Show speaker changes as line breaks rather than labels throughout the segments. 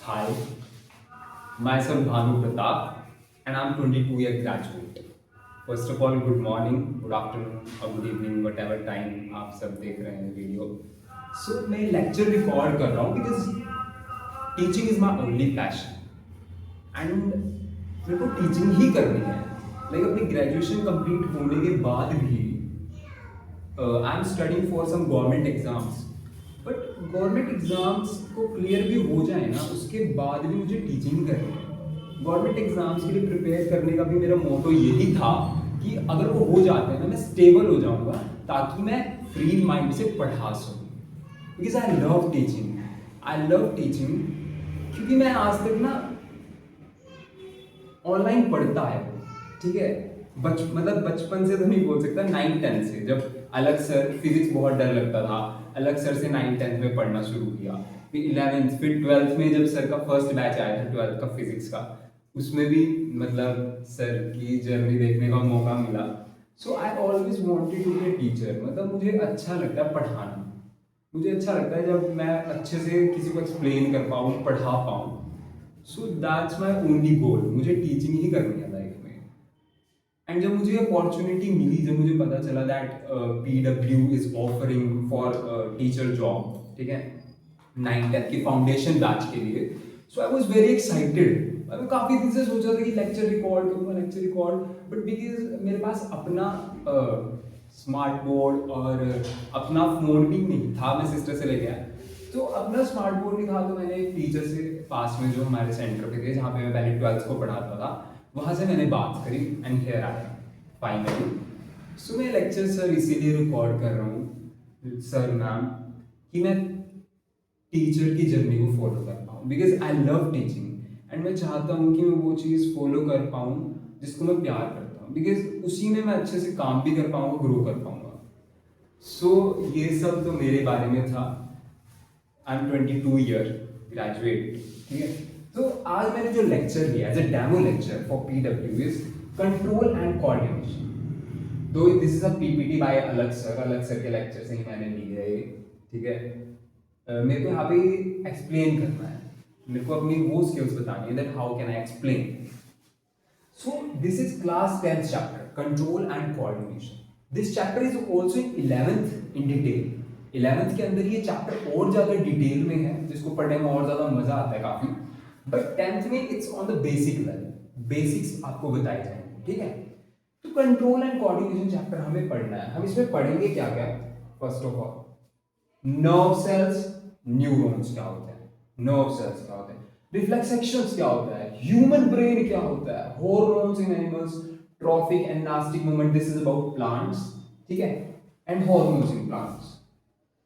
Hi, myself Bhanu Pratap, and I'm 22-year graduate. First of all, good morning, good afternoon, or good evening, whatever time आप सब देख रहे हैं video. So मैं lecture record कर रहा हूँ because teaching is my only passion and मेरे को टीचिंग ही करनी है. लाइक अपनी ग्रेजुएशन कंप्लीट होने के बाद भी I am studying for some government exams. But government exams को क्लियर भी हो जाए ना, उसके बाद भी मुझे टीचिंग करनी है. गवर्नमेंट एग्जाम्स के लिए प्रिपेयर करने का भी मेरा मोटो यही था कि अगर वो हो जाते हैं ना, मैं स्टेबल हो जाऊंगा ताकि मैं फ्री माइंड से पढ़ा सकूँ. Because I love teaching. I love teaching क्योंकि मैं आज तक ना ऑनलाइन पढ़ता है. ठीक है, मतलब बचपन से तो नहीं बोल सकता, 9-10 से, जब अलग सर, फिजिक्स बहुत डर लगता था, अलग सर से 9-10 में पढ़ना शुरू किया. फिर 11th, फिर 12th में जब सर का फर्स्ट बैच आया था 12th का फिजिक्स का, उसमें भी मतलब सर की जर्नी देखने का मौका मिला. So I always wanted to be a teacher. मतलब मुझे अच्छा लगता है पढ़ाना. मुझे अच्छा लगता है जब मैं अच्छे से किसी को एक्सप्लेन कर पाऊँ, पढ़ा पाऊँ. So that's my only goal. मुझे टीचिंग ही करनी है लाइफ में. एंड जब मुझे अपॉर्चुनिटी मिली, जब मुझे पता चला that PW is offering for teacher job, ठीक है, 9-10 की फाउंडेशन बैच के लिए, सो आई वॉज वेरी एक्साइटेड. मैं काफ़ी दिन से सोच रहा था कि लेक्चर रिकॉर्ड करूँगा, लेक्चर रिकॉर्ड. बट बिकॉज मेरे पास अपना स्मार्ट बोर्ड और अपना फ़ोन भी नहीं था, मैं सिस्टर से ले गया, तो अपना स्मार्ट बोर्ड नहीं था, तो मैंने एक टीचर से पास में जो हमारे सेंटर पे थे, जहाँ पे मैं पहले 12th को पढ़ाता था, वहाँ से मैंने बात करी and here I am finally. So मैं लेक्चर सर इसीलिए रिकॉर्ड कर रहा हूँ सर मैम कि मैं टीचर की जर्नी को फॉलो कर पाऊँ. Because I love teaching and मैं चाहता हूँ कि मैं वो चीज़ फॉलो कर पाऊँ जिसको मैं प्यार करता हूँ. बिकॉज उसी में मैं अच्छे से काम भी कर पाऊँगा, ग्रो कर पाऊँगा. सो ये सब तो मेरे बारे में था. I am 22 year graduate. ठीक है, तो आज मैंने जो लेक्चर लिया as a demo lecture for PW is control and coordination. Though this is a PPT by Alakh sir के लेक्चर से ही मैंने ली है. ठीक है, मेरे को यहाँ पे एक्सप्लेन करना है, मेरे को अपनी वो स्किल्स बतानी है that how can I explain. So this is class 10th chapter, control and coordination. This chapter is also in 11th in detail. 11th के अंदर ये चैप्टर और ज्यादा डिटेल में है, जिसको पढ़ने में और ज्यादा मजा आता है काफी. बट 10th में it's on the basic level, basics आपको बताई जाएंगे. ठीक है, तो कंट्रोल एंड कोऑर्डिनेशन चैप्टर हमें पढ़ना है. हम इसमें पढ़ेंगे क्या क्या. First of all nerve cells, neurons क्या होते हैं, नर्व सेल्स क्या होते हैं, रिफ्लेक्स एक्शंस क्या होता है, ह्यूमन ब्रेन क्या होता है, hormones in animals, tropic and nastic movement, this is about plants. ठीक है, एंड हॉर्मोन्स इन प्लांट्स.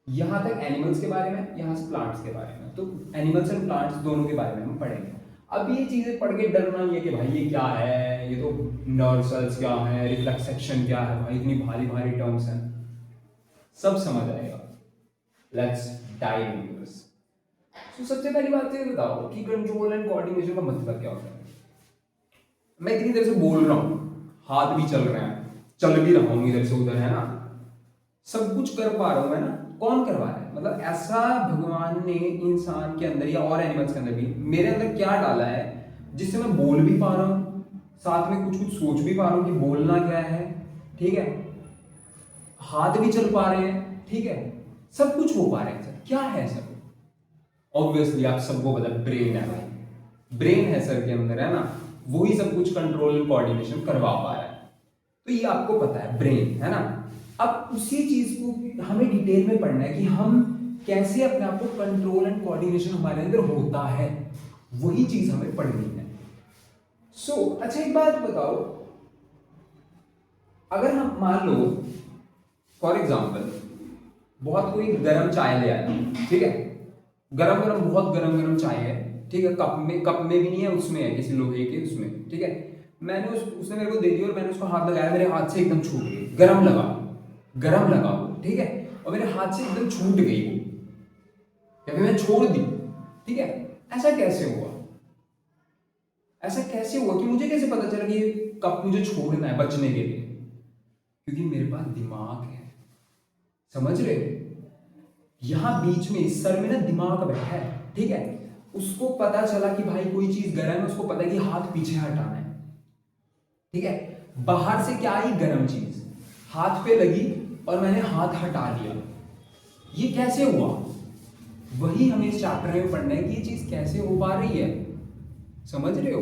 यहां तक एनिमल्स के बारे में, यहां से प्लांट्स के बारे में. तो एनिमल्स एंड प्लांट्स दोनों के बारे में हम पढ़ेंगे. अब ये चीजें पढ़ के डरना नहीं है कि भाई ये क्या है, ये तो नर्व सेल्स क्या है, रिफ्लेक्स एक्शन क्या है, भाई इतनी भारी भारी टर्म्स हैं. सब समझ आएगा. Let's dive into this. तो सबसे पहली बात ये बताओ कि कंट्रोल एंड कोऑर्डिनेशन का मतलब क्या होता है. मैं इतनी देर से बोल रहा हूं, हाथ भी चल रहे हैं, चल भी रहा हूं इधर से उधर, है ना, सब कुछ कर पा रहा हूं मैं ना. कौन करवा रहा है, मतलब ऐसा भगवान ने इंसान के अंदर या और एनिमल्स के अंदर भी, मेरे अंदर क्या डाला है जिससे मैं बोल भी पा रहा हूं, साथ में कुछ कुछ सोच भी पा रहा हूं कि बोलना क्या है. ठीक है, हाथ भी चल पा रहे हैं. ठीक है, सब कुछ हो पा रहे हैं. सर क्या है सर? ऑब्वियसली आप सबको पता, ब्रेन है भाई. ब्रेन है सर के अंदर, है ना, वही सब कुछ कंट्रोल एंड कोऑर्डिनेशन करवा पा रहा है. तो ये आपको पता है, ब्रेन है ना. अब उसी चीज को हमें डिटेल में पढ़ना है कि हम कैसे अपने आप को कंट्रोल एंड कोऑर्डिनेशन हमारे अंदर होता है, वही चीज हमें पढ़नी है. अच्छा एक बात बताओ, अगर हम मान लो फॉर एग्जाम्पल बहुत कोई गरम चाय ले आया, ठीक है, गरम गरम बहुत गरम गरम चाय है. ठीक है, कप में भी नहीं है, उसमें है किसी लोहे के उसमें. ठीक है, मैंने उसने मेरे को दे दी और मैंने उसको हाथ लगाया, मेरे हाथ से एकदम छूट गई. गरम लगा वो. ठीक है, और मेरे हाथ से एकदम छूट गई वो, या फिर मैं छोड़ दी. ठीक है, ऐसा कैसे हुआ? ऐसा कैसे हुआ कि मुझे कैसे पता चला कि ये कप मुझे छोड़ना है बचने के लिए? क्योंकि मेरे पास दिमाग है. समझ रहे? यहां बीच में इस सर में ना दिमाग बैठा है. ठीक है, उसको पता चला कि भाई कोई चीज गर्म है, उसको पता है कि हाथ पीछे हटाना है, ठीक है। बाहर से क्या आई गर्म चीज, हाथ पे लगी और मैंने हाथ हटा लिया, ये कैसे हुआ? वही हमें इस चैप्टर में पढ़ना है कि ये चीज कैसे हो पा रही है, समझ रहे हो?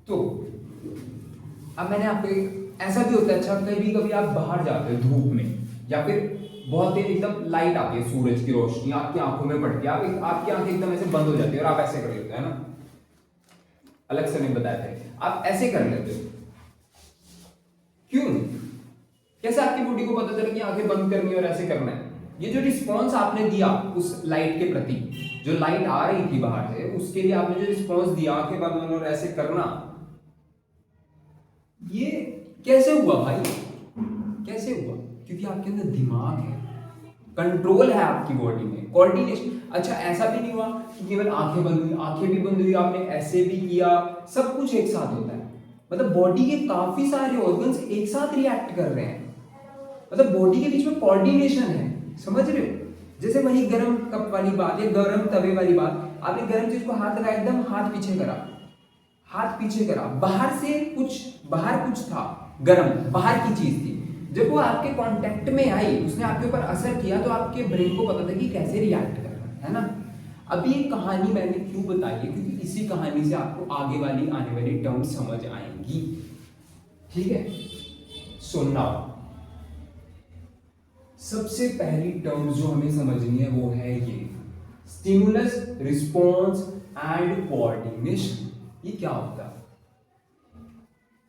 तो अब मैंने आपको ऐसा भी होता है, अच्छा कभी कभी आप बाहर जाते हो धूप में, या फिर बहुत देर एकदम लाइट आती है, सूरज की रोशनी आपकी आंखों में पड़ती है, आपकी आंखें एकदम ऐसे बंद हो जाती है और आप ऐसे कर लेते हैं ना, अलग से नहीं बताया था, आप ऐसे कर लेते हो, क्यों? कैसे आपकी बॉडी को पता चला कि आंखें बंद करनी है और ऐसे करना है? ये जो रिस्पॉन्स आपने दिया उस लाइट के प्रति, जो लाइट आ रही थी बाहर से, उसके लिए आपने जो रिस्पॉन्स दिया, आंखें बंद होना और ऐसे करना, ये कैसे हुआ भाई? कैसे हुआ? क्योंकि आपके अंदर दिमाग है, कंट्रोल है आपकी बॉडी में, कोऑर्डिनेशन। अच्छा ऐसा भी नहीं हुआ कि केवल आंखें बंद हुई, आंखें भी बंद हुई, आपने ऐसे भी किया, सब कुछ एक साथ होता है, मतलब बॉडी के काफी सारे ऑर्गन्स एक साथ रिएक्ट कर रहे हैं, मतलब बॉडी के बीच में कोऑर्डिनेशन है, समझ रहे हो? जैसे वही गर्म कप वाली बात या गर्म तवे वाली बात, आपने गर्म चीज को हाथ लगाया, एकदम हाथ पीछे करा, हाथ पीछे करा, बाहर कुछ था गर्म, बाहर की चीज थी, जब वो आपके कांटेक्ट में आई, उसने आपके ऊपर असर किया, तो आपके ब्रेन को पता था कि कैसे रिएक्ट करना है ना। अभी ये कहानी मैंने क्यों बताई है, क्योंकि इसी कहानी से आपको आगे वाली आने वाली टर्म समझ आएंगी, ठीक है। सो नाउ सबसे पहली टर्म जो हमें समझनी है वो है ये स्टिमुलस, रिस्पॉन्स एंड कोऑर्डिनेशन। ये क्या होता है?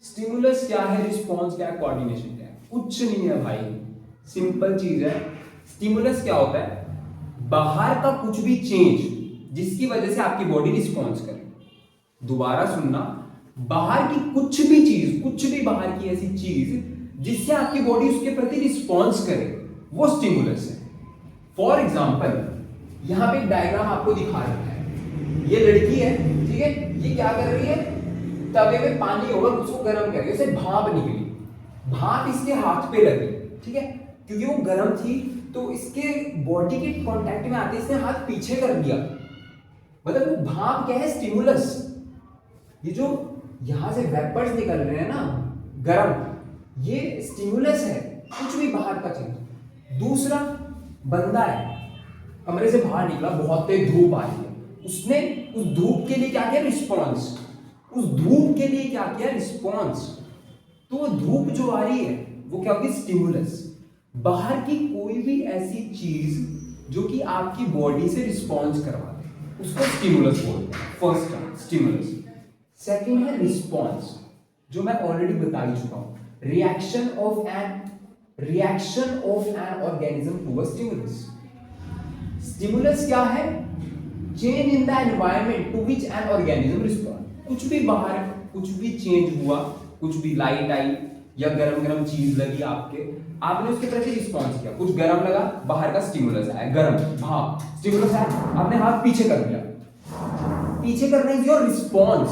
स्टिमुलस क्या है, रिस्पॉन्स क्या है, कोऑर्डिनेशन क्या है? कुछ नहीं है भाई, सिंपल चीज है। स्टिमुलस क्या होता है? बाहर का कुछ भी चेंज जिसकी वजह से आपकी बॉडी रिस्पॉन्स करे। दोबारा सुनना, बाहर की कुछ भी चीज, कुछ भी बाहर की ऐसी चीज जिससे आपकी बॉडी उसके प्रति रिस्पॉन्स करे, वो स्टिमुलस है। फॉर एग्जाम्पल यहां पे एक डायग्राम आपको दिखा रहा है, ये लड़की है, ठीक है, ये क्या कर रही है, तवे में पानी होगा, उसको गर्म कर रही है, उसे भाप निकली, भाप इसके हाथ पे लगी, ठीक है, क्योंकि वो गर्म थी तो इसके बॉडी के कांटेक्ट में आते इसने हाथ पीछे कर दिया, मतलब वो भाप क्या है, स्टिमुलस। ये जो यहां से वेपर्स निकल रहे हैं ना गर्म, ये स्टिमुलस है, कुछ भी बाहर का चीज। दूसरा, बंदा है, कमरे से बाहर निकला, बहुत तेज धूप आ रही है, उसने उस धूप के लिए क्या किया, रिस्पॉन्स, उस धूप के लिए क्या किया, रिस्पॉन्स। तो वो धूप जो आ रही है वो क्या होगी, स्टिमुलस। बाहर की कोई भी ऐसी चीज जो कि आपकी बॉडी से रिस्पॉन्स करवा दे उसको स्टिमुलस बोलते हैं। First term stimulus. सेकंड है रिस्पॉन्स, जो मैं ऑलरेडी बता ही चुका हूं, reaction of an organism to a stimulus. Stimulus क्या है, change in the environment to which an organism respond. कुछ भी बाहर कुछ भी चेंज हुआ, कुछ भी लाइट आई या गरम गरम चीज लगी आपके, आपने उसके प्रति रिस्पॉन्स किया, कुछ गरम लगा, बाहर का स्टिमुलस आया, गरम भाप, स्टिमुलस आया, आपने हाथ पीछे कर दिया, पीछे करने इज योर रिस्पॉन्स।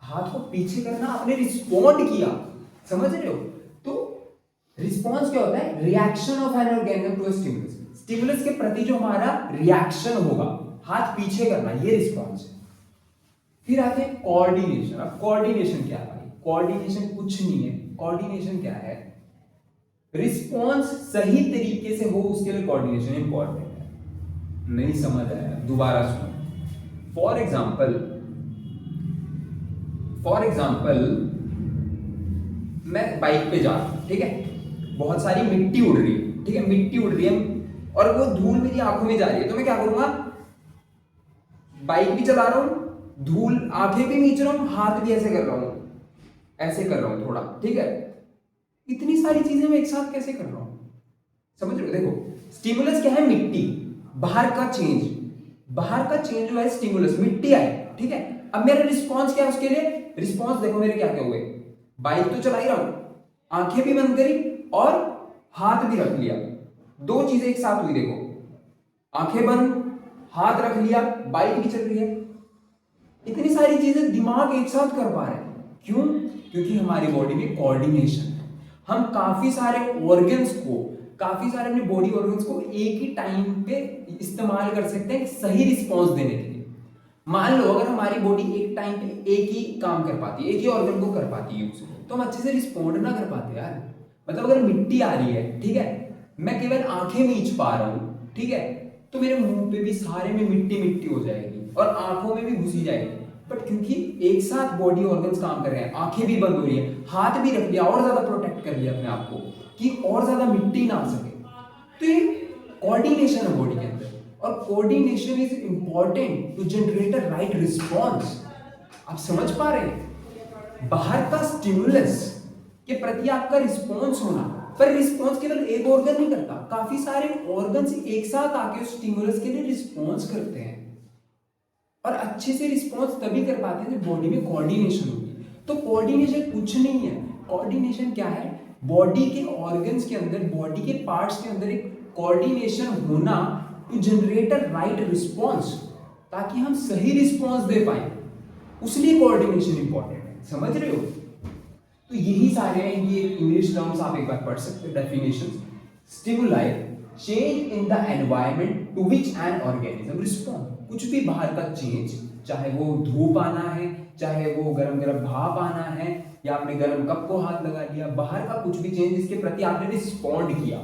हाथ को पीछे करना, आपने रिस्पॉन्ड किया, समझ रहे हो? तो रिस्पॉन्स क्या होता है, reaction of an organism to a stimulus. Stimulus के प्रति जो हमारा रिएक्शन होगा, हाथ पीछे करना, ये रिस्पॉन्स है। फिर आते हैं कोऑर्डिनेशन। अब कोऑर्डिनेशन क्या है भाई? कोऑर्डिनेशन कुछ नहीं है, कोऑर्डिनेशन क्या है, रिस्पॉन्स सही तरीके से हो उसके लिए कोऑर्डिनेशन इंपॉर्टेंट है। नहीं समझ आया, दोबारा सुनो। फॉर एग्जाम्पल मैं बाइक पे जा रहा हूं, ठीक है, बहुत सारी मिट्टी उड़ रही है, ठीक है, मिट्टी उड़ रही है और वो धूल मेरी आंखों में जा रही है, तो मैं क्या करूंगा, बाइक भी चला रहा हूं, धूल, आंखें भी मीच रहा हूं, हाथ भी ऐसे कर रहा हूं, ऐसे कर रहा हूं थोड़ा, ठीक है। इतनी सारी चीजें मैं एक साथ कैसे कर रहा हूं, समझ रहे हो? देखो स्टिमुलस क्या है, मिट्टी, बाहर का चेंज जो है स्टिमुलस, मिट्टी आई, ठीक है। अब मेरा रिस्पॉन्स क्या है उसके लिए, रिस्पॉन्स देखो मेरे क्या क्या हुए, बाइक तो चला ही रहा हूं, आंखें भी बंद करी और हाथ भी रख लिया, दो चीजें एक साथ हुई, देखो आंखें बंद, हाथ रख लिया, बाइक भी चल रही है। इतनी सारी चीजें दिमाग एक साथ कर पा रहे हैं, क्यों? क्योंकि हमारी बॉडी में कोऑर्डिनेशन है। हम काफी सारे ऑर्गन्स को, काफी सारे अपने बॉडी ऑर्गन्स को एक ही टाइम पे इस्तेमाल कर सकते हैं सही रिस्पॉन्स देने के लिए। मान लो अगर हमारी बॉडी एक टाइम पे एक ही काम कर पाती है, एक ही ऑर्गन को कर पाती है यूज, तो हम अच्छे से रिस्पॉन्ड ना कर पाते यार। मतलब अगर मिट्टी आ रही है, ठीक है, मैं केवल आंखें मींच पा रहा हूँ, ठीक है, तो मेरे मुंह पे भी सारे में मिट्टी मिट्टी हो जाएगी और आंखों में भी घुसी जाएगी। बट क्योंकि एक साथ बॉडी ऑर्गन्स काम कर रहे हैं, आंखें भी बंद हो रही है, हाथ भी रख लिया और ज्यादा प्रोटेक्ट कर लिया अपने आप को कि और ज्यादा मिट्टी ना आ सके, तो ये कोऑर्डिनेशन है बॉडी के अंदर। और coordination is important to generate a right response. आप समझ पा रहे हैं? बाहर का स्टिमुलस के प्रति आपका रिस्पॉन्स होना, पर रिस्पॉन्स केवल एक ऑर्गन नहीं करता, काफी सारे ऑर्गन्स एक साथ आके उस स्टिमुलस के लिए रिस्पॉन्स करते हैं। और अच्छे से रिस्पॉन्स तभी कर पाते हैं जब बॉडी में कोऑर्डिनेशन होगी। तो कोऑर्डिनेशन कुछ नहीं है, कोऑर्डिनेशन क्या है? बॉडी के ऑर्गन्स के अंदर, बॉडी के पार्ट्स के अंदर एक कोऑर्डिनेशन होना to generate a right response, ताकि हम सही रिस्पॉन्स दे पाए, उसलिए कोऑर्डिनेशन इंपॉर्टेंट है। समझ रहे हो? तो यही सारे हैं, ये इंग्लिश टर्म्स आप एक बार पढ़ सकते हो, definitions. Stimuli, change in the environment to which an organism respond. कुछ भी बाहर का चेंज, चाहे वो धूप आना है, चाहे वो गरम गरम भाप आना है, या आपने गरम कप को हाथ लगा लिया, बाहर का कुछ भी चेंज जिसके प्रति आपने रिस्पॉन्ड किया,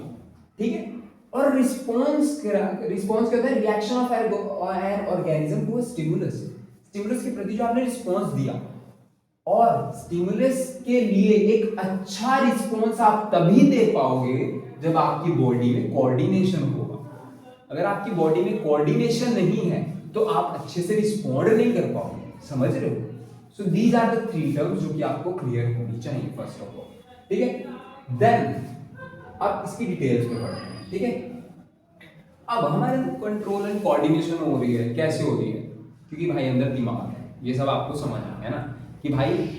ठीक है। और रिस्पॉन्स क्या होता है? Reaction of an organism to a stimulus. Stimulus के प्रति जो आपने रिस्पॉन्स दिया, और स्टिमुलस के लिए एक अच्छा रिस्पॉन्स आप तभी दे पाओगे जब आपकी बॉडी में कोऑर्डिनेशन होगा। अगर आपकी बॉडी में कोऑर्डिनेशन नहीं है तो आप अच्छे से रिस्पॉन्ड नहीं कर पाओगे। समझ रहे हो? So these are the three terms जो कि आपको क्लियर होनी चाहिए फर्स्ट ऑफ ऑल, ठीक है। देन अब इसकी डिटेल्स में पढ़ते हैं, ठीक है। अब हमारे कंट्रोल एंड कोऑर्डिनेशन हो रही है, कैसे हो रही है? क्योंकि भाई अंदर दिमाग है, ये सब आपको समझ आ गया ना कि भाई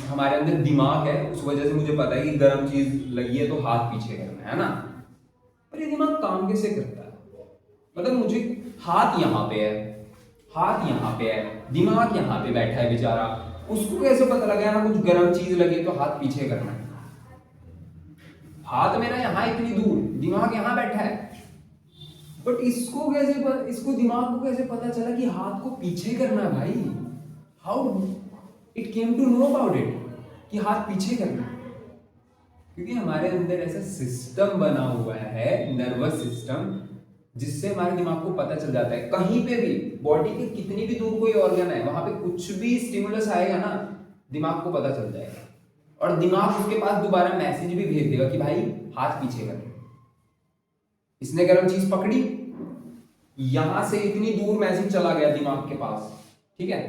हमारे अंदर दिमाग है, उस वजह से मुझे पता है कि गर्म चीज लगी है तो हाथ पीछे करना है ना। पर ये दिमाग काम कैसे करता है? मतलब मुझे हाथ यहाँ पे है, हाथ यहाँ पे है, दिमाग यहाँ पे बैठा है बेचारा, उसको कैसे पता लगा ना कुछ गर्म चीज लगे तो हाथ पीछे करना है? हाथ मेरा यहाँ इतनी दूर, दिमाग यहाँ बैठा है, बट इसको दिमाग को कैसे पता चला कि हाथ को पीछे करना है भाई? How it came to know about it कि हाथ पीछे करना है? क्योंकि हमारे अंदर ऐसा सिस्टम बना हुआ है, नर्वस सिस्टम, जिससे हमारे दिमाग को पता चल जाता है कहीं पे भी बॉडी के कितनी भी दूर कोई ऑर्गन है, वहां पे कुछ भी स्टिमुलस आएगा ना, दिमाग को पता चल जाएगा, और दिमाग उसके पास दोबारा मैसेज भी भेज देगा कि भाई हाथ पीछे कर। इसने गर्म चीज पकड़ी, यहां से इतनी दूर मैसेज चला गया दिमाग के पास, ठीक है।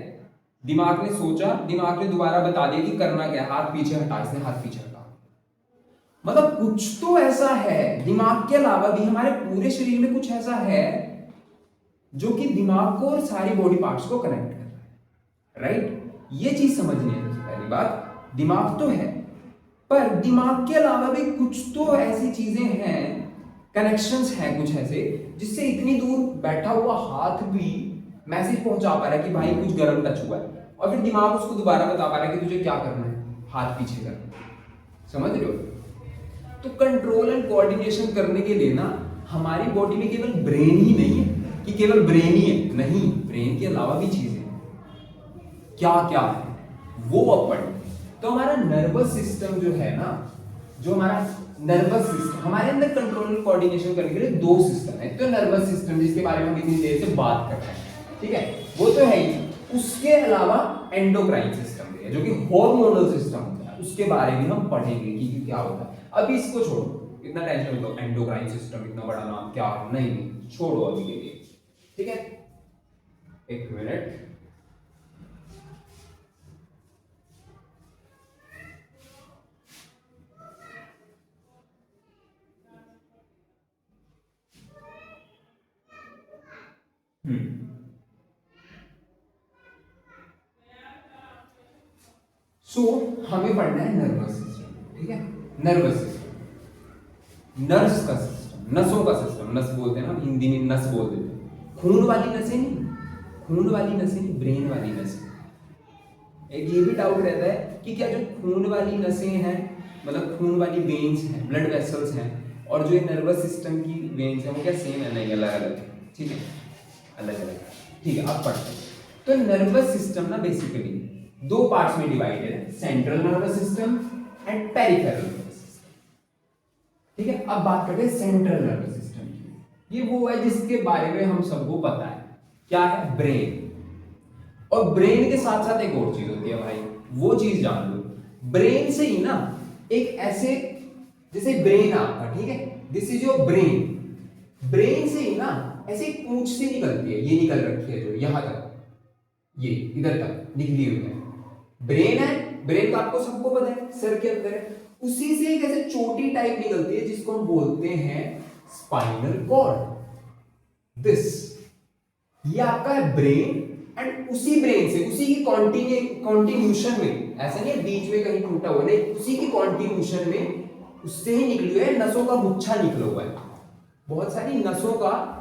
दिमाग ने सोचा, दिमाग ने दोबारा बता दिया कि करना क्या, हाथ पीछे हटा, इसने हाथ पीछे हटा। मतलब कुछ तो ऐसा है दिमाग के अलावा भी हमारे पूरे शरीर में कुछ ऐसा है जो कि दिमाग को और सारी बॉडी पार्ट्स को कनेक्ट कर रहा है, राइट? ये चीज समझनी है। सबसे पहली बात, दिमाग तो है, पर दिमाग के अलावा भी कुछ तो ऐसी चीजें हैं, कनेक्शंस हैं कुछ ऐसे, जिससे इतनी दूर बैठा हुआ हाथ भी मैसेज पहुंचा पा रहा है कि भाई कुछ गर्म टच हुआ है, और फिर दिमाग उसको दोबारा बता पा रहा है कि तुझे क्या करना है, हाथ पीछे करना। समझ रहे हो? तो कंट्रोल एंड कोऑर्डिनेशन करने के लिए ना हमारी बॉडी में केवल ब्रेन ही नहीं है कि केवल ब्रेन ही है, नहीं, ब्रेन के अलावा भी चीजें हैं। क्या क्या है वो अब पढ़ेंगे। तो हमारा नर्वस सिस्टम जो है ना, जो हमारा नर्वस सिस्टम, हमारे अंदर कंट्रोल एंड कोऑर्डिनेशन करने के लिए दो सिस्टम है। तो नर्वस सिस्टम जिसके बारे में हम इतनी देर से बात कर रहे हैं, ठीक है, वो तो है ही। उसके अलावा एंडोक्राइन सिस्टम भी है जो कि हार्मोनल सिस्टम होता है, उसके बारे में हम पढ़ेंगे कि क्या होता है। अभी इसको छोड़ो, इतना टेंशन मत लो, एंडोक्राइन सिस्टम इतना बड़ा नाम क्या है, नहीं छोड़ो अभी के लिए, ठीक है। एक मिनट, हमें पढ़ना है नर्वस सिस्टम, ठीक है। नर्वस सिस्टम, नर्व्स का सिस्टम, नसों का सिस्टम, नस बोलते हैं ना, हिंदी में नस बोल देते हैं। खून वाली नसें नहीं, खून वाली नसें नहीं, ब्रेन वाली नसें। एक ये भी डाउट रहता है कि क्या जो खून वाली नसें हैं, मतलब खून वाली वेन्स हैं, ब्लड वेसल्स हैं, और जो ये नर्वस सिस्टम की वेन्स हैं वो क्या सेम है? नहीं, अलग अलग है, ठीक है, अलग अलग, ठीक है। अब पढ़ते हैं। तो नर्वस सिस्टम ना बेसिकली दो पार्ट्स में डिवाइडेड है, central nervous system and peripheral nervous system. ठीक है, अब बात करते हैं सेंट्रल नर्वस सिस्टम की। ये वो है जिसके बारे में हम सबको पता है, क्या है, ब्रेन। और ब्रेन के साथ साथ एक और चीज होती है भाई, वो चीज जान लो। ब्रेन से ही ना एक ऐसे, जैसे ब्रेन आपका, ठीक है, this is your brain. Brain से ही ना ऐसे एक पूंछ से निकलती है, ये निकल रखी है जो यहां तक, ये इधर तक निकली हुई है, ब्रेन है। ब्रेन का आपको सबको पता है, सर के अंदर है। उसी से एक ऐसे चोटी टाइप निकलती है जिसको हम बोलते हैं स्पाइनल कॉर्ड। दिस, ये आपका है ब्रेन, एंड उसी ब्रेन से, उसी की कॉन्टिन्यूशन में, ऐसा नहीं है बीच में कहीं टूटा हुआ, नहीं, उसी की कॉन्टिन्यूशन में उससे ही निकली हुई है, नसों का गुच्छा निकला हुआ है। बहुत सारी नसों का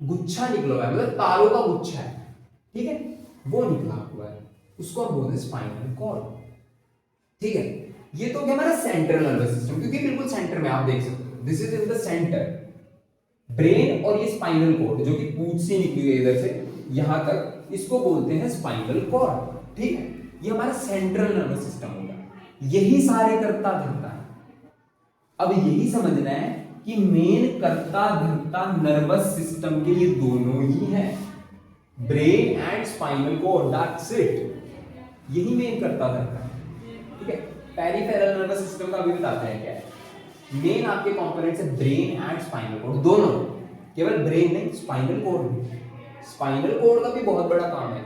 गुच्छा निकला हुआ है, मतलब तारों का गुच्छा है, ठीक है, वो निकला हुआ है, उसको हम बोलते हैं स्पाइनल कॉर्ड। ठीक है, ये तो क्या हमारा सेंट्रल नर्वस सिस्टम, क्योंकि बिल्कुल सेंटर में आप देख सकते हो, this is in the centre, brain और ये स्पाइनल कॉर्ड जो कि पूंछ से निकली हुई है इधर से यहां तक, इसको बोलते हैं स्पाइनल कॉर्ड। ठीक है, ये हमारा सेंट्रल नर्वस सिस्टम होगा, यही सारे करता धरता है। अब यही समझना है कि मेन करता धरता नर्वस सिस्टम के ये दोनों ही हैं, brain and spinal cord, that's it, यही मेन करता धरता है। ठीक है, पेरिफेरल नर्वस सिस्टम का भी बताते हैं क्या है। मेन आपके कंपोनेंट्स है ब्रेन एंड स्पाइनल कॉर्ड, दोनों, केवल ब्रेन नहीं, स्पाइनल कॉर्ड भी। स्पाइनल कॉर्ड का भी बहुत बड़ा काम है,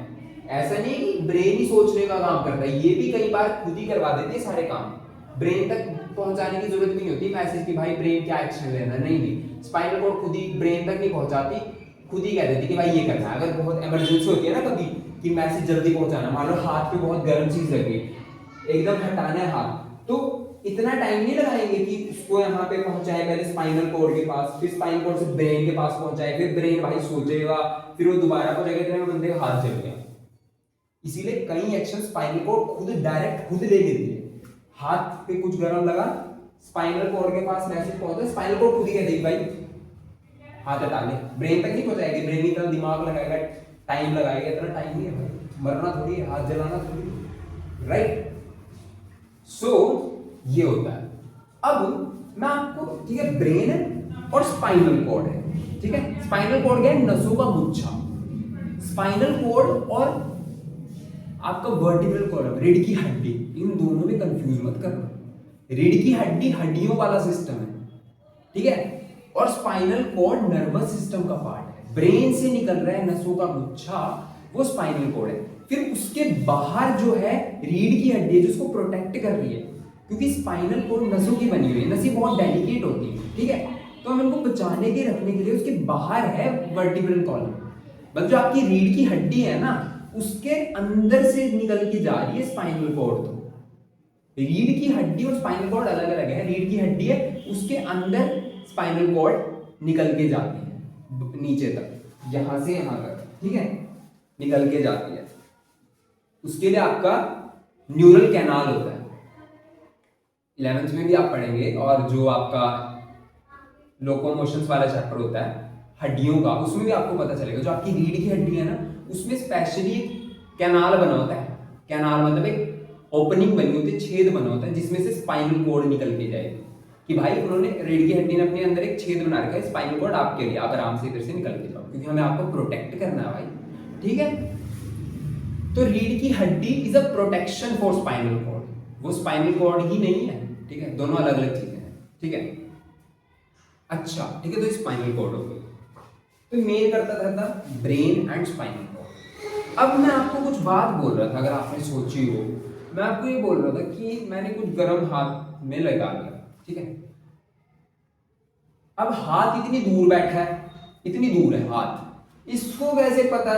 ऐसा नहीं कि ब्रेन ही सोचने का काम करता है, ये भी कई बार खुद ही करवा देते हैं सारे काम, ब्रेन तक पहुंचाने की जरूरत नहीं होती मैसेज कि भाई ब्रेन क्या एक्शन लेना, नहीं, स्पाइनल कॉर्ड खुद ही ब्रेन तक नहीं पहुंचाती, खुद ही कह देती कि भाई ये करना है। अगर बहुत इमरजेंसी होती है ना कभी कि मैसेज जल्दी पहुंचाना, मान लो हाथ पे बहुत गर्म चीज लगी, एकदम हटाना है हाथ, तो इतना टाइम नहीं लगाएंगे कि उसको यहाँ पे पहुंचाए, पहले स्पाइनल कॉर्ड के पास, फिर स्पाइनल कॉर्ड से ब्रेन के पास पहुंचाए, फिर ब्रेन भाई सोचेगा, फिर वो दोबारा पहुंचाएगा, इतने में बंदे का हाथ जल गया। इसीलिए कई एक्शन स्पाइनल कॉर्ड खुद डायरेक्ट खुद ले लेती है, हाथ पे कुछ गर्म लगा, स्पाइनल कॉर्ड के पास मैसेज पहुंचा, स्पाइनल कॉर्ड खुद ही कह देगी भाई हाथ हटा ले, ब्रेन तक नहीं पहुंचाएगी, ब्रेन इतना दिमाग लगाएगा, टाइम लगाएगा, इतना टाइम नहीं है भाई, मरना थोड़ी है, हाथ जलाना थोड़ी, राइट। सो ये होता है। अब मैं आपको, ठीक है, ब्रेन है और स्पाइनल कॉर्ड है, ठीक है, स्पाइनल कॉर्ड क्या है, नसों का गुच्छा। स्पाइनल कॉर्ड और आपका वर्टिब्रल कॉलम, रीढ़ की हड्डी, इन दोनों में कंफ्यूज मत करना। रीढ़ की हड्डी हड्डियों वाला सिस्टम है, ठीक है, और स्पाइनल कॉर्ड नर्वस सिस्टम का पार्ट है। ब्रेन से निकल रहा है नसों का गुच्छा, वो स्पाइनल कॉर्ड है। फिर उसके बाहर जो है रीढ़ की हड्डी है जो उसको प्रोटेक्ट कर रही है, क्योंकि स्पाइनल कॉर्ड नसों की बनी हुई है, नसें बहुत डेलिकेट होती है, ठीक है, तो हम इनको बचाने के रखने के लिए उसके बाहर है वर्टिब्रल कॉलम, मतलब जो आपकी रीढ़ की हड्डी है ना, उसके अंदर से निकल के जा रही है स्पाइनल कॉर्ड। तो रीढ़ की हड्डी और स्पाइनल कॉर्ड अलग अलग है, रीढ़ की हड्डी है, उसके अंदर स्पाइनल कॉर्ड निकल के जाती है नीचे तक, यहां से यहां तक, ठीक है, निकल के जाती है। उसके लिए आपका न्यूरल कैनाल होता है, 11th में भी आप पढ़ेंगे, और जो आपका लोकोमोशंस वाला चैप्टर होता है हड्डियों का, उसमें भी आपको पता चलेगा, जो आपकी रीढ़ की हड्डी है ना, उसमें स्पेशली कैनाल बना होता है। कैनाल मतलब एक ओपनिंग बनी होती है, छेद बना होता है, जिसमें से स्पाइनल कॉर्ड निकल के जाएगी, कि भाई उन्होंने रीढ़ की हड्डी ने अपने अंदर एक छेद बना रखा है, स्पाइनल कॉर्ड आपके लिए, आप आराम से इधर से निकल के जाओ, क्योंकि हमें आपको प्रोटेक्ट करना है भाई, ठीक है। तो रीढ़ की हड्डी is a protection for spinal cord, वो स्पाइनल कॉर्ड ही नहीं है, ठीक है, दोनों अलग अलग चीजें हैं, ठीक है। अच्छा, ठीक है, तो स्पाइनल कॉर्ड हो गई, तो मेन करता था ब्रेन एंड स्पाइनल कॉर्ड। अब मैं आपको कुछ बात बोल रहा था, अगर आपने सोची हो, मैं आपको ये बोल रहा था कि मैंने कुछ गर्म हाथ में लगा दिया, ठीक है, अब हाथ इतनी दूर बैठा है, इतनी दूर है हाथ, इसको कैसे पता,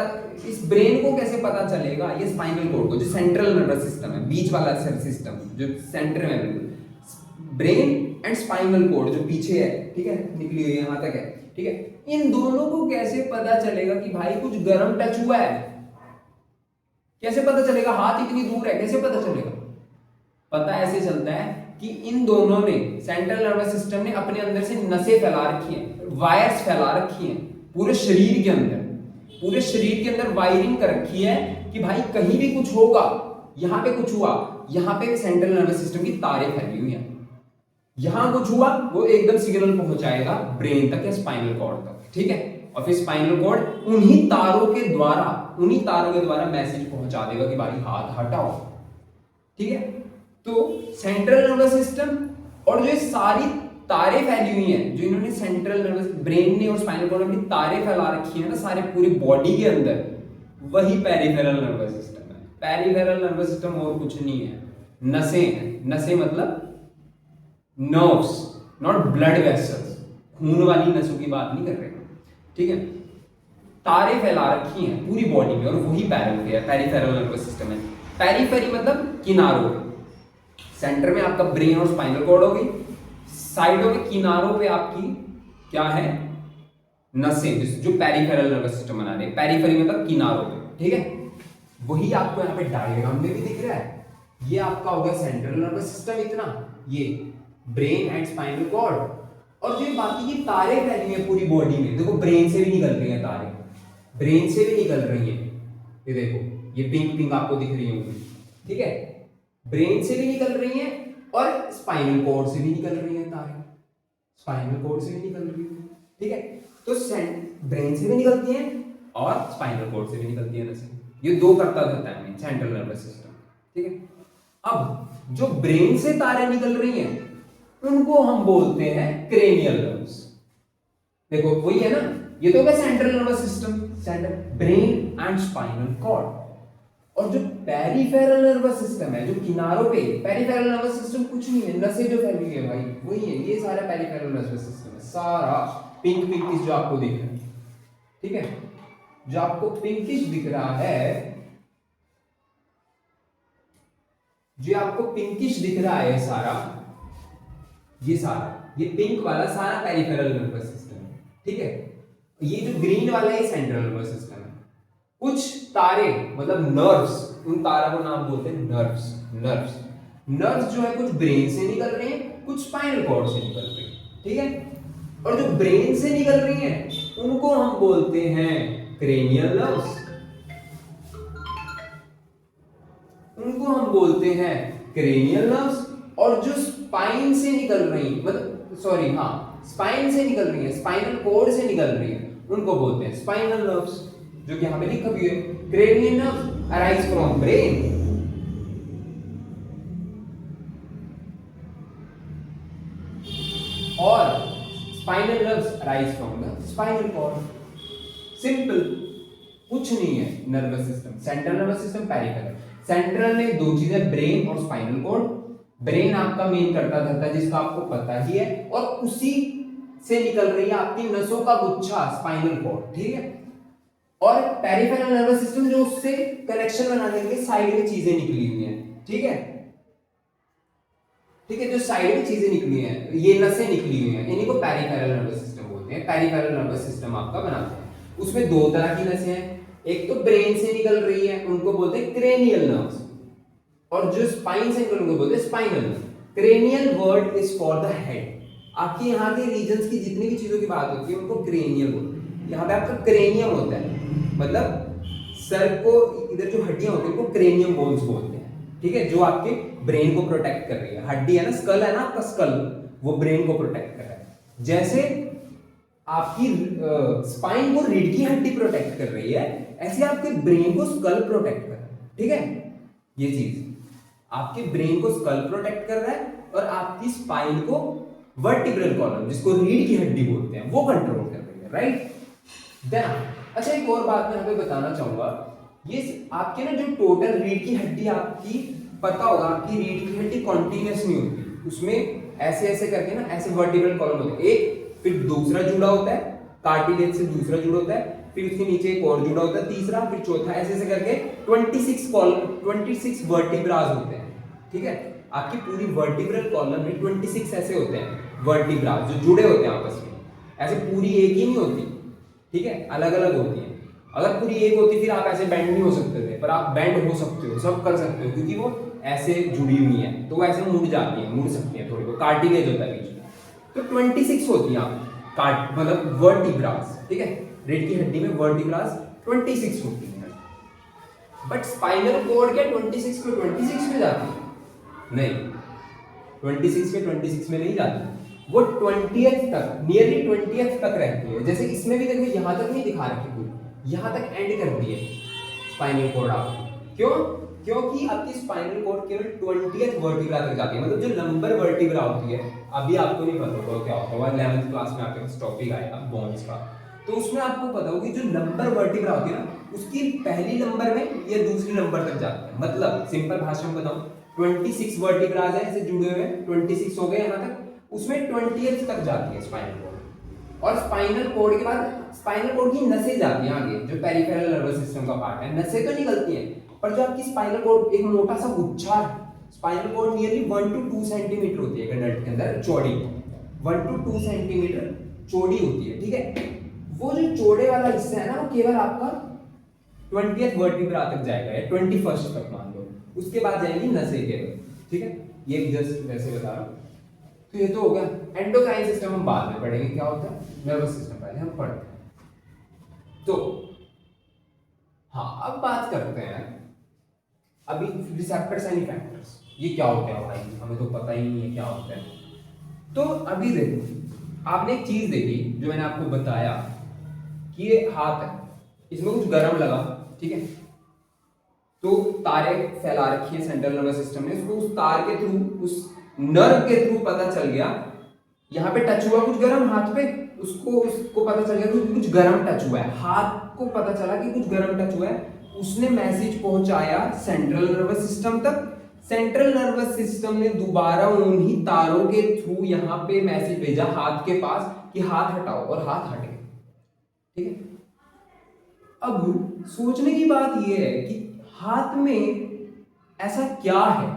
इस ब्रेन को कैसे पता चलेगा, ये स्पाइनल कॉर्ड को, जो सेंट्रल नर्वस सिस्टम है, बीच वाला सिस्टम जो सेंटर में बिल्कुल, ब्रेन एंड स्पाइनल कॉर्ड जो पीछे है, ठीक है, निकली हुई है यहां तक है, ठीक है, इन दोनों को कैसे पता चलेगा कि भाई कुछ गर्म टच हुआ है, कैसे पता चलेगा, हाथ इतनी दूर है, कैसे पता चलेगा? पता ऐसे चलता है कि इन दोनों ने, सेंट्रल नर्वस सिस्टम ने अपने अंदर से नसें फैला रखी हैं, वायर्स फैला रखी हैं पूरे शरीर के अंदर, पूरे शरीर के अंदर वायरिंग कर रखी है कि भाई कहीं भी कुछ होगा, यहां पे कुछ हुआ, यहां पे सेंट्रल नर्वस सिस्टम की तारें फैली हुई हैं, यहां कुछ हुआ वो एकदम सिग्नल पहुंचाएगा ब्रेन तक या स्पाइनल कॉर्ड तक, ठीक है। और फिर स्पाइनल कॉर्ड उन्हीं तारों के द्वारा मैसेज पहुंचा देगा कि भाई हाथ हटाओ, ठीक है। तो सेंट्रल नर्वस सिस्टम और जो सारी तारें फैली हुई हैं, जो इन्होंने सेंट्रल नर्वस ब्रेन ने और स्पाइनल कॉर्ड में तारें फैला रखी हैं ना सारे पूरी बॉडी के अंदर, वही पेरिफेरल नर्वस सिस्टम है। पेरिफेरल नर्वस सिस्टम और कुछ नहीं है, नसें हैं। नसें मतलब नर्व्स, नॉट ब्लड वेसल्स, खून वाली नसों की बात नहीं कर रहे, ठीक है। तारें फैला रखी हैं पूरी बॉडी में और वही पेरिफेरल नर्वस सिस्टम है। पेरिफेरी मतलब किनारों पे, सेंटर में आपका ब्रेन और स्पाइनल कॉर्ड हो गई, साइडों में किनारों पे आपकी क्या है, नसें, जो पेरिफेरल नर्वस सिस्टम बना रहे हैं। पेरिफेरी मतलब किनारों पे, ठीक है। वही आपको यहाँ पे डायग्राम में भी दिख रहा है। ये आपका हो गया सेंट्रल नर्वस सिस्टम, इतना ये ब्रेन एंड स्पाइनल कॉर्ड, और जो बाकी की तारें फैली हैं पूरी बॉडी में, देखो ब्रेन से भी निकल रही हैं तारें, ब्रेन से भी निकल रही हैं, ये देखो ये पिंक पिंक आपको दिख रही होंगी, ठीक है। ब्रेन से भी निकल रही हैं और स्पाइनल कॉर्ड से भी निकल रही हैं तारें, स्पाइनल कॉर्ड से भी निकल रही है, ठीक है। तो ब्रेन से भी निकलती हैं और स्पाइनल कॉर्ड से भी निकलती है नसें। ये दो करता रहता है सेंट्रल नर्वस सिस्टम, ठीक है। अब जो ब्रेन से तारें निकल रही हैं उनको हम बोलते हैं क्रेनियल नर्व्स। देखो वही है ना, ये तो होगा central nervous system, central brain and spinal cord. और जो पेरिफेरल नर्वस सिस्टम है, जो किनारों पे, पेरिफेरल नर्वस सिस्टम कुछ नहीं है, नसें जो फैली है भाई वही है, ये सारा पेरिफेरल नर्वस सिस्टम है, सारा पिंक पिंकिश जो आपको दिख रहा है, ठीक है। जो आपको पिंकिश दिख रहा है, जो आपको पिंकिश दिख रहा है सारा, ये पिंक वाला सारा पेरिफेरल नर्वस सिस्टम है, ठीक है। ये जो ग्रीन वाला है सेंट्रल नर्वस सिस्टम है। कुछ तारे मतलब नर्व्स, उन तारों को नाम बोलते हैं नर्व्स। नर्व्स जो है कुछ ब्रेन से निकल रहे हैं, कुछ स्पाइनल कॉर्ड से निकल रहे हैं, ठीक है। और जो ब्रेन से निकल रही हैं उनको हम बोलते हैं क्रेनियल नर्व्स, उनको हम बोलते हैं क्रेनियल नर्व्स। और जो स्पाइन से निकल रही, मतलब सॉरी हाँ, स्पाइन से निकल रही है, स्पाइनल कॉर्ड से निकल रही है, उनको बोलते हैं स्पाइनल नर्व्स, जो कि यहां पे लिखा भी है। Cranial nerves arise from brain और spinal nerves arise from the spinal cord. Simple, कुछ नहीं है nervous system, central nervous system, peripheral. Central में दो चीजें, ब्रेन और स्पाइनल कॉर्ड। ब्रेन आपका मेन करता धरता जिसका आपको पता ही है, और उसी से निकल रही है आपकी नसों का गुच्छा स्पाइनल कॉर्ड, ठीक है। और पेरिफेरल नर्वस सिस्टम जो उससे कनेक्शन बनाने के लिए साइड में चीजें निकली हुई हैं, ठीक है, ठीक है। जो साइड में चीजें निकली हैं, ये नसें निकली हुई हैं, इन्हीं को पेरिफेरल नर्वस सिस्टम बोलते हैं। पेरिफेरल नर्वस सिस्टम आपका बनाते हैं। उसमें दो तरह की नसें हैं, एक तो ब्रेन से निकल रही है, उनको बोलते हैं क्रेनियल नर्व्स, और जो स्पाइन से निकल उनको बोलते हैं spinal nerve. Cranial word is for the head. आपके यहाँ के रीजन्स की जितनी भी चीजों की बात होती है उनको क्रेनियल बोलते हैं। यहाँ पे आपका क्रेनियम होता है, मतलब सर को इधर जो हड्डियां होती है उनको क्रेनियम बोन्स बोलते हैं, ठीक है। जो आपके ब्रेन को प्रोटेक्ट कर रही है, हड्डी है ना, स्कल है ना आपका, स्कल वो ब्रेन को प्रोटेक्ट कर रहा है। जैसे आपकी स्पाइन को रीढ़ की हड्डी प्रोटेक्ट कर रही है, ऐसे आपके ब्रेन को स्कल प्रोटेक्ट कर रहा है, ठीक है। ये चीज आपके ब्रेन को स्कल प्रोटेक्ट कर रहा है और आपकी स्पाइन को वर्टिब्रल कॉलम, जिसको रीढ़ की हड्डी बोलते हैं, वो कंट्रोल कर रही है, राइट। देन अच्छा, एक और बात मैं यहाँ पे बताना चाहूंगा, ये आपके ना जो टोटल रीढ़ की हड्डी आपकी, पता होगा आपकी रीढ़ की हड्डी कॉन्टिन्यूस नहीं होती, उसमें ऐसे ऐसे करके ना ऐसे वर्टिब्रल कॉलम होते हैं, एक फिर दूसरा जुड़ा होता है, कार्टिलेज से दूसरा जुड़ा होता है, फिर उसके नीचे एक और जुड़ा होता है, तीसरा, फिर चौथा, ऐसे ऐसे करके 26 कॉलम, 26 वर्टिब्रास होते हैं, ठीक है। आपकी पूरी वर्टिब्रल कॉलम में 26 ऐसे होते हैं वर्टिब्रास जो जुड़े होते हैं आपस में, ऐसे पूरी एक ही नहीं होती, ठीक है, अलग अलग होती है। अगर पूरी एक होती फिर आप ऐसे बेंड नहीं हो सकते थे, पर आप बेंड हो सकते हो, सब कर सकते हो, क्योंकि वो ऐसे जुड़ी हुई है, तो वो ऐसे मुड़ जाती है, मुड़ सकती है थोड़ी बहुत, कार्टिलेज होता है बीच में। तो 26 होती है आप मतलब वर्टिब्रास, ठीक है। रीढ़ की हड्डी में वर्टिब्रास 26 होती है। बट स्पाइनल कॉर्ड क्या 26 पे 26 में जाती है? नहीं, 26 के 26 में नहीं जाती, वो 20th तक, नियरली 20th तक रहती है। जैसे इसमें भी देखो यहाँ तक नहीं दिखा रखी पूरी, यहाँ तक एंड कर दी है स्पाइनल कॉर्ड आपकी। क्यों? क्योंकि आपकी स्पाइनल कॉर्ड केवल 20th वर्टिब्रा तक जाती है, मतलब जो लंबर वर्टिब्रा होती है, अभी आपको नहीं पता होगा क्या होता है, 11th क्लास में आपके पास टॉपिक आएगा बोन्स का, तो उसमें आपको पता होगा कि जो लंबर वर्टिब्रा होती है ना, उसकी पहली नंबर में या दूसरी नंबर तक जाती है। मतलब सिंपल भाषा में बताऊं, 26 वर्टिब्रास है ऐसे जुड़े हुए, 26 हो गए यहाँ तक, उसमें 20th तक जाती है स्पाइनल कॉर्ड। और स्पाइनल कॉर्ड के बाद स्पाइनल कॉर्ड की नसें जाती हैं आगे, जो पेरिफेरल नर्वस सिस्टम का पार्ट है, नसें तो निकलती हैं, पर जो आपकी स्पाइनल कॉर्ड एक मोटा सा गुच्छा है, spinal cord nearly 1 to 2 centimeter होती है एडल्ट के अंदर चौड़ी, 1 to 2 सेंटीमीटर चौड़ी होती है, ठीक है। वो जो चौड़े वाला हिस्सा है ना, वो केवल आपका 20th वर्टिब्रा तक जाएगा या 21st तक मान लो, उसके बाद जाएंगी नसें केवल, ठीक है। ये जस्ट वैसे बता रहा हूँ। तो ये तो हो गया। एंडोक्राइन सिस्टम हम बाद में पढ़ेंगे क्या होता है, नर्वस सिस्टम पहले हम पढ़ते हैं। तो हाँ, अब बात करते हैं अभी रिसेप्टर्स एंड इफेक्टर्स, ये क्या होते हैं भाई, हमें तो पता ही नहीं है क्या होता है। तो अभी देखो, आपने एक चीज देखी जो मैंने आपको बताया कि ये हाथ है, इसमें कुछ गर्म लगा, ठीक है, तो तारे फैला रखी है सेंट्रल नर्वस सिस्टम ने, उसको उस तार के थ्रू, उस नर्व के थ्रू पता चल गया, यहाँ पे टच हुआ कुछ गर्म हाथ पे, उसको पता चल गया कि कुछ गर्म टच हुआ है, हाथ को पता चला कि कुछ गर्म टच हुआ है, उसने मैसेज पहुंचाया सेंट्रल नर्वस सिस्टम तक। सेंट्रल नर्वस सिस्टम ने दोबारा उन्हीं तारों के थ्रू यहाँ पे मैसेज भेजा हाथ के पास कि हाथ हटाओ, और हाथ हटे, ठीक है। अब सोचने की बात यह है कि हाथ में ऐसा क्या है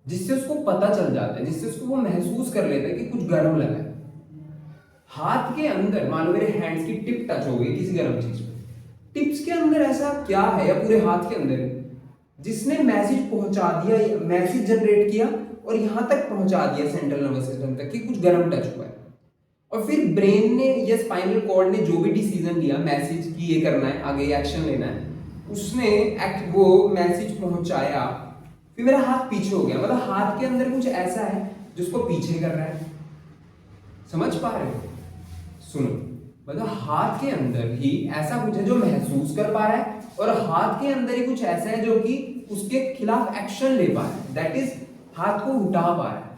जिससे उसको पता चल जाता है, जिससे उसको वो महसूस कर लेता है कि कुछ गर्म लगा है। हाथ के अंदर मान लो मेरे हैंड्स की टिप टच हो गई किसी गर्म चीज पे, टिप्स के अंदर ऐसा क्या है, या पूरे हाथ के अंदर, जिसने मैसेज पहुंचा दिया, मैसेज जनरेट किया और यहां तक पहुंचा दिया सेंट्रल नर्वस सिस्टम तक कि कुछ गर्म टच हुआ है। और फिर ब्रेन ने या स्पाइनल कॉर्ड ने जो भी डिसीजन लिया मैसेज की ये करना है, आगे एक्शन लेना है, उसने वो मैसेज पहुंचाया, फिर मेरा हाथ पीछे हो गया, मतलब हाथ के अंदर कुछ ऐसा है जिसको पीछे कर रहा है। समझ पा रहे हो? सुनो, मतलब हाथ के अंदर ही ऐसा कुछ है जो महसूस कर पा रहा है, और हाथ के अंदर ही कुछ ऐसा है जो कि उसके खिलाफ एक्शन ले पा रहा है, दैट इज हाथ को उठा पा रहा है।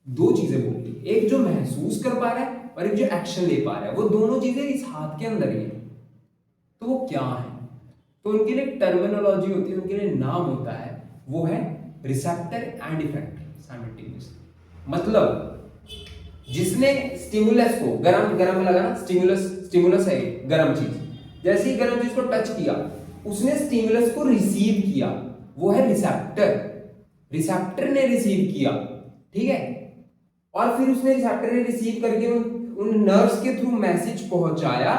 दो चीजें बोली, एक जो महसूस कर पा रहा है और एक जो एक्शन ले पा रहा है, वो दोनों चीजें इस हाथ के अंदर ही है। तो वो क्या है? तो उनके लिए टर्मिनोलॉजी होती है, उनके लिए नाम होता है, वो है रिसेप्टर एंड इफेक्टर साइमल्टेनियसली। मतलब जिसने स्टिमुलस को गरम लगा ना, स्टिमुलस है गरम चीज, जैसे ही गरम चीज को टच किया, उसने स्टिमुलस को रिसीव किया, वो है रिसेप्टर। रिसेप्टर ने रिसीव किया, ठीक है, और फिर उसने रिसेप्टर ने रिसीव करके उन नर्व्स के थ्रू मैसेज पहुंचाया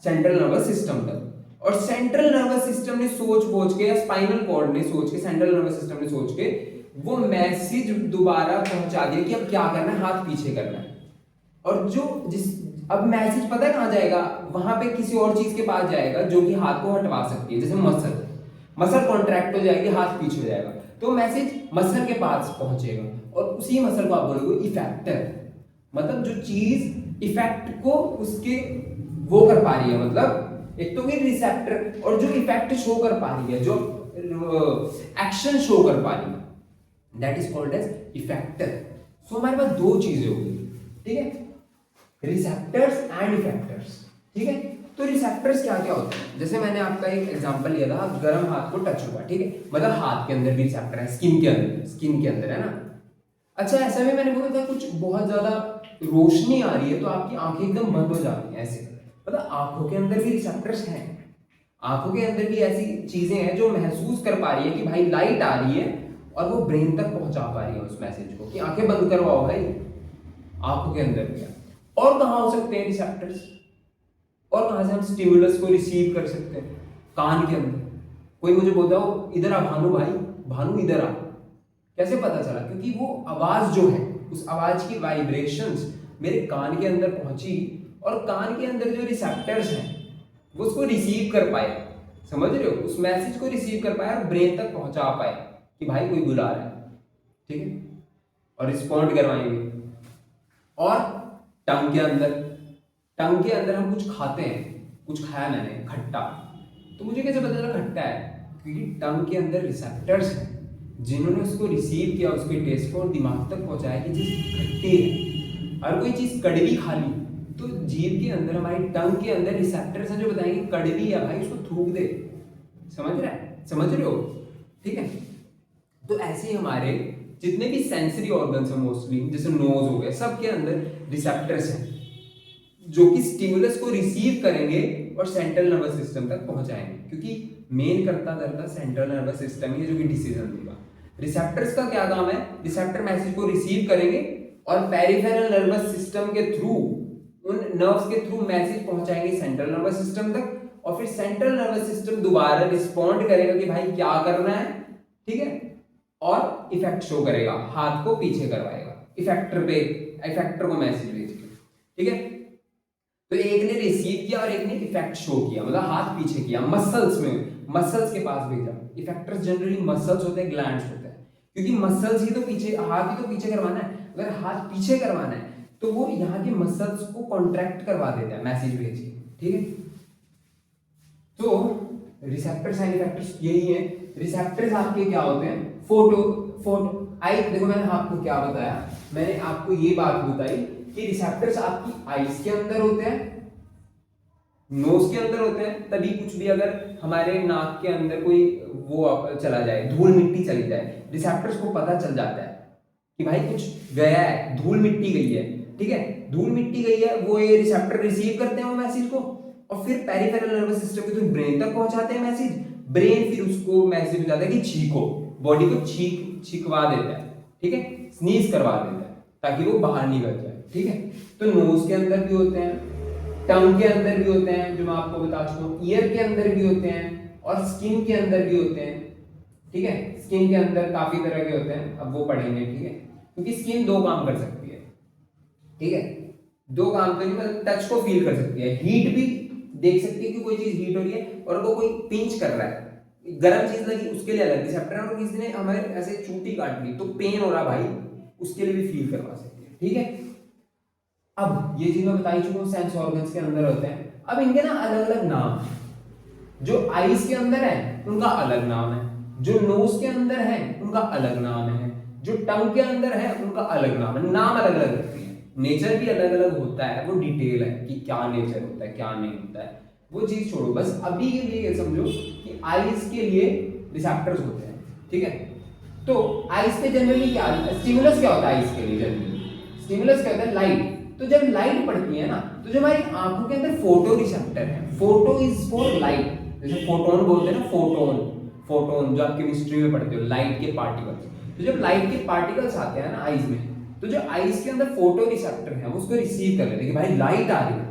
सेंट्रल नर्वस सिस्टम तक, और सेंट्रल नर्वस सिस्टम ने सोच के, या स्पाइनल कॉर्ड ने सोच के, सेंट्रल नर्वस सिस्टम ने सोच के वो मैसेज दोबारा पहुंचा दिया कि अब क्या करना है, हाथ पीछे करना है। और अब मैसेज पता है कहां जाएगा, वहां पे किसी और चीज के पास जाएगा जो कि हाथ को हटवा सकती है, जैसे मसल कॉन्ट्रैक्ट हो जाएगी, हाथ पीछे हो जाएगा, तो मैसेज मसल के पास पहुंचेगा, और उसी मसल को आप बोलोगे इफेक्टर। मतलब जो चीज इफेक्ट को उसके वो कर पा रही है, मतलब एक तो ये रिसेप्टर, और जो इफेक्ट शो कर पा रही है, जो एक्शन शो कर पा रही है, that is called as effector. So हमारे पास दो चीजें होगी, ठीक है, रिसेप्टर्स एंड इफेक्टर्स, ठीक है। तो रिसेप्टर्स क्या क्या होते हैं, जैसे मैंने आपका एक एग्जांपल लिया था, गर्म हाथ को टच हुआ, ठीक है, मतलब हाथ के अंदर भी रिसेप्टर है, स्किन के अंदर है ना। अच्छा, ऐसा भी मैंने बोला था, कुछ बहुत ज्यादा रोशनी आ रही है तो आपकी आंखें एकदम बंद हो जाती हैं ऐसे, मतलब आंखों के अंदर भी रिसेप्टर्स हैं, आंखों के अंदर भी ऐसी चीजें हैं जो महसूस कर पा रही है कि भाई लाइट आ रही है, और वो ब्रेन तक पहुंचा पा रही है उस मैसेज को कि आंखें बंद करवाओ भाई, आंखों के अंदर भी। और कहां हो सकते हैं रिसेप्टर्स, और कहां से हम स्टिमुलस को रिसीव कर सकते हैं? कान के अंदर। कोई मुझे बोलता हो इधर आ भानु भाई, भानु इधर आ, कैसे पता चला? क्योंकि वो आवाज जो है, उस आवाज की वाइब्रेशंस मेरे कान के अंदर पहुंची, और कान के अंदर जो रिसेप्टर्स हैं वो उसको रिसीव कर पाए, समझ रहे हो, उस मैसेज को रिसीव कर पाए और ब्रेन तक पहुंचा पाए कि भाई कोई बुला रहा है, ठीक है, और रिस्पॉन्ड करवाएंगे। और टंग के अंदर हम कुछ खाते हैं, कुछ खाया मैंने खट्टा, तो मुझे कैसे पता चला खट्टा है? क्योंकि टंग के अंदर रिसेप्टर्स हैं जिन्होंने उसको रिसीव किया, उसके टेस्ट को, और दिमाग तक पहुंचाया कि चीज खट्टी है। और कोई चीज कड़वी खा ली तो जीभ के अंदर, हमारी टंग के अंदर रिसेप्टर्स हैं जो बताएंगे कड़वी है भाई, उसको थूक दे। समझ रहे हो, ठीक है। तो ऐसे ही हमारे जितने भी सेंसरी ऑर्गन्स हैं मोस्टली, जैसे नोज हो गया, सबके अंदर रिसेप्टर्स हैं जो कि स्टिमुलस को रिसीव करेंगे और सेंट्रल नर्वस सिस्टम तक पहुंचाएंगे, क्योंकि मेन करता धरता सेंट्रल नर्वस सिस्टम ही है जो कि डिसीजन देगा। रिसेप्टर्स का क्या काम है? रिसेप्टर मैसेज को रिसीव करेंगे और पेरिफेरल नर्वस सिस्टम के थ्रू, उन नर्व्स के थ्रू मैसेज पहुंचाएंगे सेंट्रल नर्वस सिस्टम तक, और फिर सेंट्रल नर्वस सिस्टम दोबारा रिस्पॉन्ड करेगा कि भाई क्या करना है, ठीक है, और इफेक्ट शो करेगा, हाथ को पीछे करवाएगा, इफेक्टर को मैसेज भेजेगा, ठीक है। तो एक ने रिसीव किया और एक ने इफेक्ट शो किया, मतलब हाथ पीछे किया, मसल्स के पास भेजा। इफेक्टर्स जनरली मसल्स होते हैं, ग्लैंड्स होते हैं, क्योंकि मसल्स ही तो पीछे, हाथ ही तो पीछे करवाना है। अगर हाथ पीछे करवाना है तो वो यहाँ के मसल्स को कॉन्ट्रैक्ट करवा देता है मैसेज भेज के, ठीक है। तो रिसेप्टर्स एंड इफेक्टर्स यही है। रिसेप्टर्स आपके क्या होते हैं? फोटो आई, देखो मैंने आपको क्या बताया, मैंने आपको ये बात बताई कि रिसेप्टर्स आपकी आईज के अंदर होते हैं, नोज के अंदर होते हैं। तभी कुछ भी अगर हमारे नाक के अंदर कोई वो चला जाए, धूल मिट्टी चली जाए, रिसेप्टर्स को पता चल जाता है कि भाई कुछ गया है, धूल मिट्टी गई है, ठीक है, धूल मिट्टी गई है, वो ये रिसेप्टर रिसीव करते हैं वो मैसेज को, और फिर पेरिफेरल नर्वस सिस्टम के थ्रू ब्रेन तक पहुंचाते हैं मैसेज। ब्रेन फिर उसको मैसेज जाता है कि छींको, बॉडी को छींकवा देता है, ठीक है, स्नीज करवा देता है ताकि वो बाहर निकल जाए, ठीक है। तो नोज के अंदर भी होते हैं, टंग के अंदर भी होते हैं जो मैं आपको बता चुका हूँ, ईयर के अंदर भी होते हैं, और स्किन के अंदर भी होते हैं, ठीक है। स्किन के अंदर काफी तरह के होते हैं, अब वो पढ़ेंगे, ठीक है, क्योंकि स्किन दो काम कर सकती है, ठीक है, दो काम तो नहीं, मतलब टच को फील कर सकती है, हीट भी देख सकती है कि कोई चीज हीट हो रही है, और वो कोई पिंच कर रहा है, गर्म चीज लगी उसके लिए अलग रिसेप्टर है, और किसी ने हमें ऐसे चूटी काट ली तो पेन हो रहा भाई, उसके लिए भी फील करवा सकती है, ठीक है। अब ये चीज मैं बता ही चुका हूँ, सेंस ऑर्गन्स के अंदर होते हैं। अब इनके ना अलग अलग नाम है, जो आईज के अंदर है उनका अलग नाम है, जो नोज के अंदर है उनका अलग नाम है, जो टंग के अंदर है उनका अलग नाम है, नाम अलग अलग रखते हैं, नेचर भी अलग अलग होता है, वो डिटेल है कि क्या नेचर होता है क्या नहीं होता है, वो चीज छोड़ो, बस अभी के लिए ये समझो कि आईज के लिए रिसेप्टर्स होते हैं, ठीक है। तो आईज पे जनरली क्या, स्टिमुलस क्या होता है आईज के लिए? जनरली स्टिमुलस क्या होता है? लाइट। तो जब लाइट पड़ती है ना, तो जो हमारी आंखों के अंदर फोटो रिसेप्टर है, फोटो इज फॉर लाइट, जैसे फोटोन बोलते हैं ना, फोटोन जो आप केमिस्ट्री में पढ़ते हो, लाइट के पार्टिकल्स। तो जब लाइट के पार्टिकल्स आते हैं ना आईज में, तो जो आईज के अंदर फोटो रिसेप्टर है वो उसको रिसीव कर लेते हैं कि भाई लाइट आ रही है,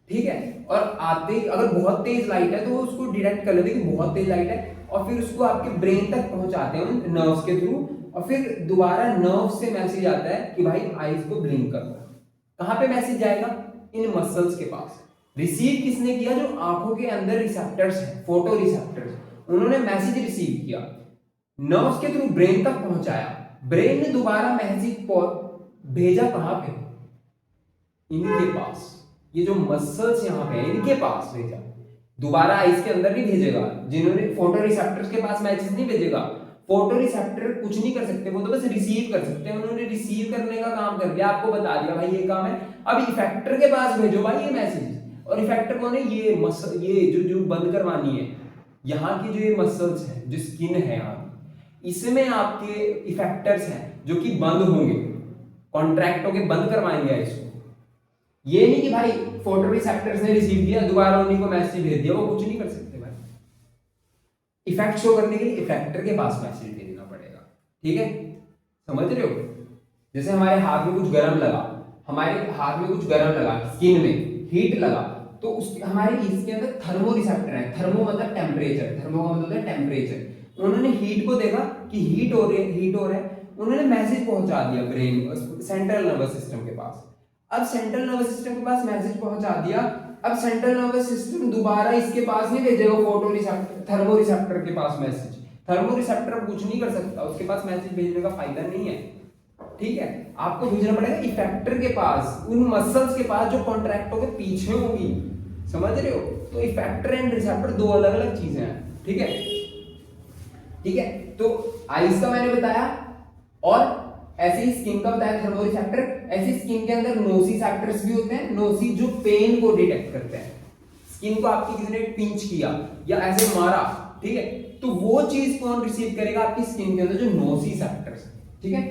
ठीक है, और आते ही अगर बहुत तेज लाइट है तो वो उसको डिटेक्ट कर लेते हैं कि बहुत तेज लाइट है, और फिर उसको आपके ब्रेन तक पहुंचाते हैं उन नर्व्स के थ्रू, और फिर दोबारा नर्व से मैसेज आता है कि भाई आईज को ब्लिंक करो। कहां पे मैसेज जाएगा? इन मसल्स के पास। रिसीव किसने किया? जो आंखों के अंदर रिसेप्टर्स हैं, फोटो रिसेप्टर्स, उन्होंने मैसेज रिसीव किया, नर्व्स के थ्रू ब्रेन तक पहुंचाया, ब्रेन ने दोबारा मैसेज भेजा कहां पे? इनके पास। ये जो मसल्स यहां पे हैं इनके पास भेजा, दोबारा आईज के अंदर नहीं भेजेगा, जिन्होंने फोटो रिसेप्टर्स के पास मैसेज नहीं भेजेगा। फोटो रिसेप्टर कुछ नहीं कर सकते, वो तो बस रिसीव कर सकते हैं, उन्होंने रिसीव करने का काम कर दिया, आपको बता दिया भाई ये काम है, अब इफेक्टर के पास भेजो भाई ये मैसेज। और इफेक्टर कौन है? ये मसल, ये जो बंद करवानी है, यहाँ की जो ये मसल्स है, जो स्किन है यहाँ, इसमें आपके इफेक्टर्स हैं जो कि बंद होंगे, कॉन्ट्रैक्ट होके बंद करवाएंगे इसको। ये नहीं कि भाई फोटो रिसेप्टर्स ने रिसीव किया दोबारा उन्हीं को मैसेज भेज दिया, वो कुछ नहीं कर सकते भाई। इफेक्ट शो करने के लिए इफेक्टर के पास मैसेज भेजना पड़ेगा, ठीक है, समझ रहे हो? जैसे हमारे हाथ में कुछ गर्म लगा, स्किन में हीट लगा, तो उसके हमारे इसके अंदर थर्मो रिसेप्टर है, थर्मो मतलब टेम्परेचर, थर्मो का मतलब टेम्परेचर। उन्होंने हीट को देखा कि हीट हो रहा है, उन्होंने मैसेज पहुंचा दिया ब्रेन, सेंट्रल नर्वस सिस्टम के पास। अब सेंट्रल नर्वस सिस्टम के पास मैसेज पहुंचा दिया अब सेंट्रल नर्वस सिस्टम दोबारा इसके पास नहीं भेजेगा फोटो रिसेप्टर थर्मो रिसेप्टर के पास मैसेज। थर्मो रिसेप्टर कुछ नहीं कर सकता, उसके पास मैसेज भेजने का फायदा नहीं है, ठीक है। आपको भेजना पड़ेगा इफेक्टर के पास, उन मसल्स के पास जो कॉन्ट्रैक्ट होकर पीछे होगी, समझ रहे हो। तो इफेक्टर एंड रिसेप्टर दो अलग अलग चीजें हैं, ठीक है, ठीक है। तो आईज का मैंने बताया, और ऐसे ही स्किन का बताया थर्मो रिसेप्टर। ऐसे स्किन के अंदर नोसिसेप्टर्स भी होते हैं, नोसी जो पेन को डिटेक्ट करते हैं। स्किन को आपकी किसी ने पिंच किया या ऐसे मारा, ठीक है, तो वो चीज कौन रिसीव करेगा आपकी स्किन के अंदर, जो नोसिसेप्टर्स, ठीक है।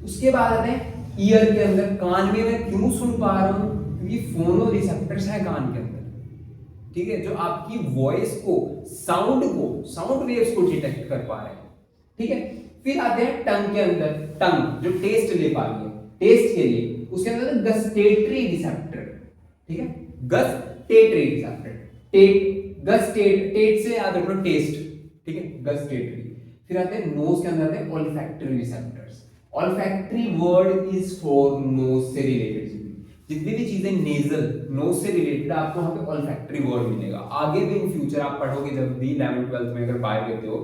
उसके बाद आते हैं ईयर के अंदर, कान में मैं क्यों सुन पा रहा हूं, क्योंकि फोनो रिसेप्टर्स है कान के अंदर, ठीक है, जो आपकी वॉइस को, साउंड वेव्स को डिटेक्ट कर पा रहे हैं, ठीक है। फिर आते हैं टंग के अंदर, टंग जो टेस्ट ले पा रही है, टेस्ट के लिए उसके अंदर गस्टेटरी रिसेप्टर, ठीक है, गस्टेटरी रिसेप्टर, टेट से याद रखो टेस्ट, ठीक है, गस्टेटरी। फिर आते हैं नोज के अंदर, आते हैं olfactory receptors. Olfactory word is for knows से रिलेटेड, जितनी भी चीजें नेजल, नोज से रिलेटेड, आपको वहां पे ओल्फैक्टरी वर्ड मिलेगा। आगे भी इन फ्यूचर आप पढ़ोगे जब भी 11th 12th में अगर बायो लेते हो,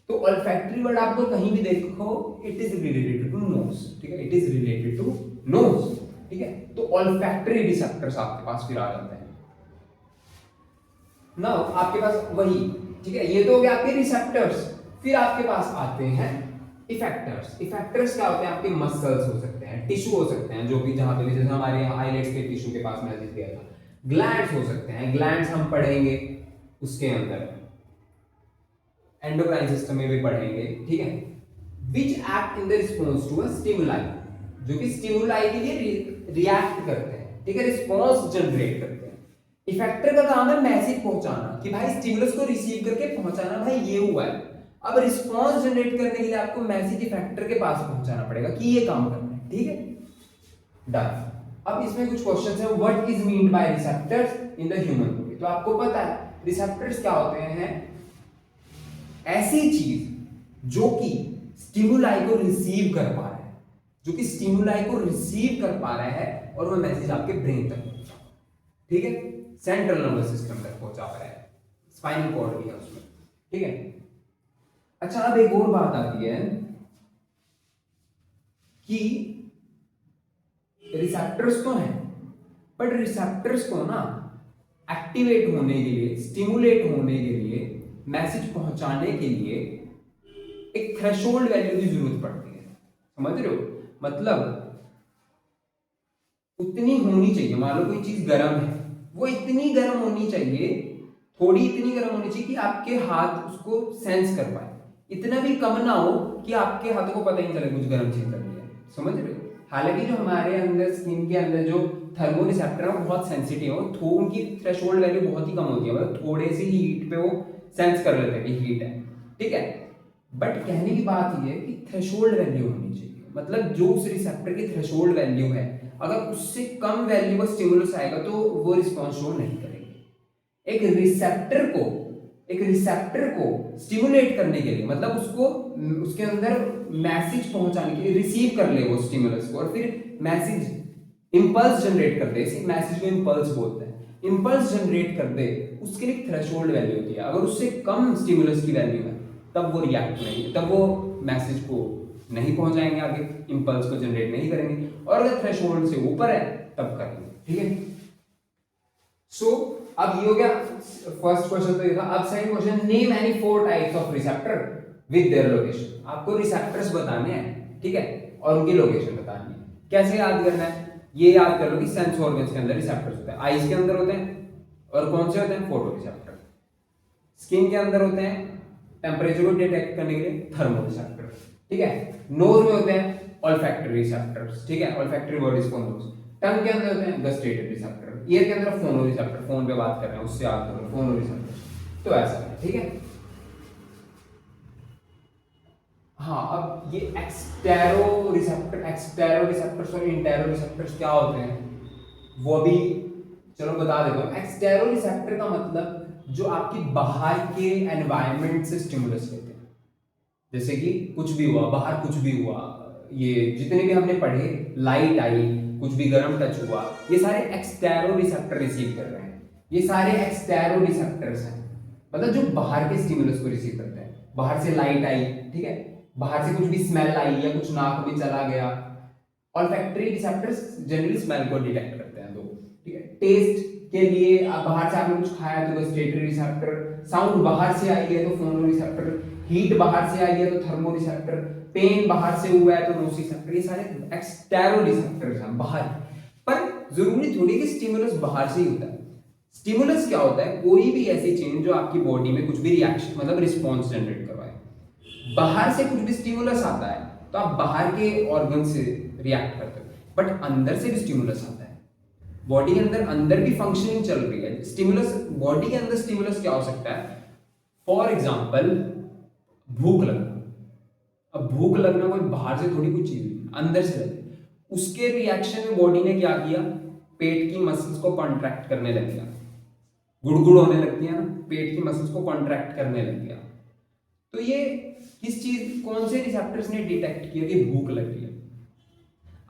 तो ओल्फैक्टरी वर्ड आपको कहीं भी देखो, it is related to nose, ठीक है, it is related to nose, ठीक है। तो ओल्फैक्टरी रिसेप्टर्स आपके पास फिर आ जाते हैं। नाउ आपके पास वही, ठीक है, ये तो हो गया आपके रिसेप्टर्स। फिर आपके पास आते हैं इफेक्टर्स। इफेक्टर्स क्या होते हैं, आपके मसल्स हो सकते हैं, टिश्यू हो सकते हैं, जो कि जहां पे जैसे हमारे यहाँ आईलेट्स के टिश्यू के पास मैसेज दिया था। ग्लैंड्स हो सकते हैं, ग्लैंड्स हम पढ़ेंगे उसके अंदर, एंडोक्राइन सिस्टम में भी पढ़ेंगे, ठीक है। Which act in the response to a stimuli, जो कि स्टिमुलाई के लिए रिएक्ट करते हैं, ठीक है, रिस्पॉन्स जनरेट करते हैं। इफेक्टर का काम है मैसेज पहुंचाना, कि भाई स्टिमुलस को रिसीव करके पहुंचाना, भाई ये हुआ है। अब रिस्पॉन्स जनरेट करने के लिए आपको मैसेज इफेक्टर के पास पहुंचाना पड़ेगा कि ये काम करना है, ठीक है, डन। अब इसमें कुछ क्वेश्चंस हैं, what is mean by receptors in the human body. तो आपको पता है रिसेप्टर्स क्या होते हैं, ऐसी चीज जो कि स्टिमुलाई को रिसीव कर पा रहा है, जो कि स्टिमुलाई को रिसीव कर पा रहा है और वो मैसेज आपके ब्रेन तक पहुंचा, ठीक है, सेंट्रल नर्वस सिस्टम तक पहुंचा पा रहा है, स्पाइनल कॉर्ड भी है उसमें, ठीक है। अच्छा, अब एक और बात आती है कि रिसेप्टर्स तो हैं, बट रिसेप्टर्स को ना एक्टिवेट होने के लिए, स्टिमुलेट होने के लिए, मैसेज पहुंचाने के लिए एक थ्रेशोल्ड वैल्यू की जरूरत पड़ती है, समझ रहे हो। मतलब उतनी होनी चाहिए, मान लो कोई चीज गर्म है, वो इतनी गर्म होनी चाहिए, थोड़ी इतनी गर्म होनी चाहिए कि आपके हाथ उसको सेंस कर पाए, इतना भी कम ना हो कि आपके हाथों को पता ही नहीं चले कुछ गर्म चीज लग रही है, समझ रहे हो। हालांकि जो हमारे अंदर स्किन के अंदर जो थर्मो रिसेप्टर है बहुत सेंसिटिव है, तो उनकी थ्रेशोल्ड वैल्यू बहुत ही कम होती है, मतलब थोड़े से हीट पे वो सेंस कर लेते हैं कि हीट है, ठीक है। बट कहने की बात ये है कि थ्रेशोल्ड वैल्यू होनी चाहिए, मतलब जो उस रिसेप्टर की थ्रेशोल्ड वैल्यू है, अगर उससे कम वैल्यू का स्टिमुलस आएगा तो वो रिस्पॉन्स शो नहीं करेंगे। एक रिसेप्टर को स्टिमुलेट करने के लिए, मतलब उसको उसके अंदर मैसेज पहुंचाने के लिए, रिसीव कर ले वो स्टिमुलस को और फिर मैसेज इंपल्स जनरेट कर दे, इसी मैसेज को इंपल्स बोलते हैं, इंपल्स जनरेट कर दे, उसके लिए थ्रेशोल्ड वैल्यू होती है। अगर उससे कम स्टिमुलस की वैल्यू है तब वो रिएक्ट नहीं, तब वो मैसेज को नहीं पहुंचाएंगे आगे, इंपल्स को जनरेट नहीं करेंगे, और अगर थ्रेशोल्ड से ऊपर है तब करेंगे, ठीक है। सो अब ये हो गया फर्स्ट क्वेश्चन, तो ये था। अब second question, name any 4 types of receptor with their location. आपको रिसेप्टर्स बताने हैं, ठीक है, और उनकी लोकेशन बतानी है। कैसे याद करना है, ये याद कर लो कि सेंस ऑर्गन्स के अंदर रिसेप्टर्स होते हैं, आईज के अंदर होते हैं, और कौन से होते हैं, फोटो रिसेप्टर। स्किन के अंदर होते हैं टेम्परेचर को डिटेक्ट करने के लिए थर्मो रिसेप्टर, ठीक है। नोज में होते हैं ऑल्फैक्टरी रिसेप्टर्स, ठीक है, olfactory word is for nose. Tongue के अंदर होते हैं गस्टेटरी रिसेप्टर, ईयर के अंदर फोनो रिसेप्टर, फोन पे बात कर रहे हैं उससे याद करो, फोनो रिसेप्टर। तो ऐसा है, ठीक है। हाँ, अब ये एक्सटेरो रिसेप्टर्स और इंटेरो रिसेप्टर्स क्या होते हैं वो अभी चलो बता देता हूँ। एक्सटेरो रिसेप्टर का मतलब जो आपकी बाहर के एनवायरनमेंट से स्टिमुलस लेते हैं, जैसे कि कुछ भी हुआ बाहर, कुछ भी हुआ, ये जितने भी हमने पढ़े, लाइट आई, कुछ भी गर्म टच हुआ, ये सारे एक्सटेरो रिसेप्टर रिसीव कर रहे हैं। ये सारे एक्सटेरो रिसेप्टर्स हैं, मतलब जो बाहर के स्टिमुलस को रिसीव करते हैं। बाहर से लाइट आई, ठीक है, बाहर से कुछ भी स्मेल आई या कुछ नाक में चला गया। ऑल्फैक्टरी रिसेप्टर्स जनरली स्मेल को डिटेक्ट करते हैं, तो ठीक है। टेस्ट के लिए बाहर से आपने कुछ खाया तो गस्टेटरी रिसेप्टर, साउंड बाहर से आई है तो फोनो रिसेप्टर, हीट बाहर से आई है तो थर्मो रिसेप्टर, पेन बाहर से हुआ है तो नोसिसेप्टर। ये सारे एक्सटेरो रिसेप्टर्स हैं बाहर। पर जरूरी थोड़ी कि स्टिमुलस बाहर से ही होता है। स्टिमुलस क्या होता है? कोई भी ऐसी चेंज जो आपकी बॉडी में कुछ भी रिएक्शन मतलब रिस्पॉन्स जनरेट करवाए। बाहर से कुछ भी स्टिमुलस आता है तो आप बाहर के ऑर्गन से रिएक्ट करते हो, बट अंदर से भी स्टिमुलस आता है। बॉडी के अंदर भी फंक्शनिंग चल रही है। स्टिमुलस बॉडी के अंदर स्टिमुलस क्या हो सकता है? फॉर एग्जाम्पल भूख लगना। अब भूख लगना कोई बाहर से थोड़ी कुछ चीज है, अंदर से लगे। उसके रिएक्शन में बॉडी ने क्या किया? पेट की मसल्स को कॉन्ट्रैक्ट करने लग गया, गुड़गुड़ होने लगती है ना, पेट की मसल्स को कॉन्ट्रैक्ट करने लग गया। तो ये किस चीज, कौन से रिसेप्टर्स ने डिटेक्ट किया कि भूख लग रही है?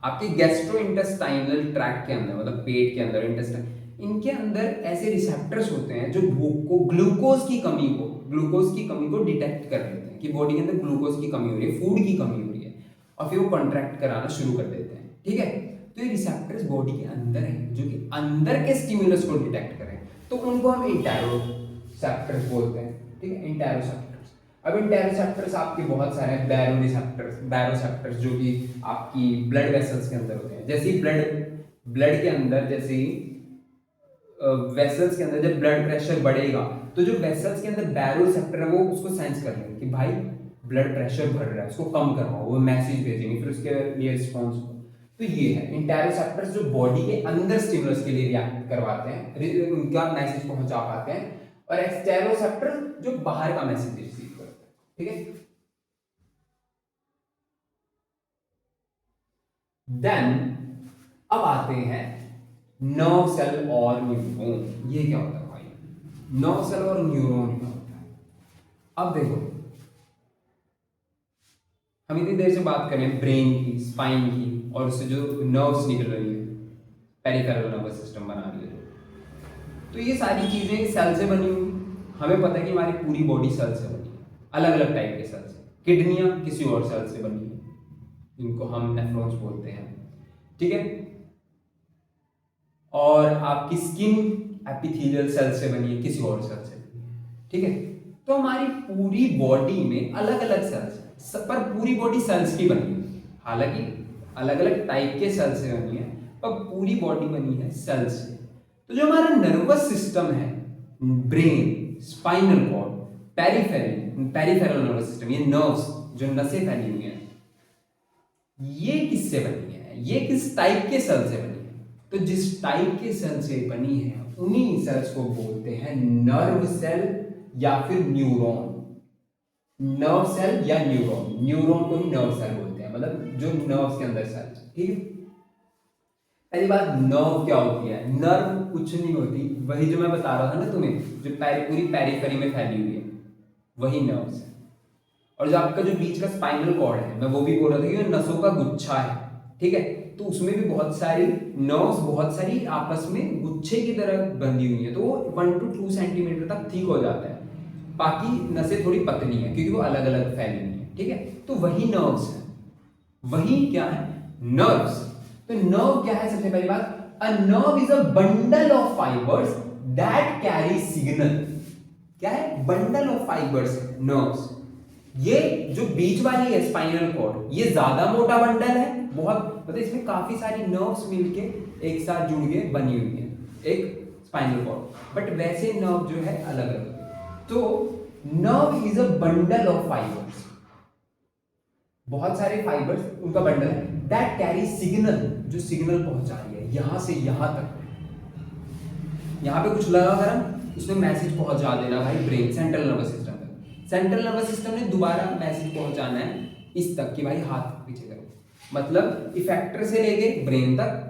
आपके गैस्ट्रोइंटेस्टाइनल ट्रैक्ट के अंदर, मतलब पेट के अंदर, इंटेस्टाइन, इनके अंदर ऐसे रिसेप्टर्स होते हैं जो भूख को, ग्लूकोज की कमी को डिटेक्ट कर लेते हैं कि बॉडी के अंदर ग्लूकोज की कमी हो रही है, फूड की कमी हो रही है, और फिर वो कॉन्ट्रैक्ट कराना शुरू कर देते हैं, ठीक है। तो ये रिसेप्टर्स बॉडी के अंदर है जो कि अंदर के स्टिमुलस को डिटेक्ट करें, तो उनको हम इंटेरोसेप्टर्स बोलते हैं, ठीक है, इंटेरोसेप्टर्स। अब इंटेरोसेप्टर्स आपके बहुत सारे हैं। बैरोसेप्टर्स जो कि आपकी ब्लड वेसल्स के अंदर होते हैं। जैसे ही ब्लड के अंदर, जैसे ही वेसल्स के अंदर जब ब्लड प्रेशर बढ़ेगा तो जो वेसल्स के अंदर बैरोसेप्टर है वो उसको सेंस कर लेंगे कि भाई ब्लड प्रेशर बढ़ रहा है, उसको कम करवाओ, वो मैसेज भेजेंगे, फिर उसके लिए रिस्पॉन्स होगा। तो ये है इंटेरोसेप्टर्स जो बॉडी के अंदर स्टिमुलस के लिए रिएक्ट करवाते हैं, उनका मैसेज पहुंचा पाते हैं, और एक्सटेरोसेप्टर जो बाहर का मैसेज रिसीव करते हैं, ठीक है। देन अब आते हैं नर्व सेल और न्यूरॉन। ये क्या होता है भाई? नर्व सेल और न्यूरॉन क्या होता है? अब देखो, हम इतनी देर से बात करें ब्रेन की, स्पाइन की, और उससे जो नर्व्स निकल रही है, पेरिफेरल नर्वस सिस्टम बना रही है, तो ये सारी चीजें सेल से बनी हुई। हमें पता है कि हमारी पूरी बॉडी सेल से बनी है, अलग अलग टाइप के सेल से। किडनियां किसी और सेल से बनी है, जिनको हम नेफ्रॉन्स बोलते हैं, ठीक है। और आपकी स्किन एपिथेलियल सेल से बनी है, किसी और सेल से, ठीक है। तो हमारी पूरी बॉडी में अलग अलग सेल्स, पर पूरी बॉडी सेल्स की बनी है। हालांकि अलग अलग टाइप के सेल से बनी है, पर पूरी बॉडी बनी है सेल्स से। तो जो हमारा नर्वस सिस्टम है, brain, spinal cord, peripheral nervous system, ये नर्व्स जो नसें फैली हुई हैं, ये किससे बनी है? ये किस टाइप के सेल से बनी है? तो जिस टाइप के सेल से बनी है उन्हीं सेल्स को बोलते हैं नर्व सेल या फिर न्यूरॉन। नर्व सेल या न्यूरॉन को ही नर्व सेल बोलते हैं, मतलब जो नर्व्स के अंदर सेल, ठीक है। पहली बात, नर्व क्या होती है? नर्व कुछ नहीं होती, वही जो मैं बता रहा था ना तुम्हें, जो पूरी पेरिफेरी में फैली हुई है, वही नर्व्स है। और जो आपका जो बीच का स्पाइनल कॉर्ड है, मैं वो भी बोल रहा था कि नसों का गुच्छा है, ठीक है। तो उसमें भी बहुत सारी नर्व्स, बहुत सारी आपस में गुच्छे की तरह बंधी हुई है, तो वो 1 to 2 सेंटीमीटर तक ठीक हो जाता है। बाकी नसें थोड़ी पतली हैं क्योंकि वो अलग अलग फैली हुई है, ठीक है। तो वही नर्व्स है, वही क्या है? नर्व्स। तो नर्व क्या है? सबसे पहली बात, a nerve is a bundle of fibres that carry signal. क्या है? Bundle of fibres, nerves. ये जो बीच वाली है स्पाइनल कॉर्ड, ये ज्यादा मोटा बंडल है, बहुत, मतलब इसमें काफी सारी नर्व्स मिलके एक साथ जुड़ के बनी हुई है एक स्पाइनल कॉर्ड। बट वैसे नर्व जो है अलग अलग। तो nerve is a bundle of fibres, बहुत सारे फाइबर्स, उनका बंडल है, दैट कैरी सिग्नल, जो सिग्नल पहुंचा रही है यहां से यहां तक। यहां पे कुछ लगा गरम, उसने मैसेज पहुंचा देना भाई ब्रेन, सेंट्रल नर्वस सिस्टम तक। सेंट्रल नर्वस सिस्टम ने दोबारा मैसेज पहुंचाना है इस तक कि भाई हाथ पीछे करो, मतलब इफेक्टर से लेके ब्रेन तक,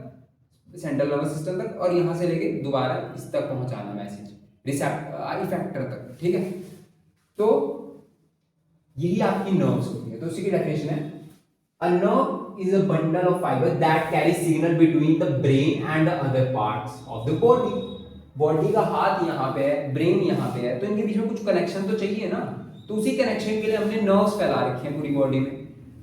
सेंट्रल नर्वस सिस्टम तक, और यहां से लेके दोबारा इस तक पहुंचाना मैसेज, इफेक्टर तक, ठीक है। तो यही आपकी नर्व्स होती है। तो उसी की डेफिनेशन है A nerve is a bundle of fiber that carries signal between the brain and the other parts of the body. Body का हाथ यहाँ पे है, ब्रेन यहाँ पे है, तो इनके बीच में कुछ कनेक्शन तो चाहिए ना। तो उसी कनेक्शन के लिए हमने नर्व्स फैला रखे हैं पूरी बॉडी में,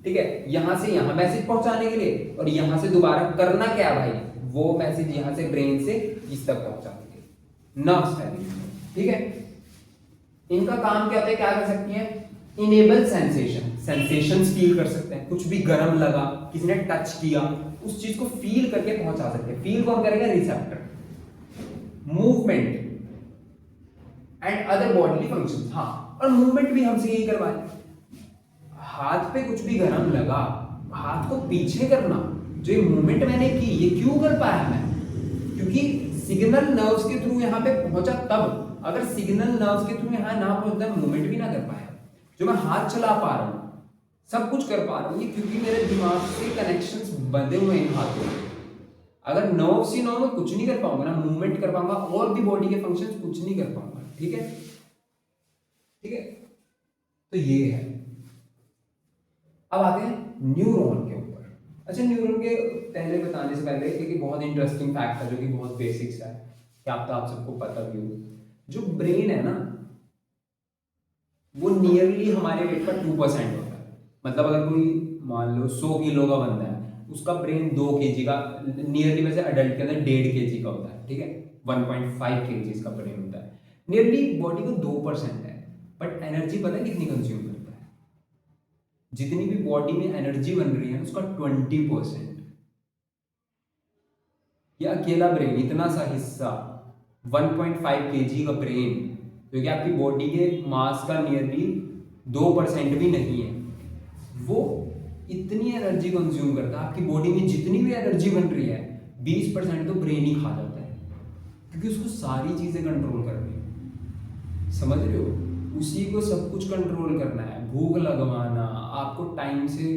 ठीक है। यहाँ से यहाँ मैसेज पहुंचाने के लिए, और यहाँ से दोबारा करना क्या है भाई, वो मैसेज यहाँ से ब्रेन से इस तक पहुंचाने के लिए नर्व्स फैली, ठीक है। इनका काम क्या होता है, क्या कर सकती है, इनेबल सेंसेशन, सेंसेशंस फील कर सकते हैं। कुछ भी गर्म लगा, किसी ने टच किया, उस चीज को फील करके पहुंचा सकते हैं। फील कौन करेगा, receptor. Movement and other bodily functions, हाँ, और मूवमेंट भी हमसे यही करवाए। हाथ पे कुछ भी गर्म लगा, हाथ को पीछे करना, जो ये मूवमेंट मैंने की, ये क्यों कर पाया मैं, क्योंकि सिग्नल नर्व्स के थ्रू यहाँ पे पहुंचा। तब अगर सिग्नल नर्व्स के थ्रू यहाँ ना पहुंचता, मूवमेंट भी ना कर पाया। जो मैं हाथ चला पा रहा हूँ, सब कुछ कर पा रहा हूँ, ये क्योंकि मेरे दिमाग से कनेक्शंस बंधे हुए हैं हाथों में। अगर नर्व्स ही ना, मैं कुछ नहीं कर पाऊंगा ना, मूवमेंट कर पाऊंगा, और भी बॉडी के फंक्शंस कुछ नहीं कर पाऊंगा, ठीक है, ठीक है। तो ये है। अब आते हैं न्यूरॉन के ऊपर। अच्छा, न्यूरॉन के पहले बताने से पहले एक बहुत इंटरेस्टिंग फैक्ट है, जो कि बहुत बेसिक्स है, क्या आप सबको पता भी हो। जो ब्रेन है ना, वो नियरली हमारे वेट का 2% होता है। मतलब अगर कोई मान लो 100 किलो का बंदा है, उसका ब्रेन 2 kg का, नियरली वैसे अडल्ट के अंदर 1.5 kg का होता है, ठीक है, 1.5 kg का ब्रेन होता है। नियरली बॉडी को 2% है, बट एनर्जी पता है कितनी कंज्यूम करता है, जितनी भी बॉडी में एनर्जी बन रही है उसका 20%। ये अकेला ब्रेन, इतना सा हिस्सा, 1.5 kg का ब्रेन, जो कि आपकी बॉडी के मास का नियरली 2% भी नहीं है, वो इतनी एनर्जी कंज्यूम करता है। आपकी बॉडी में जितनी भी एनर्जी बन रही है, 20% तो ब्रेन ही खा जाता है, क्योंकि उसको सारी चीजें कंट्रोल करनी है, समझ रहे हो। उसी को सब कुछ कंट्रोल करना है, भूख लगवाना, आपको टाइम से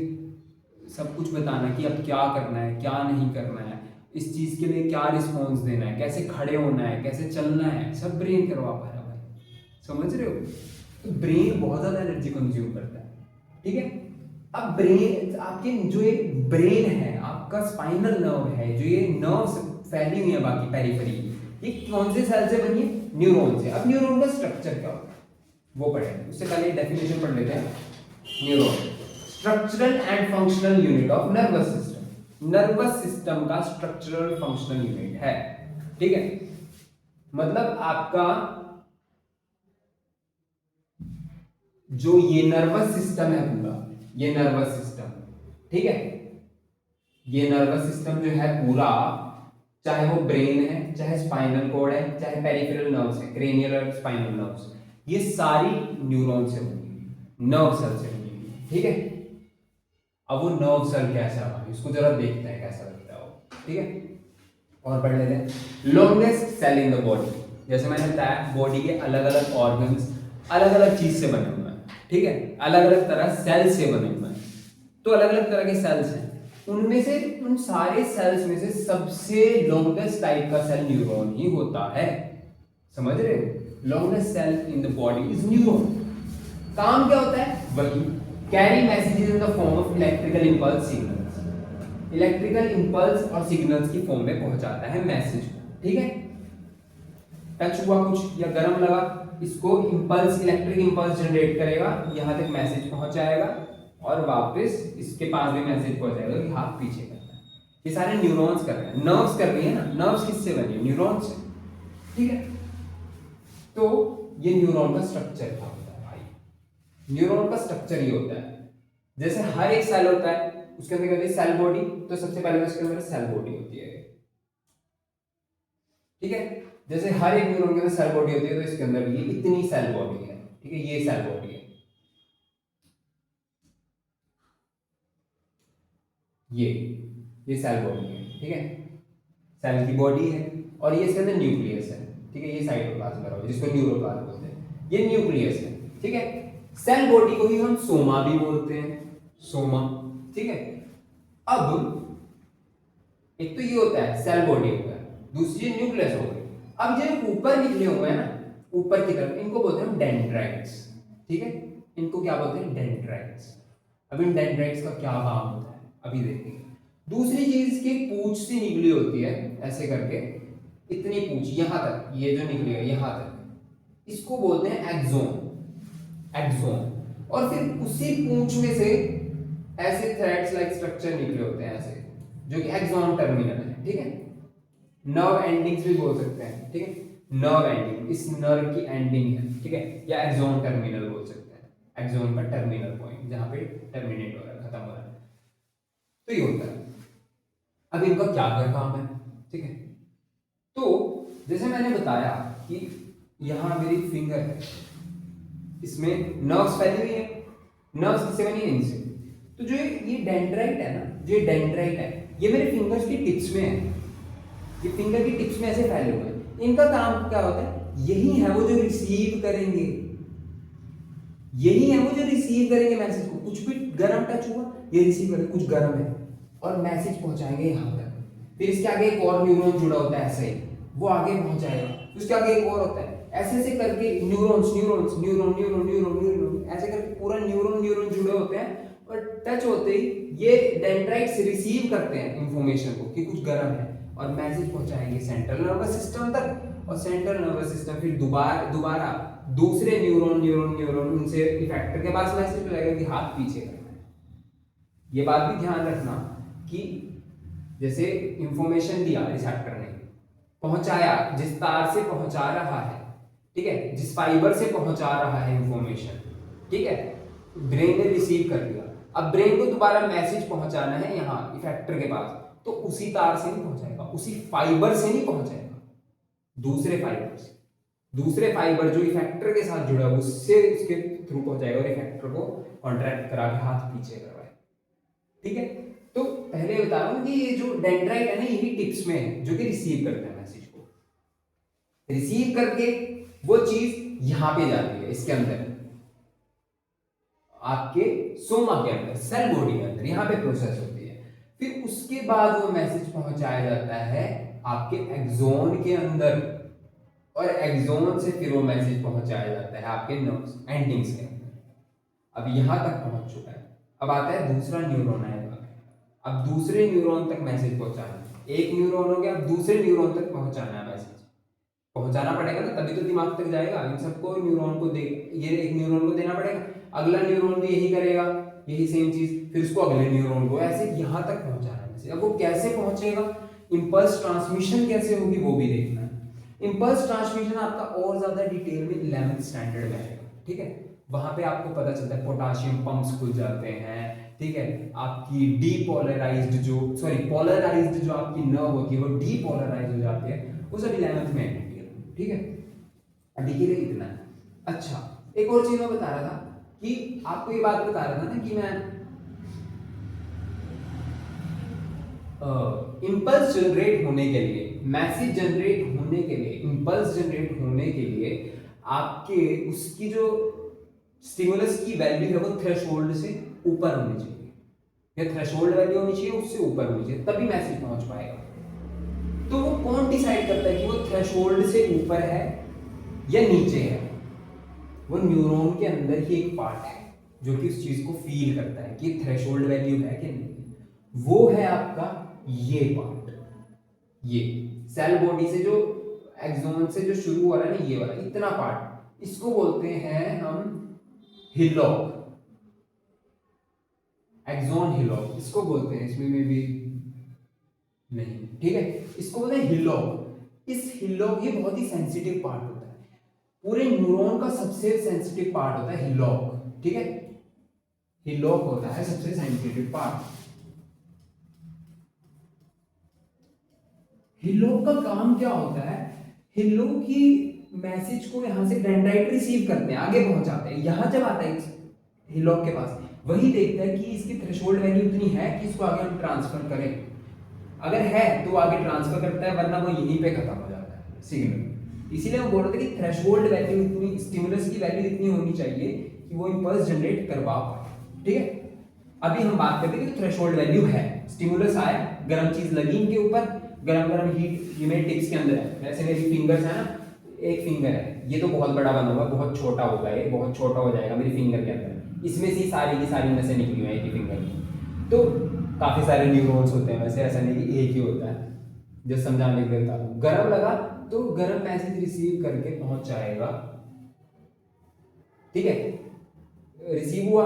सब कुछ बताना कि अब क्या करना है, क्या नहीं करना है, इस चीज के लिए क्या रिस्पॉन्स देना है, कैसे खड़े होना है, कैसे चलना है, सब ब्रेन करवा पा रहा है भाई, समझ रहे हो। तो ब्रेन बहुत ज्यादा एनर्जी कंज्यूम करता है, ठीक है। अब ब्रेन, आपके जो ये ब्रेन है, आपका स्पाइनल नर्व है, जो ये नर्व्स फैली हुई है बाकी पेरिफेरी, ये कौन से सेल से बनी है, न्यूरॉन से। अब न्यूरॉन का स्ट्रक्चर क्या होता है वो पढ़ेंगे, उससे पहले डेफिनेशन पढ़ लेते हैं। Neuron, structural and functional unit of nervous system. Nervous system का स्ट्रक्चरल फंक्शनल यूनिट है, ठीक है। मतलब आपका जो ये नर्वस सिस्टम है पूरा, ये नर्वस सिस्टम, ठीक है, ये नर्वस सिस्टम जो है पूरा, चाहे वो ब्रेन है, चाहे स्पाइनल कॉर्ड है, चाहे पेरिफेरल नर्व्स है, क्रेनियल और स्पाइनल नर्व्स, ये सारी न्यूरॉन से बनी हुई, नर्व सेल से बनी हुई, ठीक है। अब वो नर्व सेल कैसा है इसको जरा देखते हैं कैसा लगता है वो, ठीक है। और पढ़ लेते हैं। Longest cell in the body, जैसे मैंने बताया बॉडी के अलग अलग ऑर्गन्स अलग अलग चीज से बने हुए हैं, ठीक है, अलग अलग तरह सेल से बने हुए हैं। तो अलग अलग तरह के सेल्स हैं, उनमें से, उन सारे सेल्स में से सबसे लॉन्गेस्ट टाइप का सेल न्यूरॉन ही होता है, समझ रहे हो। Longest cell in the body is neuron. काम क्या होता है, वही carry messages in the form of electrical impulse signals, electrical impulse और सिग्नल्स की फॉर्म में पहुंचाता है मैसेज, ठीक है। टच हुआ कुछ या गर्म लगा, इसको इंपल्स, इलेक्ट्रिक इंपल्स जनरेट करेगा, यहां तक मैसेज पहुंचाएगा, और वापस इसके पास भी मैसेज पहुंचाएगा कि हाथ पीछे करना है। ये सारे न्यूरॉन्स कर रहे हैं, नर्व्स कर रही है ना, नर्व्स किससे बनी है, न्यूरॉन से, ठीक है। तो ये न्यूरॉन का स्ट्रक्चर क्या होता है भाई, न्यूरॉन का स्ट्रक्चर ये होता है, जैसे हर एक सेल होता है, उसके अंदर कहते हैं सेल बॉडी, तो सबसे पहले उसके अंदर सेल बॉडी होती है, ठीक है। जैसे हर एक न्यूरॉन के अंदर सेल बॉडी होती है, तो इसके अंदर ये इतनी सेल बॉडी है, ठीक है, ये सेल बॉडी है, ये सेल बॉडी है, ठीक है, सेल की बॉडी है, और ये इसके अंदर न्यूक्लियस है, ठीक है, ये साइटोप्लाज्म करा हुआ है, जिसको न्यूरोप्लाज्म बोलते हैं, ये न्यूक्लियस है, ठीक है। सेल बॉडी को ही हम सोमा भी बोलते हैं, सोमा, ठीक है। अब एक तो ये होता है सेल बॉडी होता है, दूसरी न्यूक्लियस हो गई। अब जो ऊपर निकले हुए हैं ना, ऊपर की तरफ, इनको बोलते हैं डेंड्राइट्स, ठीक है, इनको क्या बोलते हैं, डेंड्राइट्स। अब इन डेंड्राइट्स का क्या काम होता है अभी देखेंगे। दूसरी चीज इसकी पूंछ से निकली होती है ऐसे करके, इतनी पूंछ यहां तक, ये जो निकली है यहां तक, इसको बोलते हैं एक्सोन। एक्सोन। और फिर उसी पूंछ में से ऐसे थ्रेड्स लाइक स्ट्रक्चर निकले होते हैं ऐसे, जो कि एक्सोन टर्मिनल है, ठीक है। नर्व एंडिंग्स भी बोल सकते हैं, ठीक है, नर्व एंडिंग, इस नर्व की एंडिंग है, ठीक है, या एक्सोन टर्मिनल बोल सकते हैं, एक्सोन का टर्मिनल पॉइंट जहां पे टर्मिनेट हो रहा है, खत्म हो रहा है, तो ये होता है। अब इनका क्या क्या काम है, ठीक है। तो जैसे मैंने बताया कि यहां मेरी फिंगर है, इसमें नर्व्स फैली हुई है, नर्व्स किससे बनी है, इनसे। तो जो ये डेंड्राइट है ना, जो ये डेंड्राइट है, ये मेरे फिंगर्स की टिप्स में है, ये फिंगर की टिप्स में ऐसे फैले हुए हैं। इनका काम क्या होता है, यही है वो जो रिसीव करेंगे, यही है वो जो रिसीव करेंगे मैसेज को। कुछ भी गर्म टच हुआ, ये रिसीव करेंगे, कुछ गर्म है, और मैसेज पहुंचाएंगे यहां तक। फिर इसके आगे एक और न्यूरॉन जुड़ा होता है ऐसे ही, वो आगे पहुंचाएगा, उसके आगे एक और होता है, ऐसे ऐसे करके neurons neurons neuron neuron neuron neuron ऐसे करके पूरा न्यूरॉन न्यूरॉन जुड़े होते हैं, और टच होते ही ये डेंड्राइट्स रिसीव करते हैं इंफॉर्मेशन को कि कुछ गर्म है, और मैसेज पहुंचाएंगे सेंट्रल नर्वस सिस्टम तक, और सेंट्रल नर्वस सिस्टम फिर दोबारा दूसरे न्यूरॉन न्यूरॉन न्यूरॉन उनसे इफेक्टर के पास मैसेज जाएगा कि हाथ पीछे करना है। ये बात भी ध्यान रखना कि जैसे इंफॉर्मेशन दिया रिसेप्टर ने, पहुंचाया, जिस तार से पहुंचा रहा है, ठीक है, जिस फाइबर से पहुंचा रहा है इंफॉर्मेशन, ठीक है, ब्रेन ने रिसीव कर लिया। अब ब्रेन को दोबारा मैसेज पहुंचाना है यहाँ इफेक्टर के पास, तो उसी तार से नहीं पहुंचाएगा, उसी फाइबर से नहीं पहुंचाएगा, दूसरे फाइबर से, दूसरे फाइबर जो इफेक्टर के साथ जुड़ा है उससे उसके थ्रू पहुंचाएगा, और इफेक्टर को कॉन्ट्रैक्ट करा के हाथ पीछे करवाए, ठीक है। तो पहले बता रहा हूं कि ये जो डेंड्राइट है ना, यही टिप्स में है जो कि रिसीव करता है मैसेज को, रिसीव करके वो चीज यहां पे जाती है, इसके अंदर आपके सोमा के अंदर, सेल बॉडी के अंदर, यहां पे प्रोसेस होती है। फिर उसके बाद वो मैसेज पहुंचाया जाता है आपके एक्सोन के अंदर, और एक्सोन से फिर वो मैसेज पहुंचाया जाता है आपके नर्व्स एंडिंग्स के अंदर। अब यहां तक पहुंच चुका है, अब आता है दूसरा न्यूरॉन आएगा, अब दूसरे न्यूरॉन तक मैसेज पहुंचाना, एक न्यूरॉन हो गया, अब दूसरे न्यूरॉन तक पहुंचाना है मैसेज, पहुंचाना पड़ेगा ना, तभी तो दिमाग तक जाएगा। इन सबको न्यूरॉन को दे, ये एक न्यूरॉन को देना पड़ेगा, अगला न्यूरॉन भी यही करेगा, यही सेम चीज, फिर उसको अगले न्यूरॉन को, ऐसे यहां तक पहुंचाना है मैसेज। अब वो कैसे पहुंचेगा, इंपल्स ट्रांसमिशन कैसे होगी वो भी देखना है। इंपल्स ट्रांसमिशन आपका और ज्यादा डिटेल में 11th स्टैंडर्ड में आएगा, ठीक है, वहां पे आपको पता चलता है पोटाशियम पंप्स खुल जाते हैं, ठीक है, आपकी डीपोलराइज्ड जो पोलराइज्ड जो आपकी नर्व होती है वो डीपोलराइज हो जाती है, वो सब 11th में है, ठीक है। अभी के लिए इतना है। अच्छा, एक और चीज मैं बता रहा था कि आपको ये बात बता रहा था ना कि मैं इंपल्स जनरेट होने के लिए, मैसेज जनरेट होने के लिए, इंपल्स जनरेट होने के लिए आपके उसकी जो स्टिमुलस की वैल्यू है वो थ्रेशोल्ड से ऊपर होनी चाहिए, या थ्रेशोल्ड वैल्यू होनी चाहिए उससे ऊपर होनी चाहिए, तभी मैसेज पहुंच पाएगा। तो वो कौन डिसाइड करता है कि वो थ्रेशोल्ड से ऊपर है या नीचे है? वो न्यूरॉन के अंदर ही एक पार्ट है जो कि उस चीज को फील करता है कि थ्रेशोल्ड वैल्यू है कि नहीं। वो है आपका ये पार्ट, ये सेल बॉडी से जो एक्सोन से जो शुरू हो रहा है ना, ये वाला इतना पार्ट, इसको बोलते हैं हम हिलॉक, एक्सोन हिलॉक इसको बोलते हैं, इसमें में भी नहीं, ठीक है, इसको बोलते हैं हिलॉक। इस हिलॉक ये बहुत ही सेंसिटिव पार्ट होता है, पूरे न्यूरॉन का सबसे सेंसिटिव पार्ट होता है हिलॉक, ठीक है, हिलॉक होता है सबसे सेंसिटिव पार्ट। हिलॉक का काम क्या होता है, हिलॉक ही मैसेज को यहां से डेंड्राइट रिसीव करते हैं, आगे पहुंचाते हैं, यहां जब आता है हिलॉक के पास, वही देखता है कि इसकी थ्रेशोल्ड वैल्यू इतनी है कि इसको आगे हम ट्रांसफर करें, अगर है तो आगे ट्रांसफर करता है, वरना वो यहीं पे खत्म हो जाता है सिग्नल। इसीलिए वो बोल रहे थे कि थ्रेशोल्ड वैल्यू इतनी, स्टिमुलस की वैल्यू इतनी होनी चाहिए कि वो इंपल्स जनरेट करवा पाए, ठीक है। अभी हम बात करते हैं कि थ्रेशोल्ड वैल्यू है, स्टिमुलस आया, गर्म चीज लगी इनके ऊपर, गरम गरम हीट ये मेरे टिप्स के अंदर है, वैसे मेरी फिंगर्स है ना, एक फिंगर है, ये तो बहुत बड़ा बना हुआ है, बहुत छोटा होगा, ये बहुत छोटा हो जाएगा मेरी फिंगर के अंदर, इसमें से सारी की सारी नसें निकली हुई हैं एक ही फिंगर की। तो काफ़ी सारे न्यूरॉन्स होते हैं, वैसे ऐसा नहीं कि एक ही होता है। जब समझाने के लिए बता दूँ, गर्म लगा तो गर्म मैसेज रिसीव करके पहुंच जाएगा, ठीक है, रिसीव हुआ,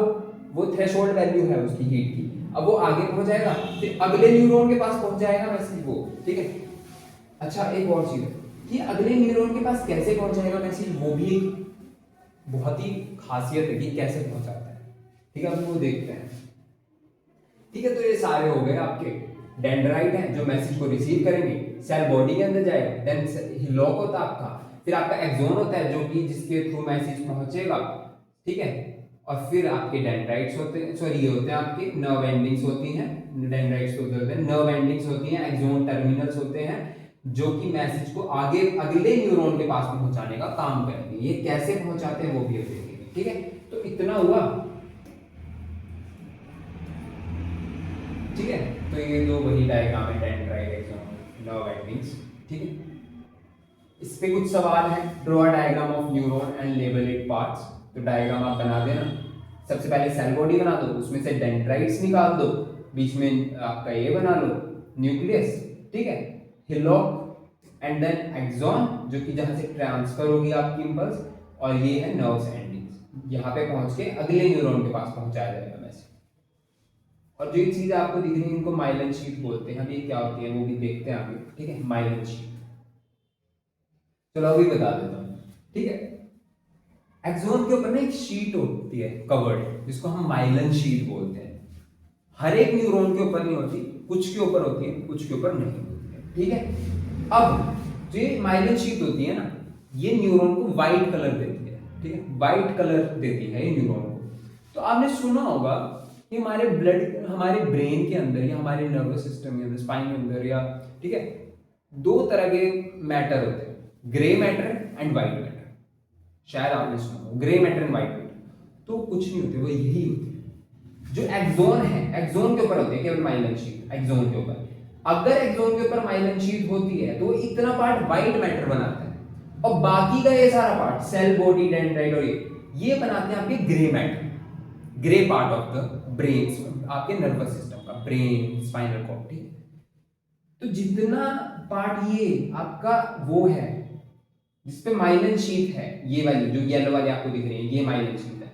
वो थ्रेशोल्ड वैल्यू है उसकी हीट की, अब वो आगे पहुंच जाएगा, फिर अगले न्यूरॉन के पास पहुंच जाएगा मैसेज वो, ठीक है। अच्छा एक और चीज है कि अगले न्यूरॉन के पास कैसे पहुंच जाएगा मैसेज, वो भी एक बहुत ही खासियत है कि कैसे पहुंचाता है, ठीक है, अब वो देखते हैं। ठीक है, तो ये सारे हो गए आपके डेंड्राइट हैं जो मैसेज को रिसीव करेंगे, सेल बॉडी के अंदर जाएगा, देन हिलॉक होता है आपका, फिर आपका एक्सोन होता है जो कि जिसके थ्रू मैसेज पहुंचेगा, ठीक है, और फिर आपके डेंड्राइट्स होते हैं, सॉरी ये होते हैं आपके नर्व एंडिंग्स होती हैं, डेंड्राइट्स होते हैं, नर्व एंडिंग्स होती हैं, एक्सोन टर्मिनल्स होते हैं जो कि मैसेज को आगे अगले न्यूरॉन के पास पहुंचाने का काम करेंगे। ये कैसे पहुंचाते हैं वो भी देखेंगे, ठीक है। तो इतना हुआ, ठीक है। तो ये दो वही डायग्राम है, डेंड्राइट, एक्सोन, नर्व एंडिंग्स, ठीक है। इस पे कुछ सवाल है, draw a diagram of neuron and label it parts. तो डायग्राम आप बना देना, सबसे पहले सेल बॉडी बना दो, उसमें से डेंड्राइट्स निकाल दो, बीच में आपका ये बना लो न्यूक्लियस, ठीक है, हिलॉक एंड देन एक्सॉन जो कि जहां से ट्रांसफर होगी आपकी इंपल्स, और ये है नर्व्स एंडिंग्स, यहाँ पे पहुंच के अगले न्यूरॉन के पास पहुंचाया जाएगा मैसेज। और जो ये चीज आपको दिख रही है इनको माइलिन शीट बोलते हैं, अभी क्या होती है वो भी देखते हैं आगे, ठीक है, माइलिन शीट। चलो अभी बता देता हूँ, ठीक है। एक्सोन के ऊपर ना एक शीट होती है कवर्ड, जिसको हम माइलिन शीट बोलते हैं। हर एक न्यूरॉन के ऊपर नहीं होती, कुछ के ऊपर होती है, कुछ के ऊपर नहीं होती है, ठीक है। अब जो ये माइलिन शीट होती है ना, ये न्यूरॉन को व्हाइट कलर देती है, ठीक है, व्हाइट कलर देती है ये न्यूरॉन को। तो आपने सुना होगा कि हमारे ब्लड, हमारे ब्रेन के अंदर या हमारे नर्वस सिस्टम के अंदर, स्पाइन के अंदर या, ठीक है, दो तरह के मैटर होते हैं, grey matter and white matter. शायद आपने सुना हो grey matter and white matter. तो कुछ नहीं होते, वो यही होते हैं जो एक्सोन है, एक्सोन के ऊपर होते हैं केवल माइलिन शीट, एक्सोन के ऊपर। अगर एक्सोन के ऊपर माइलिन शीट होती है तो इतना पार्ट व्हाइट मैटर बनाता है, और बाकी का ये सारा पार्ट सेल बॉडी, डेंड्राइट और ये बनाते हैं आपके grey matter, grey part of the brain, आपके नर्वस सिस्टम का, ब्रेन, स्पाइनल कॉर्ड, ठीक है। तो जितना पार्ट ये आपका वो है जिसपे माइलिन शीट है, ये वाली जो येलो वाली आपको दिख रही है, ये माइलिन शीट है,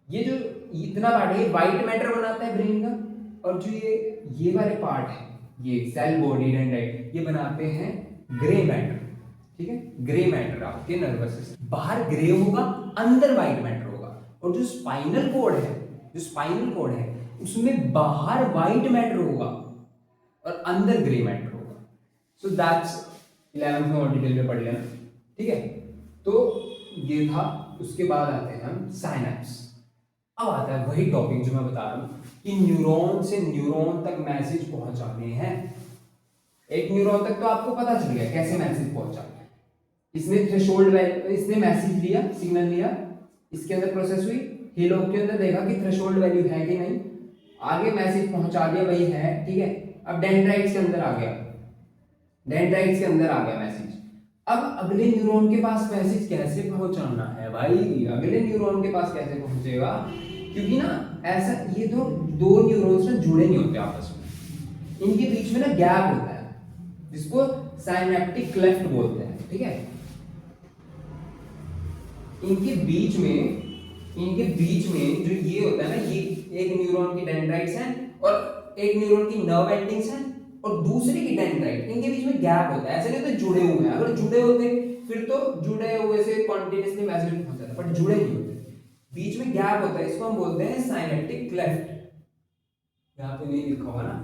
ये जो इतना पार्ट है ये व्हाइट मैटर बनाता है ब्रेन का, और जो ये वाले पार्ट है, ये सेल बॉडी, डेंड्राइट, ये बनाते हैं ग्रे मैटर, ठीक है, ग्रे मैटर आपके नर्वस सिस्टम। बाहर ग्रे होगा, अंदर व्हाइट मैटर होगा, और जो स्पाइनल कोड है, जो स्पाइनल कोड है उसमें बाहर व्हाइट मैटर होगा और अंदर ग्रे मैटर होगा। सो दैट्स 11th में और डिटेल में पढ़ लेना, ठीक है। तो ये था, उसके बाद आते हैं हम साइनैप्स। अब आता है वही टॉपिक जो मैं बता रहा हूं कि न्यूरॉन से न्यूरॉन तक मैसेज पहुंचाने हैं। एक न्यूरॉन तक तो आपको पता चल गया कैसे मैसेज पहुंचा, इसने थ्रेशोल्ड, इसने मैसेज लिया, सिग्नल लिया, इसके अंदर प्रोसेस हुई, हीलॉक के अंदर देखा कि थ्रेशोल्ड वैल्यू है कि नहीं, आगे मैसेज पहुंचा दिया, वही है, ठीक है। अब डेंड्राइट्स के अंदर आ गया, डेंड्राइट्स के अंदर आ गया मैसेज। अब अगले न्यूरॉन के पास मैसेज कैसे पहुंचाना है भाई, अगले न्यूरॉन के पास कैसे पहुंचेगा, क्योंकि ना ऐसा ये दो न्यूरॉन्स ना जुड़े नहीं होते आपस में, इनके बीच में ना गैप होता है जिसको साइनेप्टिक क्लेफ्ट बोलते हैं, ठीक है। इनके बीच में जो ये होता है ना, ये एक न्यूरॉन की डेंड्राइट्स हैं और एक न्यूरॉन की नर्व एंडिंग्स हैं और दूसरे की डेंड्राइट, इनके बीच में गैप होता है, ऐसे नहीं होते जुड़े हुए हैं। अगर जुड़े होते फिर तो जुड़े हुए से कॉन्टिन्यूसली मैसेज पहुंचाता, बट जुड़े नहीं होते, बीच में गैप होता है, इसको हम बोलते हैं साइनेप्टिक क्लेफ्ट। यहां पे नहीं लिखा हुआ ना,